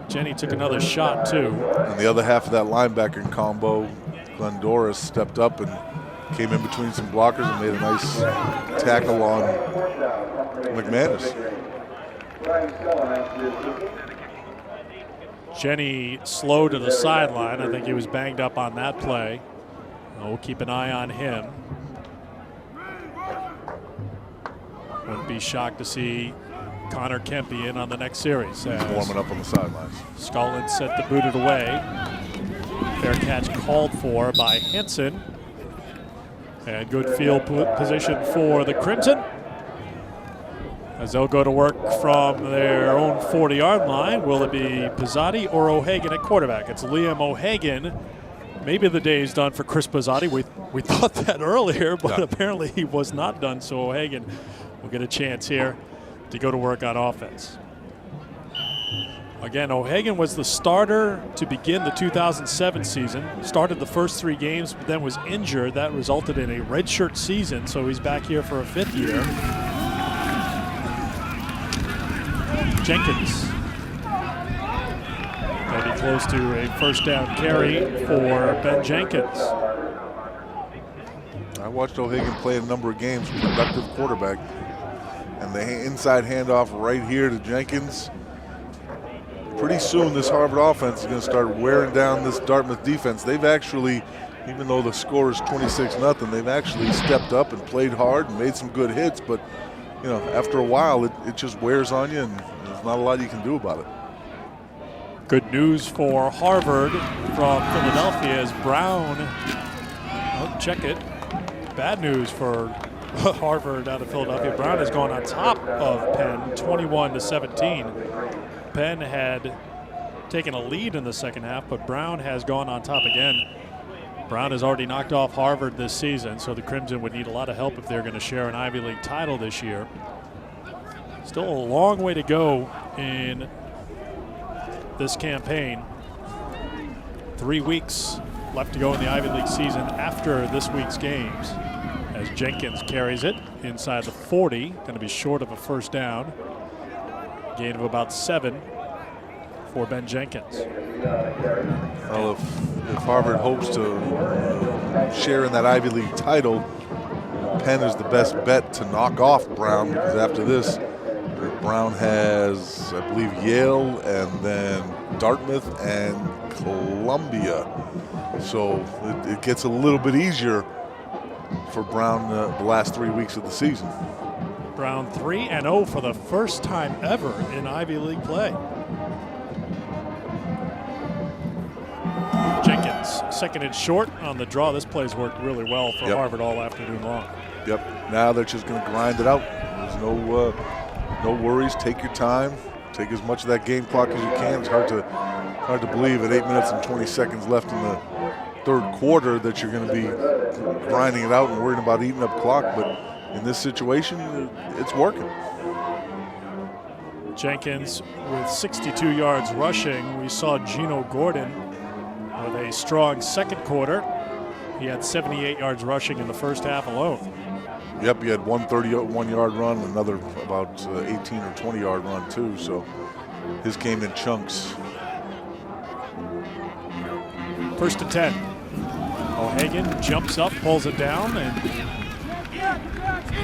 S8: Jenny took another shot too.
S13: And the other half of that linebacker combo, Glendora stepped up and came in between some blockers and made a nice tackle on McManus.
S8: Jenny slow to the sideline. I think he was banged up on that play. We'll keep an eye on him. Wouldn't be shocked to see Connor Kempe in on the next series.
S13: He's warming up on the sidelines.
S8: Scullin set to boot it away. Fair catch called for by Henson. And good field position for the Crimson, as they'll go to work from their own 40-yard line. Will it be Pizzotti or O'Hagan at quarterback? It's Liam O'Hagan. Maybe the day is done for Chris Pizzotti. We thought that earlier, but apparently he was not done, so O'Hagan will get a chance here to go to work on offense. Again, O'Hagan was the starter to begin the 2007 season. Started the first 3 games, but then was injured. That resulted in a redshirt season, so he's back here for a 5th year. Jenkins. Going to be close to a first down carry for Ben Jenkins.
S13: I watched O'Hagan play a number of games, productive quarterback. And the inside handoff right here to Jenkins. Pretty soon this Harvard offense is going to start wearing down this Dartmouth defense. They've actually, even though the score is 26-0, they've actually stepped up and played hard and made some good hits. But, you know, after a while, it just wears on you, and there's not a lot you can do about it.
S8: Good news for Harvard from Philadelphia is Brown. Oh, check it. Bad news for Harvard out of Philadelphia. Brown has gone on top of Penn, 21-17. Penn had taken a lead in the second half, but Brown has gone on top again. Brown has already knocked off Harvard this season, so the Crimson would need a lot of help if they're going to share an Ivy League title this year. Still a long way to go in this campaign. 3 weeks left to go in the Ivy League season after this week's games, as Jenkins carries it inside the 40, going to be short of a first down. Gain of about 7 for Ben Jenkins.
S13: Well, if Harvard hopes to share in that Ivy League title, Penn is the best bet to knock off Brown, because after this, Brown has, I believe, Yale and then Dartmouth and Columbia. So it gets a little bit easier for Brown the last 3 weeks of the season.
S8: Brown 3-0 for the first time ever in Ivy League play. Jenkins, second and short on the draw. This play's worked really well for Harvard all afternoon long.
S13: Yep. Now they're just going to grind it out. There's no worries. Take your time. Take as much of that game clock as you can. It's hard to believe at 8 minutes and 20 seconds left in the third quarter that you're going to be grinding it out and worrying about eating up clock, but in this situation, it's working.
S8: Jenkins with 62 yards rushing. We saw Gino Gordon with a strong second quarter. He had 78 yards rushing in the first half alone.
S13: Yep, he had one 31-yard run, another about 18 or 20-yard run too, so his came in chunks.
S8: First and 10. O'Hagan jumps up, pulls it down, and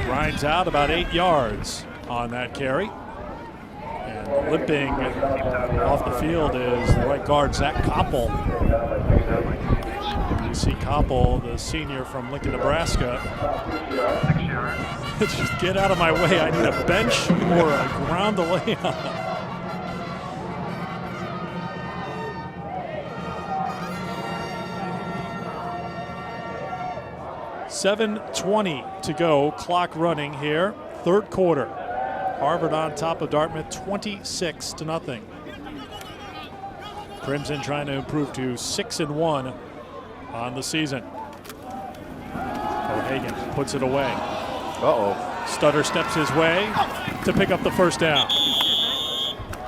S8: grinds out about 8 yards on that carry. And limping off the field is the right guard, Zach Koppel. You see Koppel, the senior from Lincoln, Nebraska. Just get out of my way. I need a bench or a ground to lay on. .7:20 to go, clock running here, third quarter. Harvard on top of Dartmouth 26-0. Crimson trying to improve to 6-1 on the season. O'Hagan puts it away. Stutter steps his way to pick up the first down.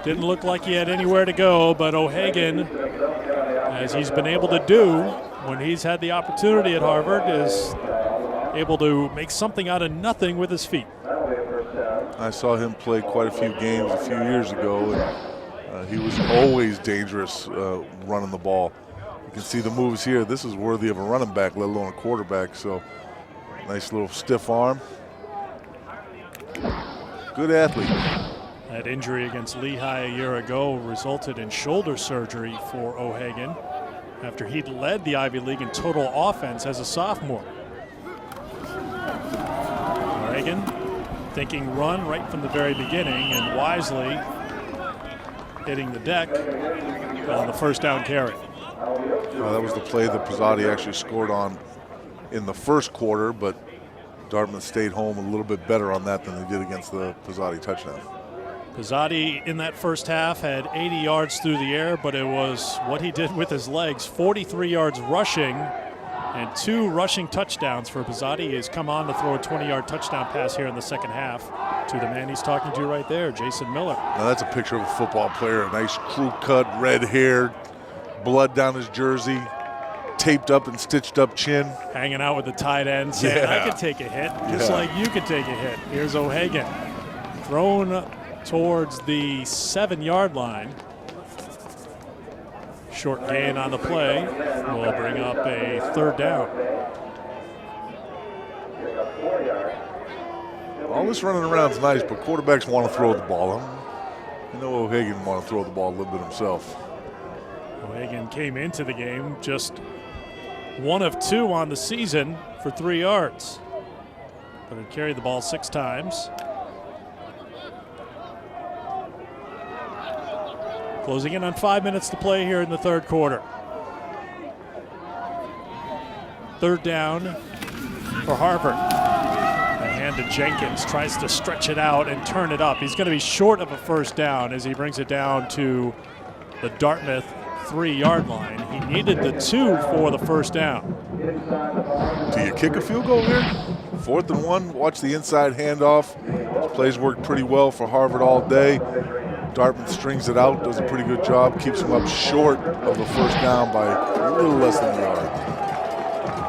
S8: Didn't look like he had anywhere to go, but O'Hagan, as he's been able to do when he's had the opportunity at Harvard, is able to make something out of nothing with his feet.
S13: I saw him play quite a few games a few years ago, and he was always dangerous running the ball. You can see the moves here. This is worthy of a running back, let alone a quarterback. So nice little stiff arm. Good athlete.
S8: That injury against Lehigh a year ago resulted in shoulder surgery for O'Hagan after he'd led the Ivy League in total offense as a sophomore. O'Hagan thinking run right from the very beginning and wisely hitting the deck on the first down carry.
S13: That was the play that Pizzotti actually scored on in the first quarter, but Dartmouth stayed home a little bit better on that than they did against the Pizzotti touchdown.
S8: Pizzotti in that first half had 80 yards through the air, but it was what he did with his legs, 43 yards rushing and 2 rushing touchdowns for Pizzotti. He's come on to throw a 20-yard touchdown pass here in the second half to the man he's talking to right there, Jason Miller.
S13: Now that's a picture of a football player, a nice crew cut, red hair, blood down his jersey, taped up and stitched up chin.
S8: Hanging out with the tight end, saying, I could take a hit, just like you could take a hit. Here's O'Hagan, thrown towards the 7-yard line. Short gain on the play will bring up a third down.
S13: All this running around is nice, but quarterbacks want to throw the ball. You know O'Hagan want to throw the ball a little bit himself.
S8: O'Hagan came into the game just 1 of 2 on the season for 3 yards, but he carried the ball 6 times. Closing in on 5 minutes to play here in the third quarter. Third down for Harvard. A hand to Jenkins, tries to stretch it out and turn it up. He's going to be short of a first down as he brings it down to the Dartmouth 3-yard line. He needed the 2 for the first down.
S13: Do you kick a field goal here? 4th and 1, watch the inside handoff. These plays worked pretty well for Harvard all day. Dartmouth strings it out, does a pretty good job, keeps them up short of the first down by a little less than a yard.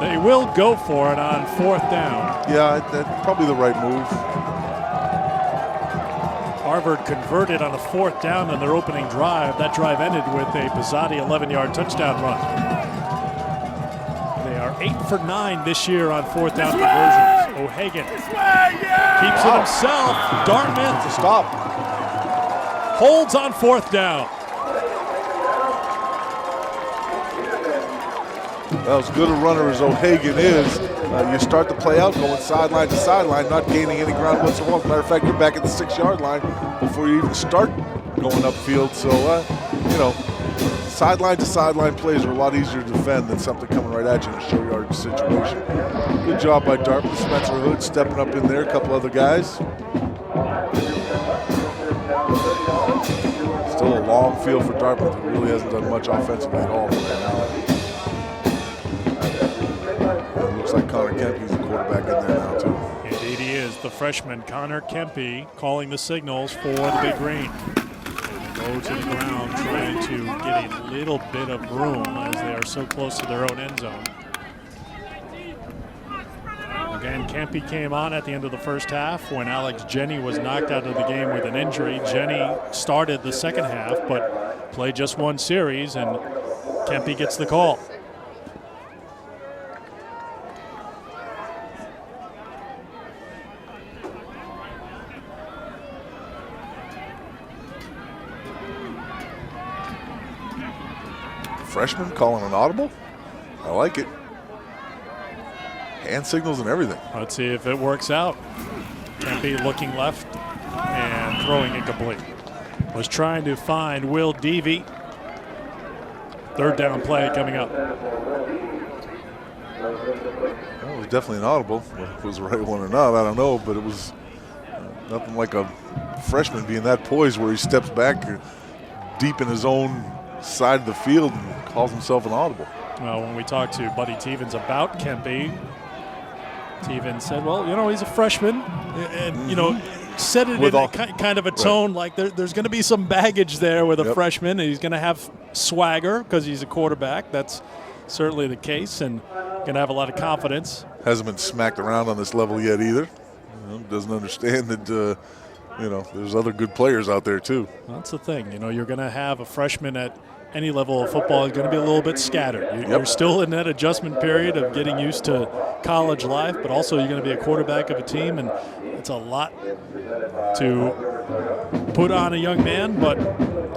S8: They will go for it on 4th down.
S13: Yeah, that's probably the right move.
S8: Harvard converted on a 4th down in their opening drive. That drive ended with a Pizzotti 11-yard touchdown run. They are 8 for 9 this year on 4th down conversions. O'Hagan keeps it himself. Dartmouth
S13: to stop.
S8: Holds on 4th down.
S13: Well, as good a runner as O'Hagan is, you start the play out going sideline to sideline, not gaining any ground whatsoever. As a matter of fact, you're back at the 6-yard line before you even start going upfield. So, you know, sideline to sideline plays are a lot easier to defend than something coming right at you in a short yardage situation. Good job by Dartmouth. Spencer Hood stepping up in there, a couple other guys. Still a long field for Dartmouth. It really hasn't done much offensively at all right now. It looks like Connor Kempy's the quarterback in there now, too.
S8: Indeed he is. The freshman Connor Kempy calling the signals for the Big Green. They go to the ground trying to get a little bit of room as they are so close to their own end zone. Again, Kempy came on at the end of the first half when Alex Jenny was knocked out of the game with an injury. Jenny started the second half, but played just 1 series, and Kempy gets the call.
S13: Freshman calling an audible? I like it. Hand signals and everything.
S8: Let's see if it works out. Kempy looking left and throwing it complete. Was trying to find Will Deavy. Third down play coming up.
S13: Well, it was definitely an audible. Whether it was the right one or not, I don't know, but it was nothing like a freshman being that poised where he steps back deep in his own side of the field and calls himself an audible.
S8: Well, when we talked to Buddy Tevens about Kempe, Tevens said, well, you know, he's a freshman, and, you know, said it in kind of a tone like there's going to be some baggage there with a freshman, and he's going to have swagger because he's a quarterback. That's certainly the case, and going to have a lot of confidence.
S13: Hasn't been smacked around on this level yet either. Doesn't understand that, you know, there's other good players out there too.
S8: That's the thing. You know, you're going to have a freshman at any level of football is going to be a little bit scattered. You're still in that adjustment period of getting used to college life, but also you're going to be a quarterback of a team, and it's a lot to put on a young man. But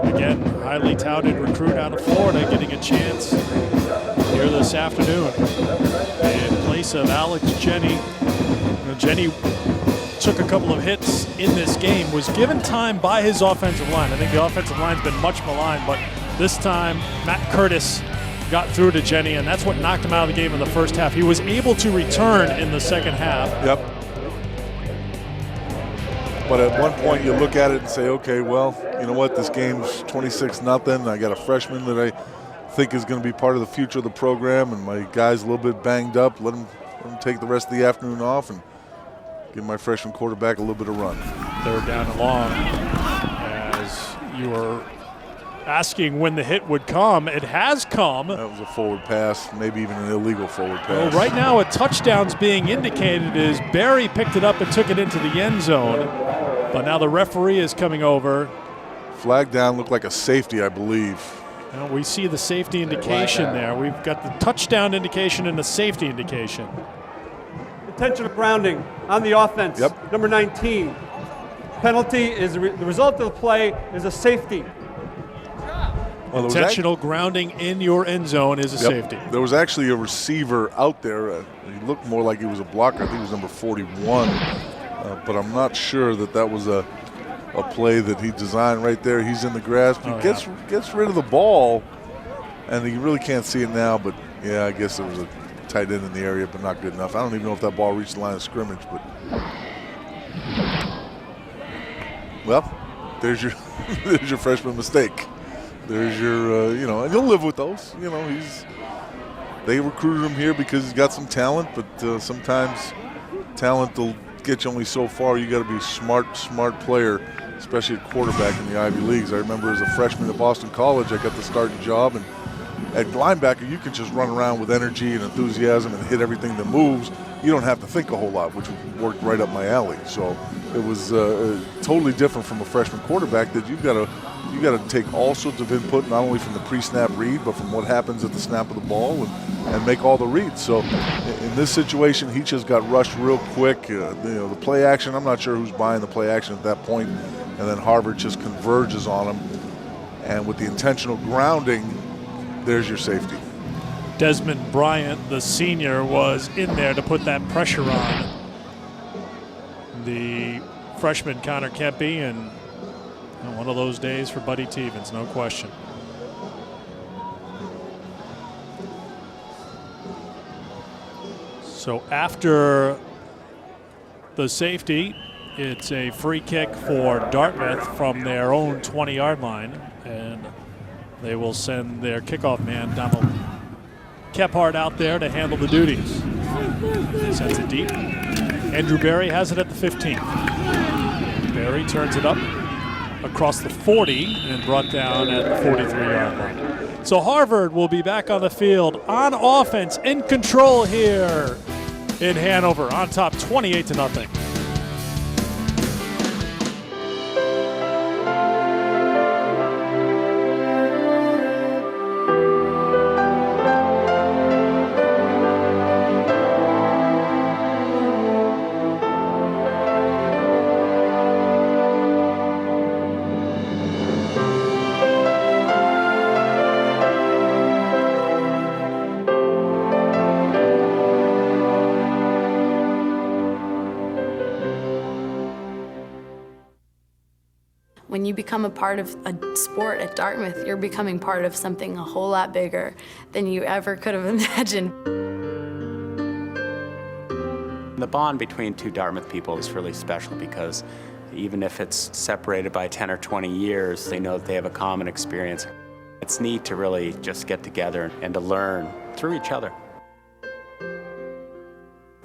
S8: again, highly touted recruit out of Florida getting a chance here this afternoon in place of Alex Jenny. Jenny took a couple of hits in this game, was given time by his offensive line. I think the offensive line's been much maligned, but this time Matt Curtis got through to Jenny, and that's what knocked him out of the game in the first half. He was able to return in the second half.
S13: Yep. But at one point you look at it and say, okay, well, you know what, this game's 26-0. I got a freshman that I think is going to be part of the future of the program, and my guy's a little bit banged up. Let him take the rest of the afternoon off and give my freshman quarterback a little bit of run.
S8: Third down and long. As you were asking when the hit would come, it has come.
S13: That was a forward pass, maybe even an illegal forward pass.
S8: Well, right now a touchdown's being indicated as Barry picked it up and took it into the end zone. But now the referee is coming over.
S13: Flag down, looked like a safety, I believe.
S8: Now we see the safety indication there. We've got the touchdown indication and the safety indication.
S1: Intentional grounding on the offense.
S13: Yep.
S1: Number 19. Penalty is the result of the play is a safety.
S13: Well,
S8: intentional grounding in your end zone is a safety.
S13: There was actually a receiver out there. He looked more like he was a blocker. I think he was number 41. But I'm not sure that was a play that he designed right there. He's in the grasp. He gets rid of the ball, and you really can't see it now. But, yeah, I guess there was a tight end in the area, but not good enough. I don't even know if that ball reached the line of scrimmage. But, well, there's your there's your freshman mistake. There's your, you know, and he'll live with those. You know, they recruited him here because he's got some talent, but sometimes talent will get you only so far. You got to be a smart player, especially at quarterback in the Ivy Leagues. I remember as a freshman at Boston College, I got the starting job, and at linebacker, you can just run around with energy and enthusiasm and hit everything that moves. You don't have to think a whole lot, which worked right up my alley. So it was totally different from a freshman quarterback that you've got to take all sorts of input, not only from the pre-snap read, but from what happens at the snap of the ball and make all the reads. So in this situation, he just got rushed real quick. The play action, I'm not sure who's buying the play action at that point, and then Harvard just converges on him. And with the intentional grounding, there's your safety.
S8: Desmond Bryant, the senior, was in there to put that pressure on the freshman Connor Kempe, and one of those days for Buddy Tevens, no question. So after the safety, it's a free kick for Dartmouth from their own 20-yard line, and they will send their kickoff man, Donald Kephart, out there to handle the duties. Sends it deep. Andrew Barry has it at the 15. Barry turns it up across the 40 and brought down at the 43-yard line. So Harvard will be back on the field on offense, in control here in Hanover, on top 28-0.
S2: When you become a part of a sport at Dartmouth, you're becoming part of something a whole lot bigger than you ever could have imagined.
S4: The bond between two Dartmouth people is really special because Even if it's separated by 10 or 20 years, they know that they have a common experience. It's neat to really just get together and to learn through each other.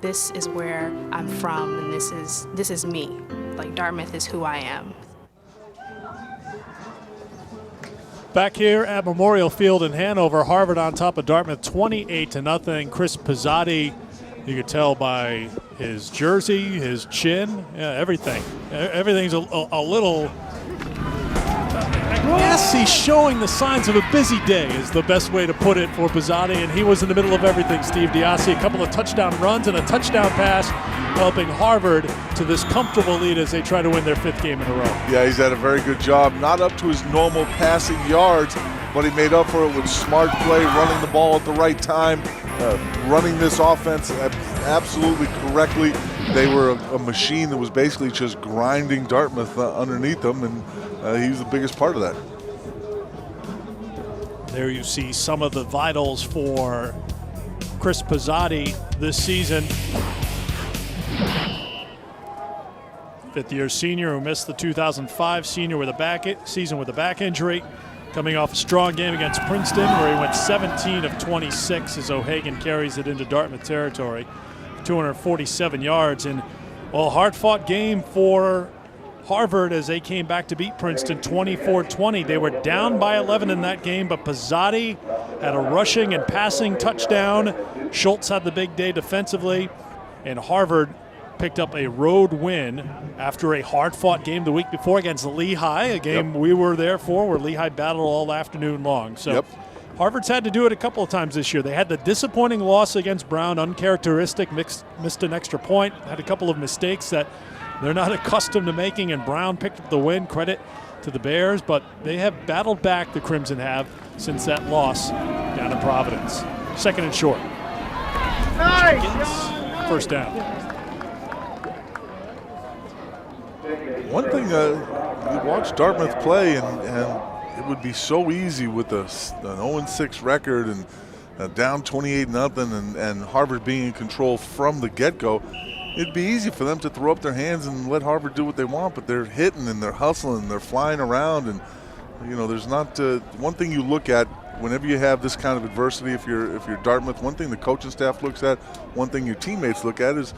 S7: This is where I'm from, and this is me. Like, Dartmouth is who I am.
S8: Back here at Memorial Field in Hanover, Harvard on top of Dartmouth 28-0. Chris Pizzotti, you could tell by his jersey, his chin, everything. Everything's a little, I guess he's showing the signs of a busy day is the best way to put it for Pizzotti, and he was in the middle of everything, Steve Diassi. A couple of touchdown runs and a touchdown pass, helping Harvard to this comfortable lead as they try to win their 5th game in a row.
S13: Yeah, he's had a very good job. Not up to his normal passing yards, but he made up for it with smart play, running the ball at the right time, running this offense absolutely correctly. They were a machine that was basically just grinding Dartmouth underneath them, and he was the biggest part of that.
S8: There you see some of the vitals for Chris Pizzotti this season. 5th-year senior who missed the 2005 season with a back injury, coming off a strong game against Princeton where he went 17 of 26 as O'Hagan carries it into Dartmouth territory. 247 yards, and hard-fought game for Harvard as they came back to beat Princeton 24-20. They were down by 11 in that game, but Pizzotti had a rushing and passing touchdown. Schultz had the big day defensively, and Harvard picked up a road win after a hard-fought game the week before against Lehigh, a game we were there for where Lehigh battled all afternoon long. So Harvard's had to do it a couple of times this year. They had the disappointing loss against Brown, uncharacteristic, missed an extra point, had a couple of mistakes that they're not accustomed to making, and Brown picked up the win. Credit to the Bears, but they have battled back, the Crimson have, since that loss down in Providence. 2nd and short. Nice. First down.
S13: One thing, you watch Dartmouth play, and it would be so easy with an 0-6 record and down 28-0 and Harvard being in control from the get-go. It'd be easy for them to throw up their hands and let Harvard do what they want, but they're hitting and they're hustling and they're flying around. And, there's not one thing you look at whenever you have this kind of adversity, if you're Dartmouth, one thing the coaching staff looks at, one thing your teammates look at is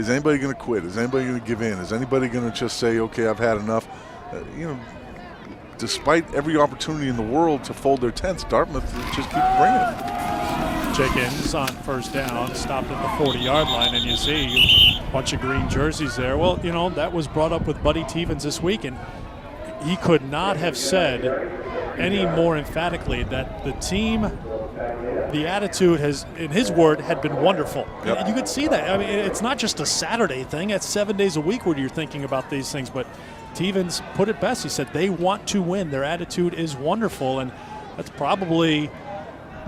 S13: anybody going to quit? Is anybody going to give in? Is anybody going to just say, okay, I've had enough? Despite every opportunity in the world to fold their tents, Dartmouth just keep bringing it.
S8: Chickens on first down, stopped at the 40-yard line, and you see a bunch of green jerseys there. Well, that was brought up with Buddy Tevens this week, and he could not have said any more emphatically that the team, the attitude has, in his word, had been wonderful. Yep. You could see that. I mean, it's not just a Saturday thing. It's 7 days a week where you're thinking about these things. But Tevens put it best. He said they want to win. Their attitude is wonderful, and that's probably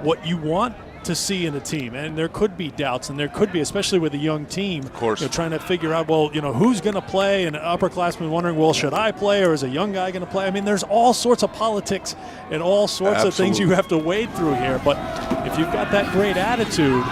S8: what you want to see in a team. And there could be doubts, and there could be, especially with a young team,
S13: of course,
S8: trying to figure out, who's going to play, and upperclassmen wondering, well, should I play, or is a young guy going to play? I mean, there's all sorts of politics and all sorts of things you have to wade through here. But if you've got that great attitude,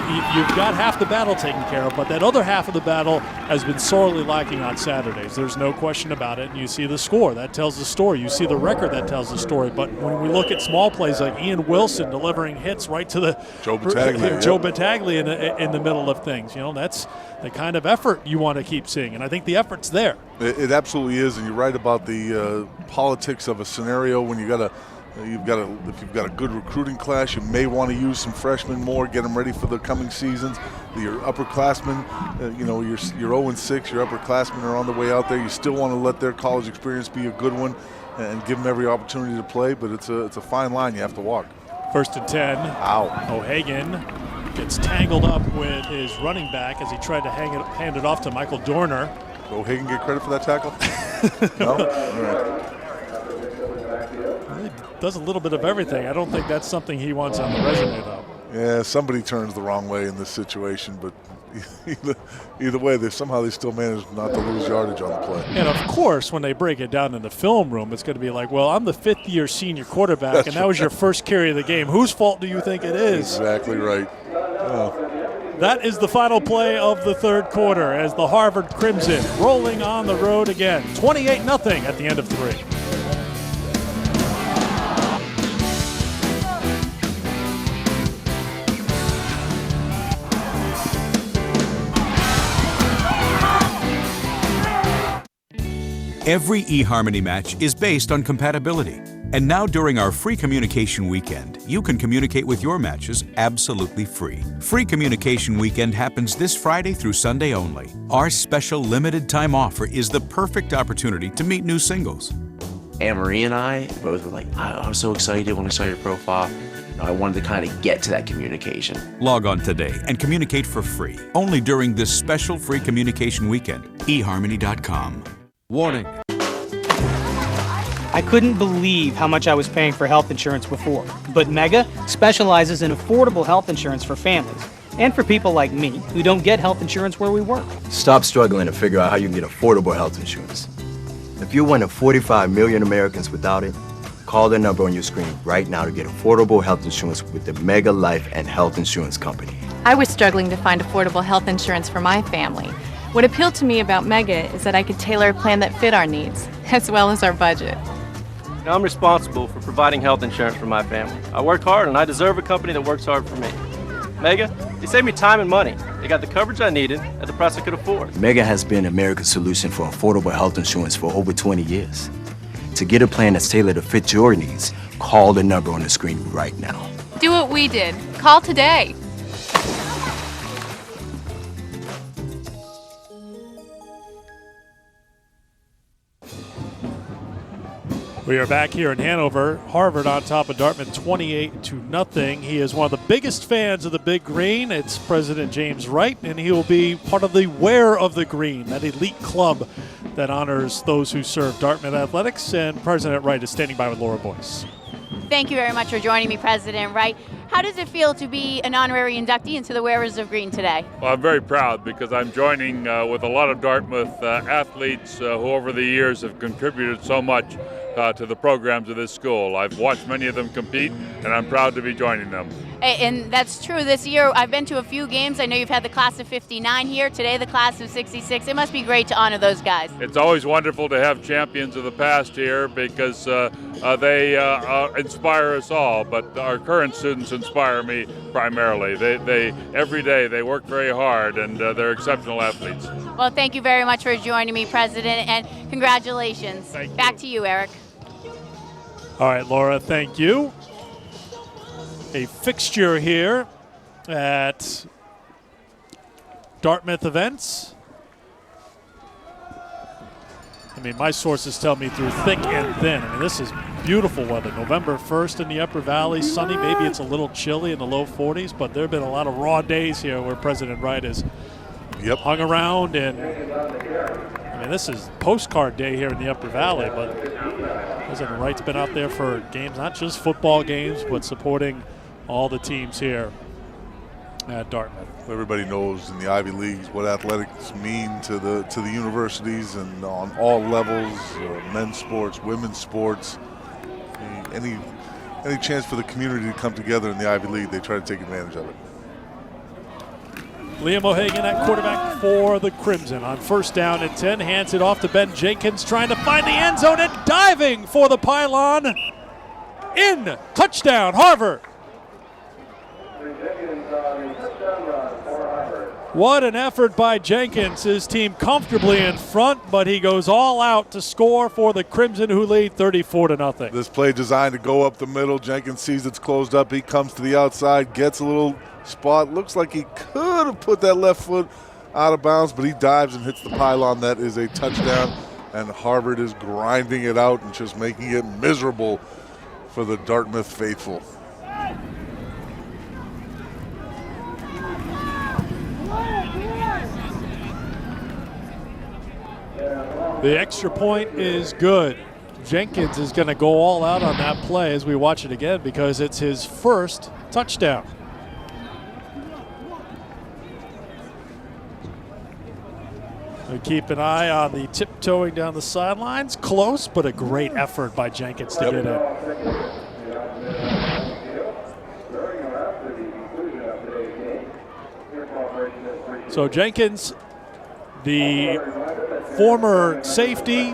S8: you've got half the battle taken care of, but that other half of the battle has been sorely lacking on Saturdays. There's no question about it. And you see the score, that tells the story. You see the record, that tells the story. But when we look at small plays like Ian Wilson delivering hits right to the
S13: Joe Battaglia
S8: in the middle of things, that's the kind of effort you want to keep seeing. And I think the effort's there.
S13: It absolutely is. And you're right about the politics of a scenario when if you've got a good recruiting class, you may want to use some freshmen more, get them ready for the coming seasons. Your upperclassmen, you're 0-6, your upperclassmen are on the way out there. You still want to let their college experience be a good one and give them every opportunity to play, but it's a fine line you have to walk.
S8: 1st and 10.
S13: Ow.
S8: O'Hagan gets tangled up with his running back as he tried to hand it off to Michael Dorner.
S13: O'Hagan get credit for that tackle? No? All right.
S8: Does a little bit of everything. I don't think that's something he wants on the resume, though.
S13: Yeah, somebody turns the wrong way in this situation, but either way, they still manage not to lose yardage on the play.
S8: And, of course, when they break it down in the film room, it's going to be like, well, I'm the 5th-year senior quarterback, and that was your first carry of the game. Whose fault do you think it is?
S13: Exactly right.
S8: That is the final play of the third quarter as the Harvard Crimson rolling on the road again. 28-0 at the end of 3.
S3: Every eHarmony match is based on compatibility. And now during our free communication weekend, you can communicate with your matches absolutely free. Free communication weekend happens this Friday through Sunday only. Our special limited time offer is the perfect opportunity to meet new singles.
S18: Anne-Marie and I both were like, I was so excited when I saw your profile. I wanted to kind of get to that communication.
S3: Log on today and communicate for free. Only during this special free communication weekend. eHarmony.com. Warning.
S11: I couldn't believe how much I was paying for health insurance before, but Mega specializes in affordable health insurance for families and for people like me who don't get health insurance where we work.
S20: Stop struggling to figure out how you can get affordable health insurance. If you're one of 45 million Americans without it, call the number on your screen right now to get affordable health insurance with the Mega Life and Health Insurance Company.
S16: I was struggling to find affordable health insurance for my family. What appealed to me about Mega is that I could tailor a plan that fit our needs, as well as our budget.
S19: I'm responsible for providing health insurance for my family. I work hard and I deserve a company that works hard for me. Mega, they saved me time and money. They got the coverage I needed at the price I could afford.
S20: Mega has been America's solution for affordable health insurance for over 20 years. To get a plan that's tailored to fit your needs, call the number on the screen right now.
S16: Do what we did. Call today.
S8: We are back here in Hanover. Harvard on top of Dartmouth 28-0. He is one of the biggest fans of the Big Green. It's President James Wright, and he will be part of the Wear of the Green, that elite club that honors those who serve Dartmouth athletics. And President Wright is standing by with Laura Boyce.
S24: Thank you very much for joining me, President Wright. How does it feel to be an honorary inductee into the Wearers of Green today?
S22: Well, I'm very proud because I'm joining with a lot of Dartmouth athletes who over the years have contributed so much to the programs of this school. I've watched many of them compete, and I'm proud to be joining them.
S24: And that's true. This year, I've been to a few games. I know you've had the class of 59 here. Today, the class of 66. It must be great to honor those guys.
S22: It's always wonderful to have champions of the past here because they inspire us all, but our current students inspire me primarily. They every day, they work very hard, and they're exceptional athletes.
S24: Well, thank you very much for joining me, President, and congratulations.
S22: Thank you.
S24: Back to you, Eric.
S8: All right, Laura, thank you. A fixture here at Dartmouth events. I mean, my sources tell me through thick and thin. I mean, this is beautiful weather. November 1st in the Upper Valley, sunny. Maybe it's a little chilly in the low 40s, but there have been a lot of raw days here where President Wright has hung around. And, I mean, this is postcard day here in the Upper Valley, but President Wright's been out there for games, not just football games, but supporting all the teams here at Dartmouth.
S13: Everybody knows in the Ivy Leagues what athletics mean to the universities, and on all levels, men's sports, women's sports, any chance for the community to come together in the Ivy League, they try to take advantage of it.
S8: Liam O'Hagan at quarterback for the Crimson on first down and 10. Hands it off to Ben Jenkins, trying to find the end zone and diving for the pylon. In. Touchdown, Harvard. What an effort by Jenkins. His team comfortably in front, but he goes all out to score for the Crimson, who lead 34-0.
S13: This play designed to go up the middle. Jenkins sees it's closed up. He comes to the outside, gets a little spot. Looks like he could have put that left foot out of bounds, but he dives and hits the pylon. That is a touchdown, and Harvard is grinding it out and just making it miserable for the Dartmouth faithful.
S8: The extra point is good. Jenkins is going to go all out on that play as we watch it again because it's his first touchdown. We keep an eye on the tiptoeing down the sidelines. Close, but a great effort by Jenkins to get in. So Jenkins, the former safety,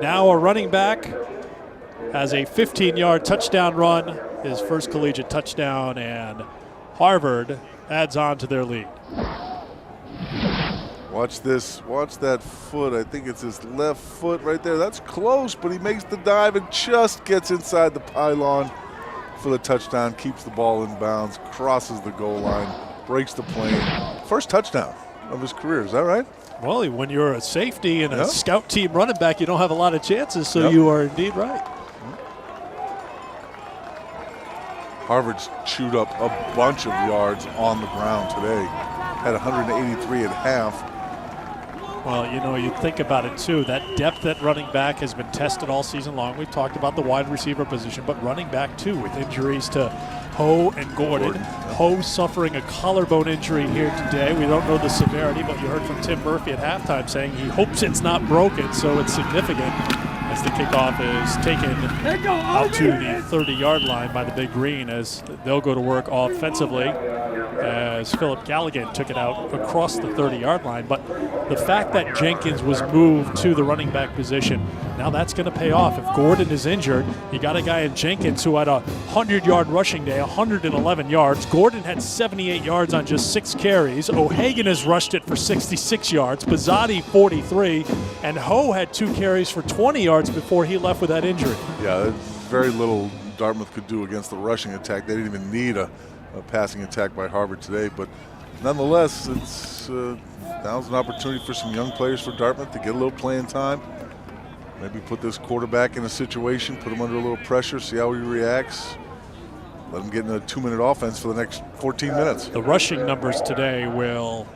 S8: now a running back, has a 15-yard touchdown run, his first collegiate touchdown, and Harvard adds on to their lead.
S13: Watch this. Watch that foot. I think it's his left foot right there. That's close, but he makes the dive and just gets inside the pylon for the touchdown, keeps the ball in bounds, crosses the goal line, breaks the plane. First touchdown of his career. Is that right?
S8: Well, when you're a safety and a scout team running back, you don't have a lot of chances, so you are indeed right.
S13: Harvard's chewed up a bunch of yards on the ground today. Had 183 at half.
S8: Well, you know, you think about it too. That depth at running back has been tested all season long. We've talked about the wide receiver position, but running back too, with injuries to Ho and Gordon. Ho suffering a collarbone injury here today. We don't know the severity, but you heard from Tim Murphy at halftime saying he hopes it's not broken, so it's significant as the kickoff is taken out to the 30-yard line by the Big Green as they'll go to work offensively as Philip Galligan took it out across the 30-yard line. But the fact that Jenkins was moved to the running back position, now that's going to pay off. If Gordon is injured, you got a guy in Jenkins who had a 100-yard rushing day, 111 yards. Gordon had 78 yards on just 6 carries. O'Hagan has rushed it for 66 yards. Bizzotti 43, and Ho had 2 carries for 20 yards before he left with that injury.
S13: Yeah, there's very little Dartmouth could do against the rushing attack. They didn't even need a passing attack by Harvard today, but nonetheless, it's now's an opportunity for some young players for Dartmouth to get a little playing time. Maybe put this quarterback in a situation, put him under a little pressure, see how he reacts. Let him get in a 2-minute offense for the next 14 minutes.
S8: The rushing numbers today will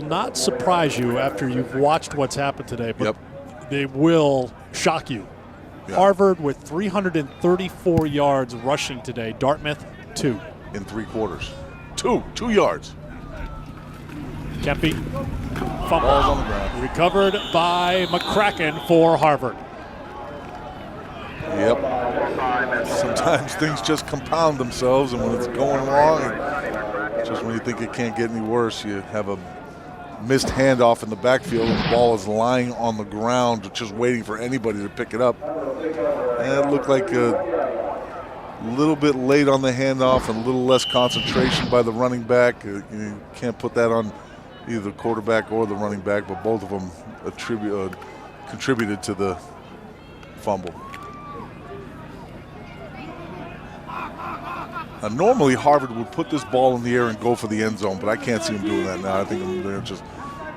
S8: not surprise you after you've watched what's happened today, but they will shock you.
S13: Yeah.
S8: Harvard with 334 yards rushing today. Dartmouth 2.
S13: In 3 quarters. 2 yards.
S8: Kempe, fumble on the ground. Recovered by McCracken for Harvard.
S13: Yep. Sometimes things just compound themselves, and when it's going wrong, just when you think it can't get any worse, you have a missed handoff in the backfield and the ball is lying on the ground just waiting for anybody to pick it up. And it looked like a little bit late on the handoff and a little less concentration by the running back. You can't put that on either the quarterback or the running back, but both of them contributed to the fumble. Normally Harvard would put this ball in the air and go for the end zone, but I can't see them doing that now. I think they're going to just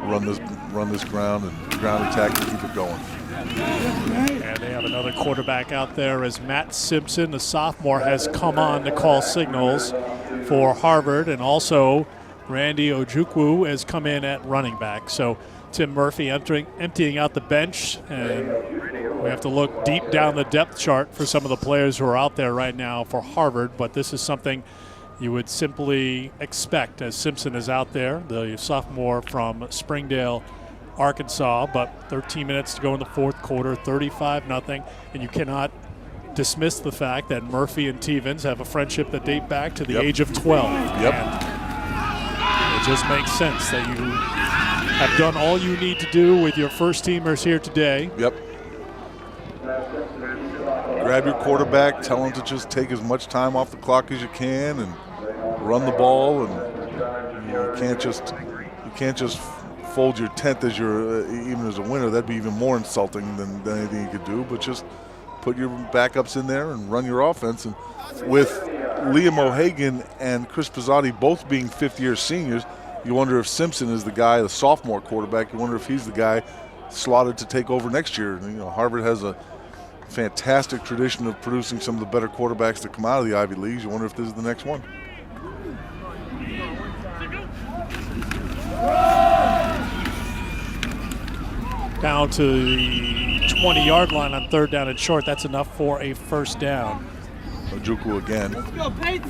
S13: run this ground attack and keep it going.
S8: And they have another quarterback out there as Matt Simpson, the sophomore, has come on to call signals for Harvard, and also Randy Ojukwu has come in at running back. So Tim Murphy emptying out the bench, and we have to look deep down the depth chart for some of the players who are out there right now for Harvard, but this is something you would simply expect as Simpson is out there, the sophomore from Springdale, Arkansas, but 13 minutes to go in the fourth quarter, 35-0, and you cannot dismiss the fact that Murphy and Tevens have a friendship that date back to the age of 12.
S13: Yep.
S8: And it just makes sense that you have done all you need to do with your first teamers here today.
S13: Yep. Grab your quarterback, tell him to just take as much time off the clock as you can and run the ball, and you can't just fold your tent as even as a winner. That'd be even more insulting than anything you could do, but just put your backups in there and run your offense. And with Liam O'Hagan and Chris Bizzotti both being fifth-year seniors, you wonder if Simpson is the guy, the sophomore quarterback, you wonder if he's the guy slotted to take over next year. You know, Harvard has a fantastic tradition of producing some of the better quarterbacks that come out of the Ivy Leagues. You wonder if this is the next one.
S8: Down to the 20-yard line on 3rd down and short. That's enough for a first down.
S13: Ojukwu again.
S5: Let's go, Pete.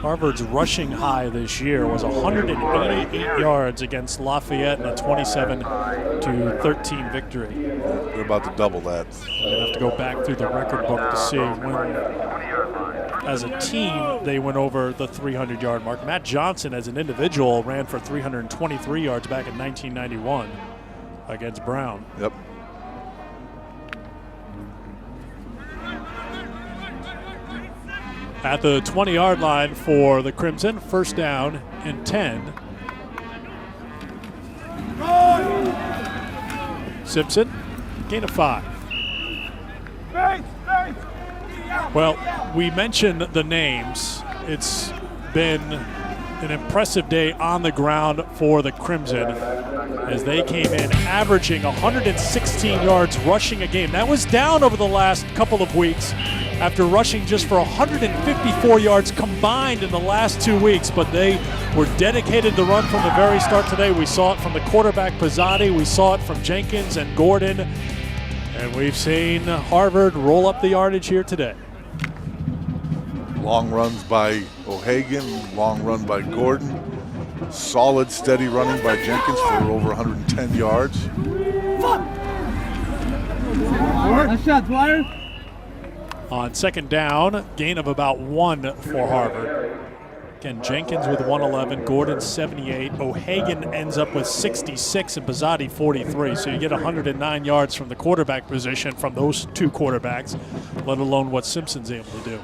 S8: Harvard's rushing high this year was 188 yards against Lafayette in a 27-13 victory.
S13: They're about to double that.
S8: We'll have to go back through the record book to see when, as a team, they went over the 300-yard mark. Matt Johnson, as an individual, ran for 323 yards back in 1991 against Brown.
S13: Yep.
S8: At the 20-yard line for the Crimson, first down and 10. Simpson, gain of 5. Well, we mentioned the names. It's been an impressive day on the ground for the Crimson as they came in averaging 116 yards rushing a game. That was down over the last couple of weeks after rushing just for 154 yards combined in the last 2 weeks, but they were dedicated to run from the very start today. We saw it from the quarterback Pizzati, we saw it from Jenkins and Gordon, and we've seen Harvard roll up the yardage here today.
S13: Long runs by O'Hagan, long run by Gordon. Solid, steady running by Jenkins for over 110 yards.
S5: Nice shot, Dwyer.
S8: On second down, gain of about 1 for Harvard. Again, Jenkins with 111, Gordon 78, O'Hagan ends up with 66, and Pizzati 43. So you get 109 yards from the quarterback position from those two quarterbacks, let alone what Simpson's able to do.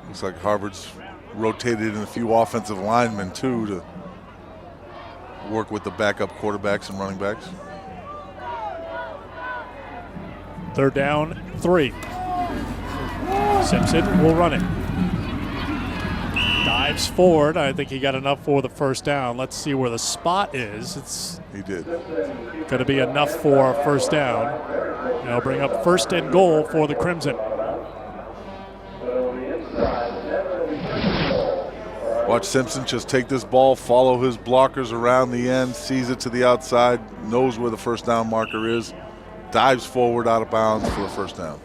S13: Looks like Harvard's rotated in a few offensive linemen too to work with the backup quarterbacks and running backs.
S8: Third down, 3. Simpson will run it. Dives forward. I think he got enough for the first down. Let's see where the spot is.
S13: He did.
S8: Going to be enough for a first down. They'll bring up first and goal for the Crimson.
S13: Watch Simpson just take this ball, follow his blockers around the end, sees it to the outside, knows where the first down marker is, dives forward out of bounds for the first down.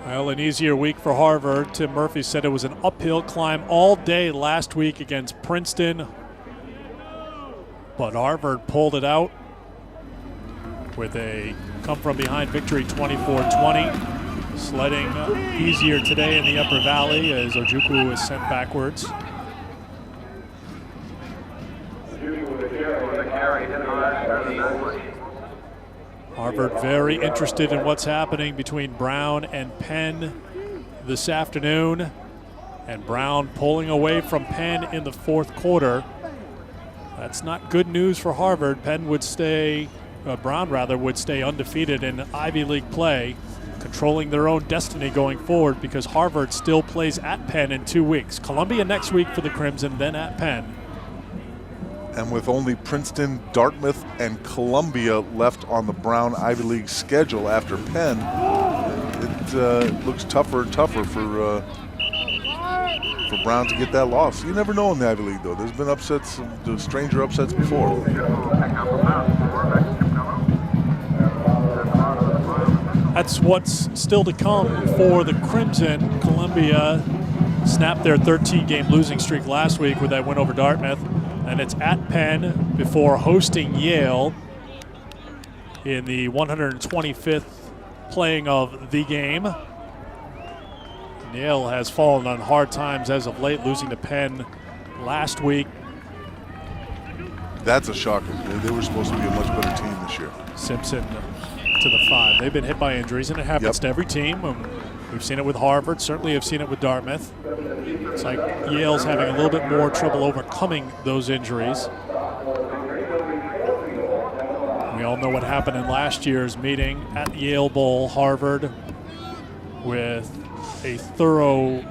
S8: Well, an easier week for Harvard. Tim Murphy said it was an uphill climb all day last week against Princeton. But Harvard pulled it out with a come-from-behind victory 24-20. Sledding easier today in the Upper Valley as Ojukwu is sent backwards. Harvard very interested in what's happening between Brown and Penn this afternoon. And Brown pulling away from Penn in the fourth quarter. That's not good news for Harvard. Penn would stay, Brown rather, would stay undefeated in Ivy League play, controlling their own destiny going forward because Harvard still plays at Penn in 2 weeks. Columbia next week for the Crimson, then at Penn.
S13: And with only Princeton, Dartmouth, and Columbia left on the Brown Ivy League schedule after Penn, it looks tougher and tougher for Brown to get that loss. You never know in the Ivy League, though. There's been upsets, stranger upsets before.
S8: That's what's still to come for the Crimson. Columbia snapped their 13-game losing streak last week with that win over Dartmouth. And it's at Penn before hosting Yale in the 125th playing of the game. Yale has fallen on hard times as of late, losing to Penn last week.
S13: That's a shocker. They were supposed to be a much better team this year.
S8: Simpson to the 5. They've been hit by injuries, and it happens to every team. We've seen it with Harvard. Certainly have seen it with Dartmouth. It's like Yale's having a little bit more trouble overcoming those injuries. We all know what happened in last year's meeting at Yale Bowl. Harvard with a thorough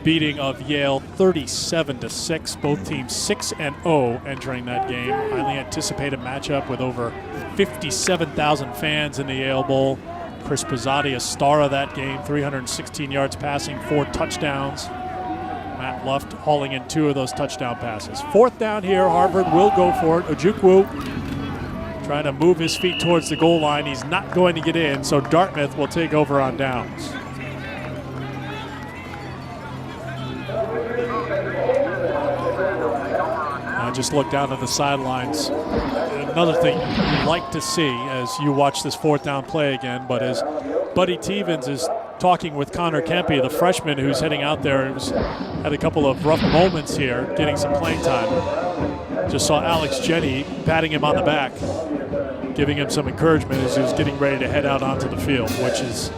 S8: beating of Yale 37-6. Both teams 6-0 entering that game. Highly anticipated matchup with over 57,000 fans in the Yale Bowl. Chris Pizzati, a star of that game, 316 yards passing, 4 touchdowns. Matt Luft hauling in 2 of those touchdown passes. Fourth down here, Harvard will go for it. Ojukwu trying to move his feet towards the goal line. He's not going to get in, so Dartmouth will take over on downs. I just look down at the sidelines. Another thing you like to see as you watch this fourth down play again, but as Buddy Tevens is talking with Connor Kempe, the freshman who's heading out there, had a couple of rough moments here, getting some playing time. Just saw Alex Jenny patting him on the back, giving him some encouragement as he was getting ready to head out onto the field, which is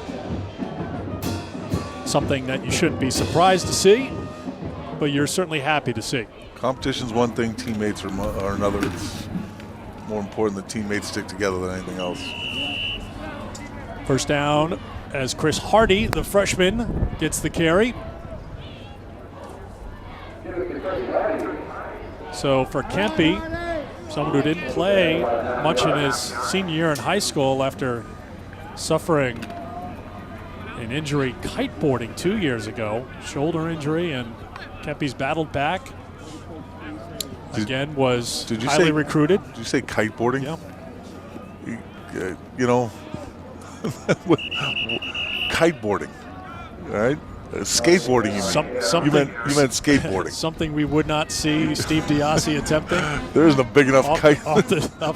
S8: something that you shouldn't be surprised to see, but you're certainly happy to see.
S13: Competition's one thing, teammates are another. It's more important that teammates stick together than anything else.
S8: First down as Chris Hardy, the freshman, gets the carry. So for Kempe, someone who didn't play much in his senior year in high school after suffering an injury kiteboarding 2 years ago, shoulder injury, and Kempe's battled back. Again, was highly recruited.
S13: Did you say kiteboarding?
S8: Yeah.
S13: You know, kiteboarding, all right? Skateboarding, you mean. You meant skateboarding.
S8: Something we would not see Steve Diassi attempting.
S13: There isn't a big enough kite.
S8: Off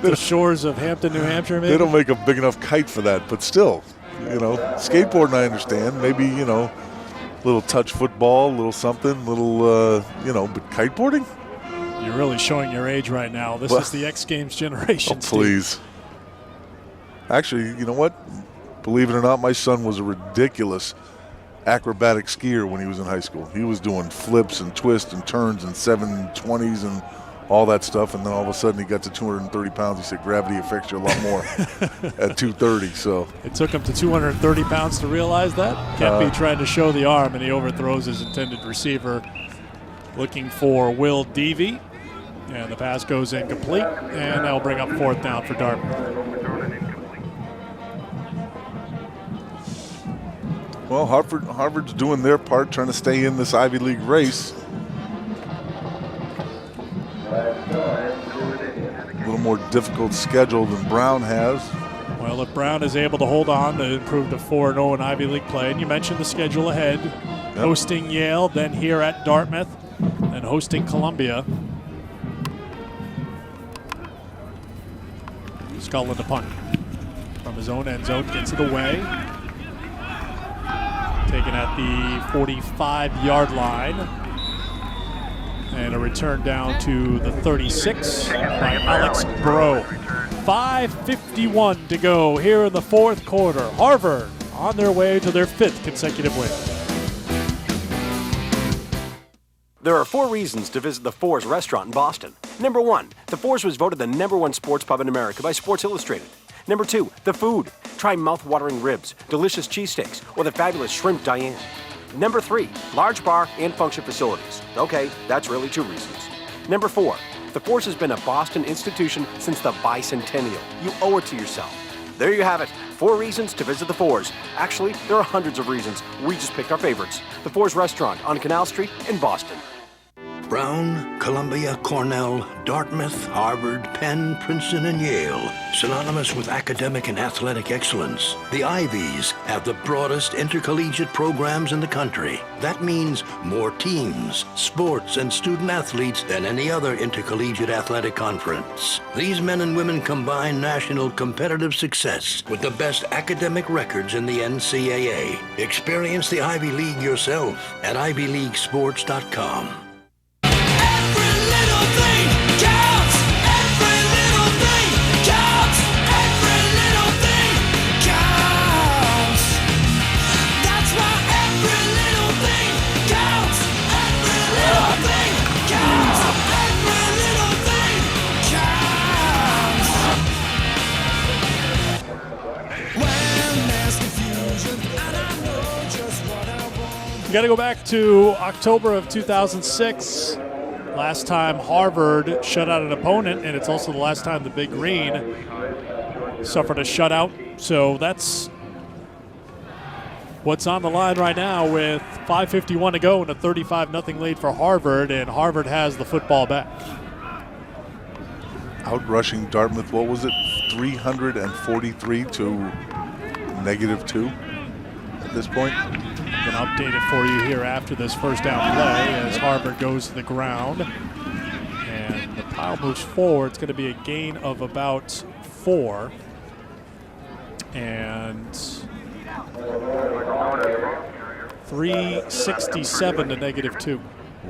S8: the shores of Hampton, New Hampshire, maybe?
S13: They don't make a big enough kite for that, but still, you know, skateboarding I understand. Maybe, you know, little touch football, little something, little, you know, but kiteboarding?
S8: You're really showing your age right now. This is the X Games generation.
S13: Oh, please. Actually, you know what? Believe it or not, my son was a ridiculous acrobatic skier when he was in high school. He was doing flips and twists and turns and 720s and all that stuff, and then all of a sudden he got to 230 pounds. He said gravity affects you a lot more at 230. So
S8: it took him to 230 pounds to realize that. Kempe trying to show the arm, and he overthrows his intended receiver, looking for Will Deavy, and the pass goes incomplete, and that'll bring up fourth down for Dartmouth.
S13: Well, Harvard's doing their part, trying to stay in this Ivy League race. A little more difficult schedule than Brown has.
S8: Well, if Brown is able to hold on to improve to 4-0 in Ivy League play, and you mentioned the schedule ahead, hosting Yale, then here at Dartmouth, and hosting Columbia. Scullin to punt from his own end zone, gets it away. Taken at the 45-yard line. And a return down to the 36 by Alex Bro. 5:51 to go here in the fourth quarter. Harvard on their way to their fifth consecutive win.
S6: There are 4 reasons to visit the Fours restaurant in Boston. Number 1, the Fours was voted the #1 sports pub in America by Sports Illustrated. Number 2, the food. Try mouth-watering ribs, delicious cheesesteaks, or the fabulous shrimp Diane. Number 3, large bar and function facilities. Okay, that's really 2 reasons. Number 4, the Fours has been a Boston institution since the bicentennial. You owe it to yourself. There you have it, 4 reasons to visit the Fours. Actually, there are hundreds of reasons. We just picked our favorites. The Fours Restaurant on Canal Street in Boston.
S9: Brown, Columbia, Cornell, Dartmouth, Harvard, Penn, Princeton, and Yale. Synonymous with academic and athletic excellence, the Ivies have the broadest intercollegiate programs in the country. That means more teams, sports, and student athletes than any other intercollegiate athletic conference. These men and women combine national competitive success with the best academic records in the NCAA. Experience the Ivy League yourself at ivyleaguesports.com.
S8: We got to go back to October of 2006. Last time Harvard shut out an opponent, and it's also the last time the Big Green suffered a shutout. So that's what's on the line right now with 5:51 to go and a 35-0 lead for Harvard, and Harvard has the football back.
S13: Out rushing Dartmouth, what was it, 343 to -2 at this point.
S8: I'm going to update it for you here after this first down play as Harvard goes to the ground. And the pile moves forward. It's going to be a gain of about 4. And 367 to -2.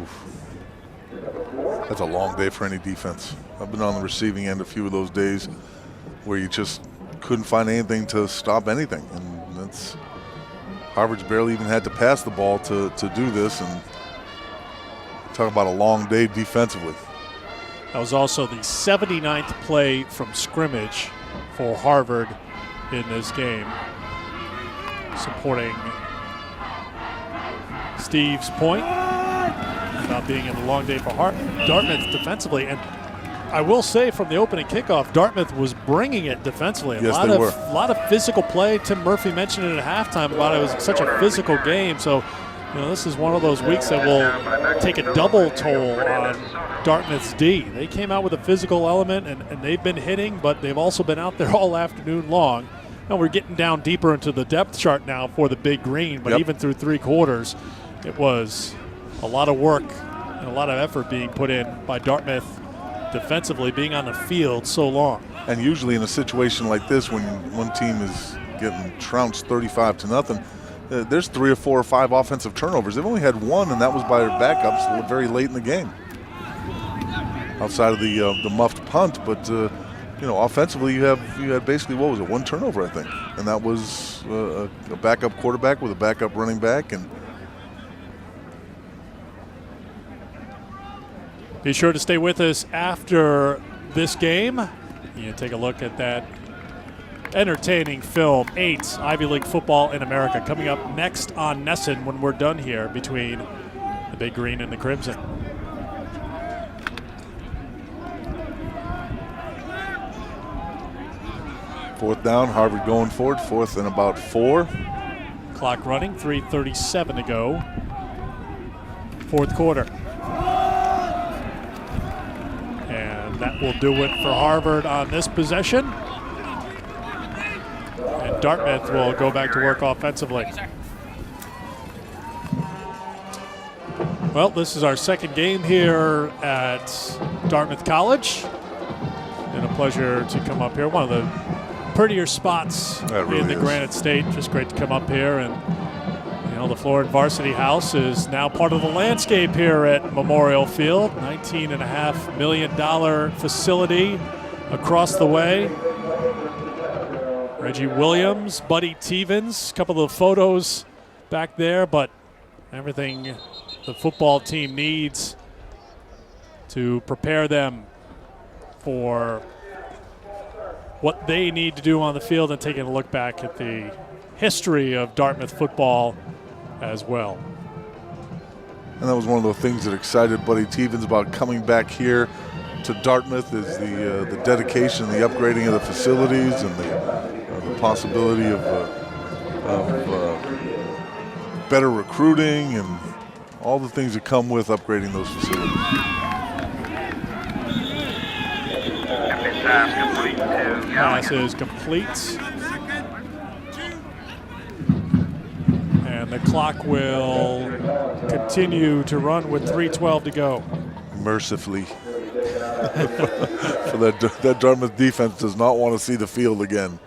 S13: Oof. That's a long day for any defense. I've been on the receiving end a few of those days where you just couldn't find anything to stop anything. And that's Harvard's barely even had to pass the ball to do this, and talk about a long day defensively.
S8: That was also the 79th play from scrimmage for Harvard in this game, supporting Steve's point about being a long day for Dartmouth defensively. And I will say from the opening kickoff, Dartmouth was bringing it defensively.
S13: Yes,
S8: a lot of physical play. Tim Murphy mentioned it at halftime about it was such a physical game. So, this is one of those weeks that will take a double toll on Dartmouth's D. They came out with a physical element, and they've been hitting, but they've also been out there all afternoon long. Now we're getting down deeper into the depth chart now for the Big Green, but even through 3 quarters, it was a lot of work and a lot of effort being put in by Dartmouth defensively, being on the field so long.
S13: And usually in a situation like this, when one team is getting trounced 35-0, there's 3 or 4 or 5 offensive turnovers. They've only had 1, and that was by their backups very late in the game. Outside of the muffed punt, but offensively you had basically, what was it, 1 turnover, I think, and that was a backup quarterback with a backup running back. And
S8: be sure to stay with us after this game. You can take a look at that entertaining film, 8 Ivy League football in America, coming up next on Nesson when we're done here between the Big Green and the Crimson.
S13: Fourth down, Harvard going forward, 4th and about 4.
S8: Clock running, 3:37 to go. 4th quarter. And that will do it for Harvard on this possession. And Dartmouth will go back to work offensively. Well, this is our second game here at Dartmouth College. Been a pleasure to come up here. One of the prettier spots in the Granite State. Just great to come up here. And, the Florida Varsity House is now part of the landscape here at Memorial Field. $19.5 million facility across the way. Reggie Williams, Buddy Tevens, a couple of photos back there, but everything the football team needs to prepare them for what they need to do on the field, and taking a look back at the history of Dartmouth football as well.
S13: And that was one of the things that excited Buddy Tevens about coming back here to Dartmouth, is the dedication, the upgrading of the facilities, and the possibility of better recruiting and all the things that come with upgrading those facilities.
S8: Pass is complete. And the clock will continue to run with 3:12 to go.
S13: Mercifully. For that Dartmouth defense does not want to see the field again.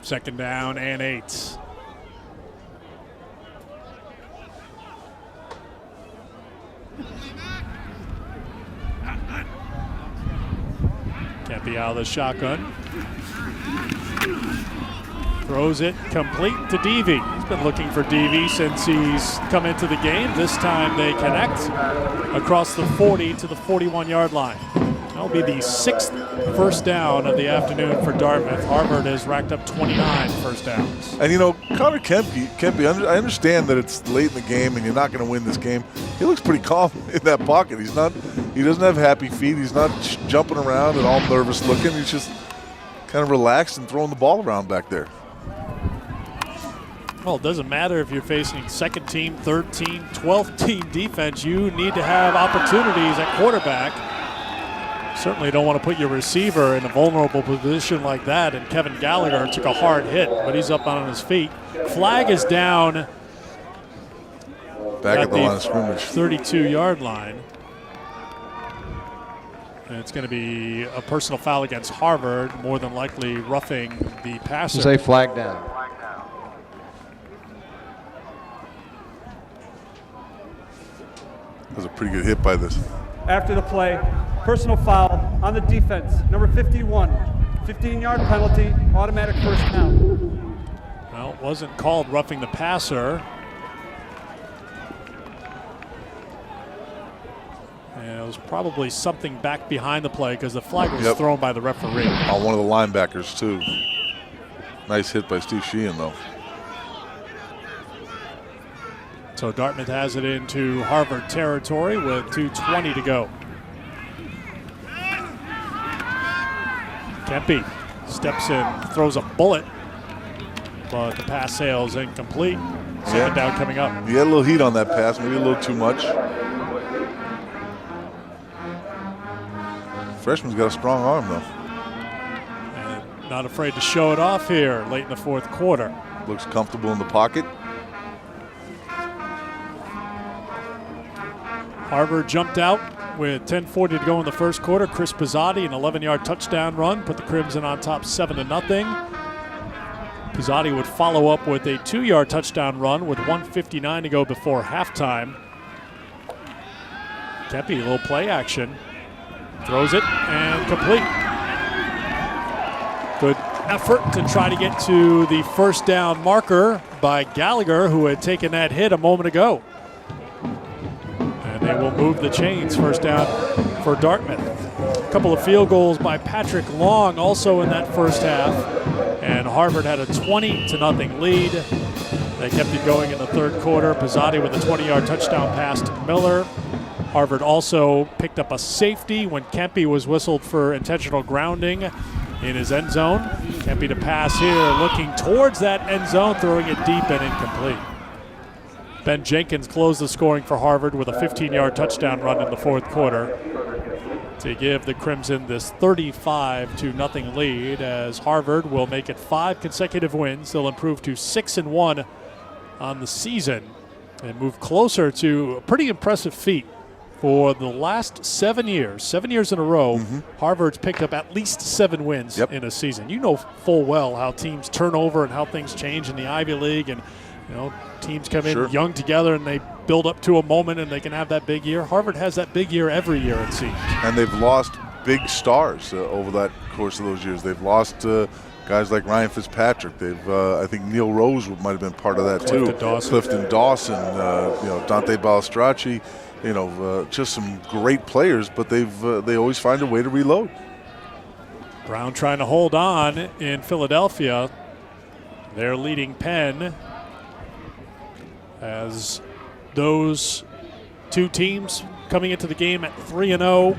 S8: 2nd down and 8. Can't be out of the shotgun. Throws it complete to Deavy. He's been looking for Deavy since he's come into the game. This time they connect across the 40 to the 41-yard line. That'll be the 6th first down of the afternoon for Dartmouth. Harvard has racked up 29 first downs.
S13: And Connor Kempe, I understand that it's late in the game and you're not going to win this game. He looks pretty calm in that pocket. He doesn't have happy feet. He's not jumping around and all nervous looking. He's just kind of relaxed and throwing the ball around back there.
S8: Well, it doesn't matter if you're facing 2nd team, 3rd team, 12th team defense. You need to have opportunities at quarterback. Certainly don't want to put your receiver in a vulnerable position like that. And Kevin Gallagher took a hard hit, but he's up on his feet. Flag is down.
S13: Back at the line of scrimmage.
S8: 32-yard line. And it's going to be a personal foul against Harvard, more than likely roughing the passer.
S10: Say flag down.
S13: That was a pretty good hit by this.
S1: After the play, personal foul on the defense, number 51. 15-yard penalty, automatic first down.
S8: Well, it wasn't called roughing the passer. And it was probably something back behind the play because the flag was thrown by the referee.
S13: On one of the linebackers, too. Nice hit by Steve Sheehan, though.
S8: So Dartmouth has it into Harvard territory with 2:20 to go. Kempe steps in, throws a bullet, but the pass sails incomplete. Second down coming up.
S13: He had a little heat on that pass, maybe a little too much. Freshman's got a strong arm, though.
S8: And not afraid to show it off here late in the fourth quarter.
S13: Looks comfortable in the pocket.
S8: Harvard jumped out with 10:40 to go in the first quarter. Chris Pizzotti, an 11-yard touchdown run, put the Crimson on top 7-0. Pizzotti would follow up with a 2-yard touchdown run with 1:59 to go before halftime. Kempe, a little play action. Throws it and complete. Good effort to try to get to the first down marker by Gallagher, who had taken that hit a moment ago. And they will move the chains. First down for Dartmouth. A couple of field goals by Patrick Long also in that first half. And Harvard had a 20-0 lead. They kept it going in the third quarter. Pizzotti with a 20-yard touchdown pass to Miller. Harvard also picked up a safety when Kempe was whistled for intentional grounding in his end zone. Kempe to pass here, looking towards that end zone, throwing it deep and incomplete. Ben Jenkins closed the scoring for Harvard with a 15-yard touchdown run in the fourth quarter to give the Crimson this 35-0 lead, as Harvard will make it 5 consecutive wins. They'll improve to 6-1 on the season and move closer to a pretty impressive feat. For the last 7 years in a row, Harvard's picked up at least 7 wins in a season. You know full well how teams turn over and how things change in the Ivy League, and teams come in young together and they build up to a moment and they can have that big year. Harvard has that big year every year, it seems.
S13: And they've lost big stars over that course of those years. They've lost guys like Ryan Fitzpatrick. They've, I think Neil Rose might have been part of that too. Clifton Dawson, Dante Balistracci. Just some great players, but they always find a way to reload.
S8: Brown trying to hold on in Philadelphia. Their leading Penn, as those two teams coming into the game at 3-0.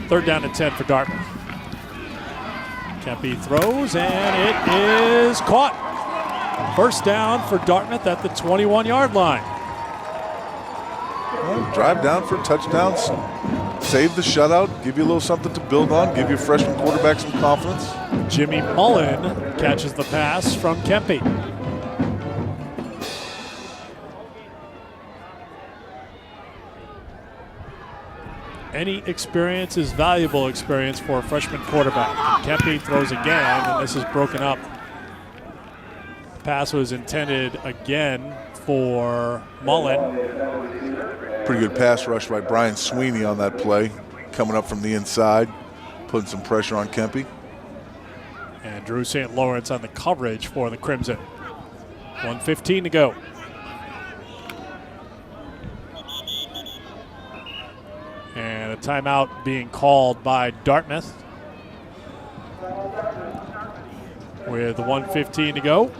S8: Third down and 10 for Dartmouth. Kempe throws, and it is caught. First down for Dartmouth at the 21-yard line.
S13: Well, drive down for touchdowns, save the shutout, give you a little something to build on, give your freshman quarterback some confidence.
S8: Jimmy Mullen catches the pass from Kempe. Any experience is valuable experience for a freshman quarterback. And Kempe throws again, and this is broken up. Pass was intended again for Mullen.
S13: Pretty good pass rush by Brian Sweeney on that play, coming up from the inside, putting some pressure on Kempe.
S8: And Drew St. Lawrence on the coverage for the Crimson. 1:15 to go. And a timeout being called by Dartmouth with 1:15 to go.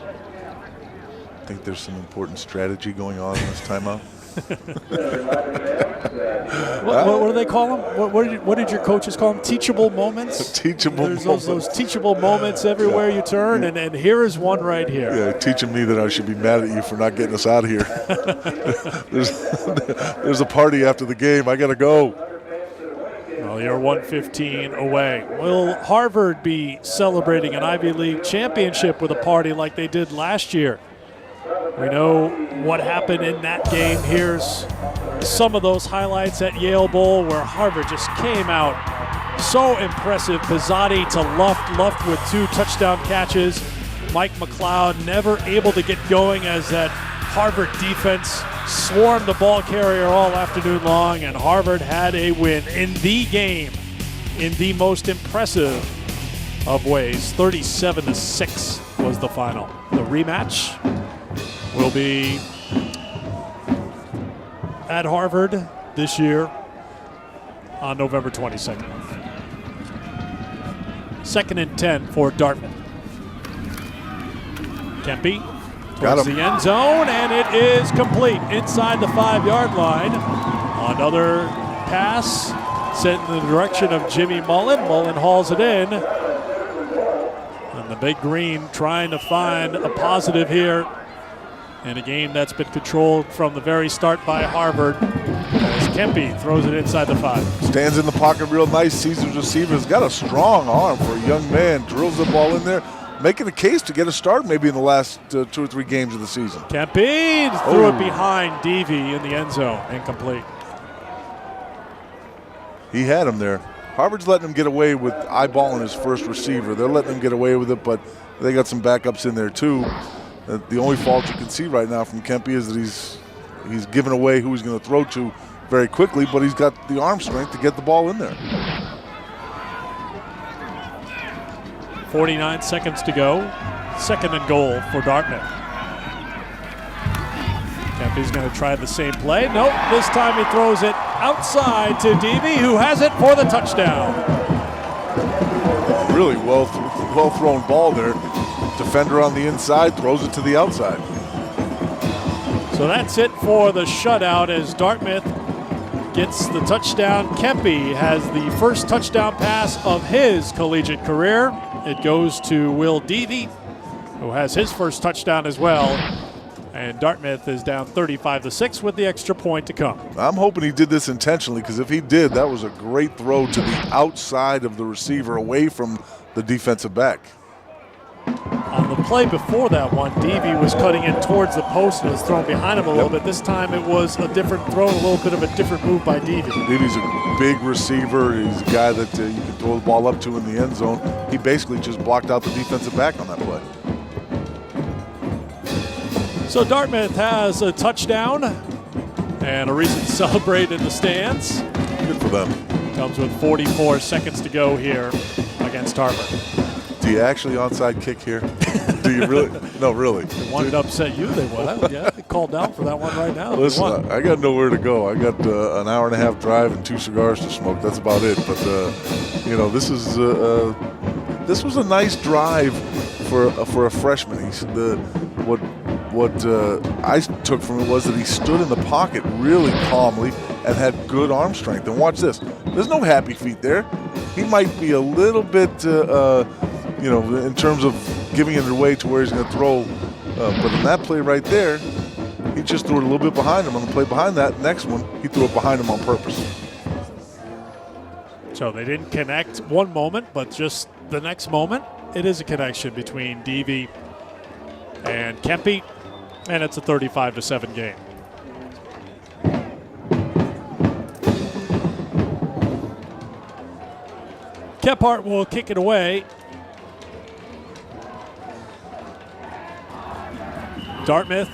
S13: I think there's some important strategy going on in this timeout.
S10: What do they call them? What did your coaches call them? Teachable moments?
S13: Teachable
S10: There's
S13: moments.
S10: those teachable moments everywhere you turn, and here is one right here.
S13: Yeah, teaching me that I should be mad at you for not getting us out of here. there's a party after the game. I got to go.
S10: Well, you're 115 away. Will Harvard be celebrating an Ivy League championship with a party like they did last year? We know what happened in that game. Here's some of those highlights at Yale Bowl where Harvard just came out so impressive. Pizzotti to Luft with 2 touchdown catches. Mike McLeod never able to get going as that Harvard defense swarmed the ball carrier all afternoon long, and Harvard had a win in the game in the most impressive of ways. 37-6 was the final. The rematch will be at Harvard this year on November 22nd. 2nd and 10 for Dartmouth. Kempe towards the end zone, and it is complete inside the 5-yard line. Another pass sent in the direction of Jimmy Mullen. Mullen hauls it in. And the Big Green trying to find a positive here in a game that's been controlled from the very start by Harvard, as Kempe throws it inside the 5.
S13: Stands in the pocket real nice, sees his receiver. He's got a strong arm for a young man. Drills the ball in there, making a case to get a start maybe in the last 2 or 3 games of the season.
S10: Kempe threw it behind Devey in the end zone, incomplete.
S13: He had him there. Harvard's letting him get away with eyeballing his first receiver. They're letting him get away with it, but they got some backups in there too. The only fault you can see right now from Kempe is that he's giving away who he's going to throw to very quickly, but he's got the arm strength to get the ball in there.
S10: 49 seconds to go. 2nd and goal for Dartmouth. Kempe's going to try the same play. Nope, this time he throws it outside to Devey, who has it for the touchdown.
S13: Really well thrown ball there. Defender on the inside, throws it to the outside.
S10: So that's it for the shutout as Dartmouth gets the touchdown. Kempe has the first touchdown pass of his collegiate career. It goes to Will Devey, who has his first touchdown as well. And Dartmouth is down 35-6 with the extra point to come.
S13: I'm hoping he did this intentionally, because if he did, that was a great throw to the outside of the receiver, away from the defensive back.
S10: On the play before that one, Devey was cutting in towards the post and was thrown behind him a little bit. This time it was a different throw, a little bit of a different move by Devey.
S13: Devey's a big receiver. He's a guy that you can throw the ball up to in the end zone. He basically just blocked out the defensive back on that play.
S10: So Dartmouth has a touchdown and a reason to celebrate in the stands.
S13: Good for them.
S10: Comes with 44 seconds to go here against Harvard.
S13: Do you actually onside kick here? Do you really? No, really.
S10: They wanted to upset you, they would. I would get called down for that one right now.
S13: Listen, I got nowhere to go. I got an hour and a half drive and 2 cigars to smoke. That's about it. But this was a nice drive for a freshman. What I took from it was that he stood in the pocket really calmly and had good arm strength. And watch this. There's no happy feet there. He might be a little bit, in terms of giving it away to where he's going to throw. But in that play right there, he just threw it a little bit behind him. On the play behind that, next one, he threw it behind him on purpose.
S10: So they didn't connect one moment, but just the next moment, it is a connection between Devey and Kempe, and it's a 35-7 game. Kephart will kick it away. Dartmouth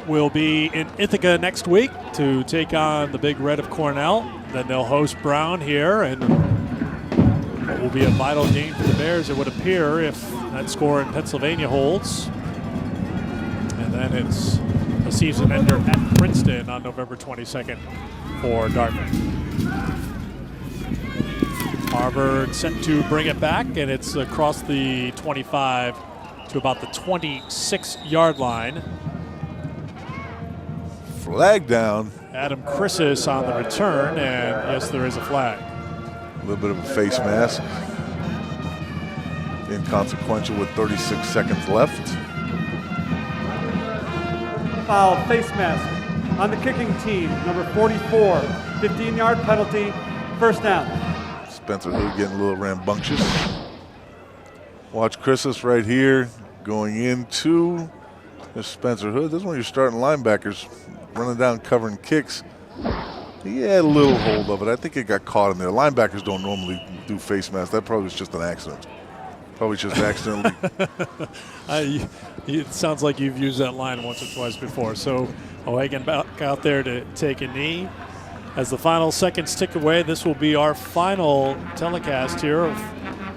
S10: will be in Ithaca next week to take on the Big Red of Cornell. Then they'll host Brown here, and it will be a vital game for the Bears, it would appear, if that score in Pennsylvania holds. And then it's a season ender at Princeton on November 22nd for Dartmouth. Harvard sent to bring it back, and it's across the 25 to about the 26-yard line.
S13: Flag down.
S10: Adam Chrisis on the return, and yes, there is a flag.
S13: A little bit of a face mask. Inconsequential with 36 seconds left.
S1: Foul, face mask on the kicking team, number 44. 15-yard penalty, first down.
S13: Spencer Hood getting a little rambunctious. Watch Chrisis right here going into Spencer Hood. This is one of your starting linebackers running down covering kicks. He had a little hold of it. I think it got caught in there. Linebackers don't normally do face masks. That probably was just an accident. Probably just accidentally.
S10: It sounds like you've used that line once or twice before. So O'Hagan back out there to take a knee. As the final seconds tick away, this will be our final telecast here of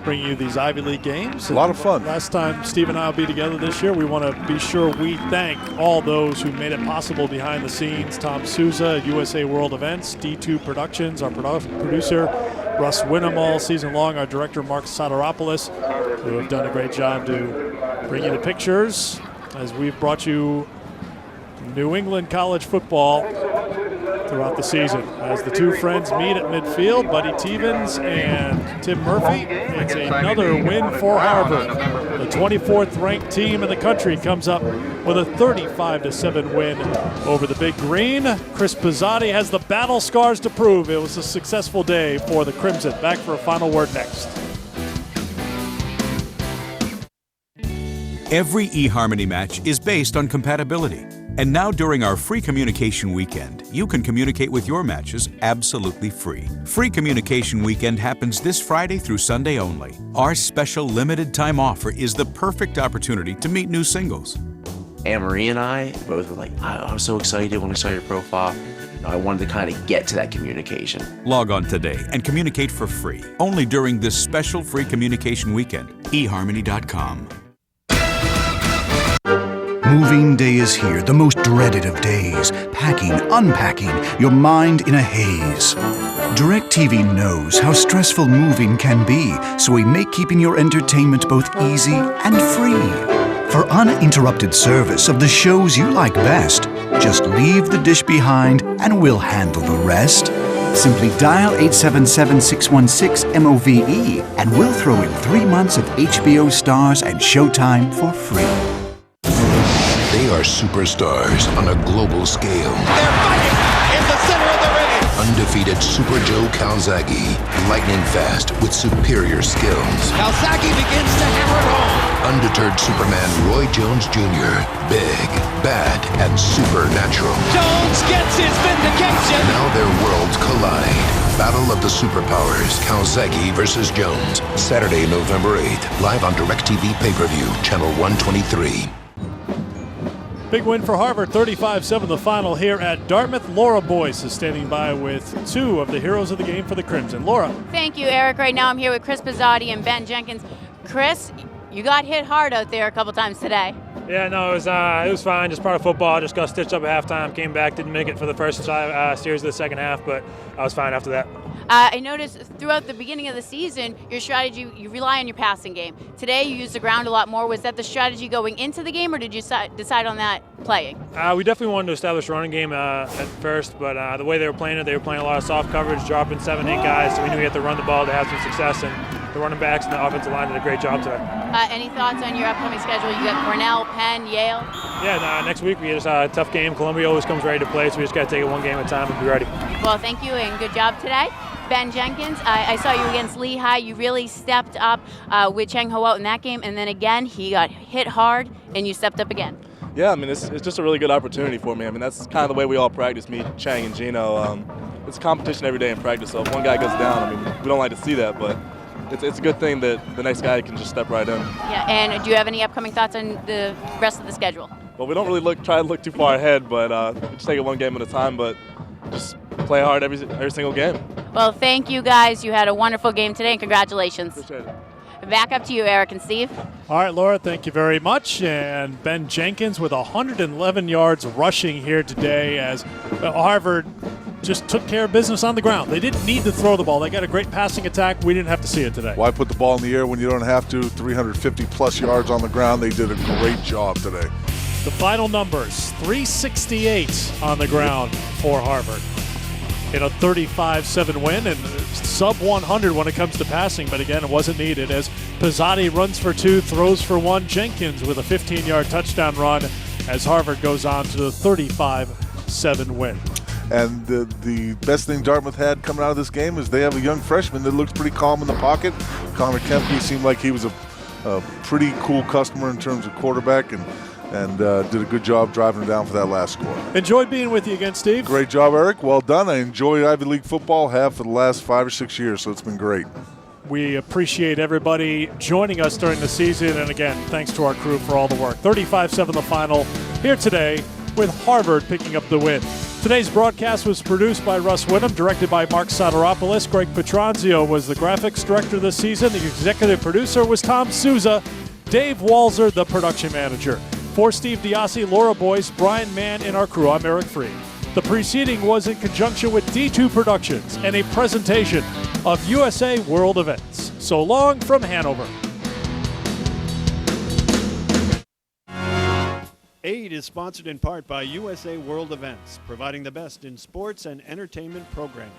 S10: bringing you these Ivy League games.
S13: A lot of fun.
S10: Last time Steve and I will be together this year, we want to be sure we thank all those who made it possible behind the scenes. Tom Souza, USA World Events, D2 Productions, our producer, Russ Winham all season long, our director, Mark Soteropoulos, who have done a great job to bring you the pictures as we've brought you New England college football throughout the season. As the two friends meet at midfield, Buddy Tevens and Tim Murphy, it's another win for Harvard. The 24th ranked team in the country comes up with a 35-7 win over the Big Green. Chris Pizzotti has the battle scars to prove it was a successful day for the Crimson. Back for a final word next.
S3: Every eHarmony match is based on compatibility. And now during our free communication weekend, you can communicate with your matches absolutely free. Free communication weekend happens this Friday through Sunday only. Our special limited time offer is the perfect opportunity to meet new singles.
S18: Anne-Marie and I both were like, I was so excited when I saw your profile. I wanted to kind of get to that communication.
S3: Log on today and communicate for free. Only during this special free communication weekend. eHarmony.com.
S12: Moving day is here, the most dreaded of days. Packing, unpacking, your mind in a haze. DirecTV knows how stressful moving can be, so we make keeping your entertainment both easy and free. For uninterrupted service of the shows you like best, just leave the dish behind and we'll handle the rest. Simply dial 877-616-MOVE and we'll throw in 3 months of HBO Stars and Showtime for free.
S9: They are superstars on a global scale.
S14: They're fighting in the center of the ring.
S9: Undefeated Super Joe Calzaghe, lightning fast with superior skills.
S14: Calzaghe begins to hammer it home.
S9: Undeterred Superman Roy Jones Jr., big, bad, and supernatural.
S14: Jones gets his vindication.
S9: Now their worlds collide. Battle of the Superpowers, Calzaghe versus Jones. Saturday, November 8th, live on DirecTV pay-per-view, channel 123.
S10: Big win for Harvard, 35-7 the final here at Dartmouth. Laura Boyce is standing by with two of the heroes of the game for the Crimson. Laura.
S24: Thank you, Eric. Right now I'm here with Chris Pizzotti and Ben Jenkins. Chris, you got hit hard out there a couple times today.
S15: Yeah, no, it was fine. Just part of football. Just got stitched up at halftime. Came back, didn't make it for the first series of the second half, but I was fine after that.
S24: I noticed throughout the beginning of the season, your strategy, you rely on your passing game. Today, you used the ground a lot more. Was that the strategy going into the game, or did you decide on that playing?
S15: We definitely wanted to establish a running game at first, but the way they were playing a lot of soft coverage, dropping 7-8 guys, so we knew we had to run the ball to have some success, and the running backs and the offensive line did a great job today.
S24: Any thoughts on your upcoming schedule? You got Cornell, Penn, Yale?
S15: Yeah, next week we just a tough game. Columbia always comes ready to play, so we just got to take it one game at a time and be ready.
S24: Well, thank you, and good job today. Ben Jenkins, I saw you against Lehigh. You really stepped up with Chang Ho out in that game, and then again, he got hit hard, and you stepped up again.
S21: Yeah, I mean, it's just a really good opportunity for me. I mean, that's kind of the way we all practice, me, Chang, and Gino. It's a competition every day in practice, so if one guy goes down, I mean, we don't like to see that, but it's a good thing that the next guy can just step right in.
S24: Yeah, and do you have any upcoming thoughts on the rest of the schedule?
S21: Well, we don't really try to look too far ahead, but we just take it one game at a time, but just play hard every single game.
S24: Well, thank you guys. You had a wonderful game today, and congratulations.
S21: Appreciate it.
S24: Back up to you, Eric and Steve.
S10: All right, Laura, thank you very much. And Ben Jenkins with 111 yards rushing here today as Harvard just took care of business on the ground. They didn't need to throw the ball. They got a great passing attack. We didn't have to see it today.
S13: Why put the ball in the air when you don't have to? 350-plus yards on the ground. They did a great job today.
S10: The final numbers, 368 on the ground for Harvard in a 35-7 win, and sub 100 when it comes to passing, but again, it wasn't needed as Pizzotti runs for 2, throws for 1. Jenkins with a 15-yard touchdown run as Harvard goes on to the 35-7 win.
S13: And the best thing Dartmouth had coming out of this game is they have a young freshman that looks pretty calm in the pocket. Connor Kempe seemed like he was a pretty cool customer in terms of quarterback, and did a good job driving it down for that last score.
S10: Enjoyed being with you again, Steve.
S13: Great job, Eric. Well done. I enjoy Ivy League football, have for the last 5 or 6 years, so it's been great.
S10: We appreciate everybody joining us during the season, and again, thanks to our crew for all the work. 35-7 the final here today with Harvard picking up the win. Today's broadcast was produced by Russ Whittam, directed by Mark Soteropoulos. Greg Petranzio was the graphics director this season. The executive producer was Tom Souza. Dave Walzer, the production manager. For Steve Diassi, Laura Boyce, Brian Mann, and our crew, I'm Eric Freed. The preceding was in conjunction with D2 Productions and a presentation of USA World Events. So long from Hanover.
S2: AID is sponsored in part by USA World Events, providing the best in sports and entertainment programming.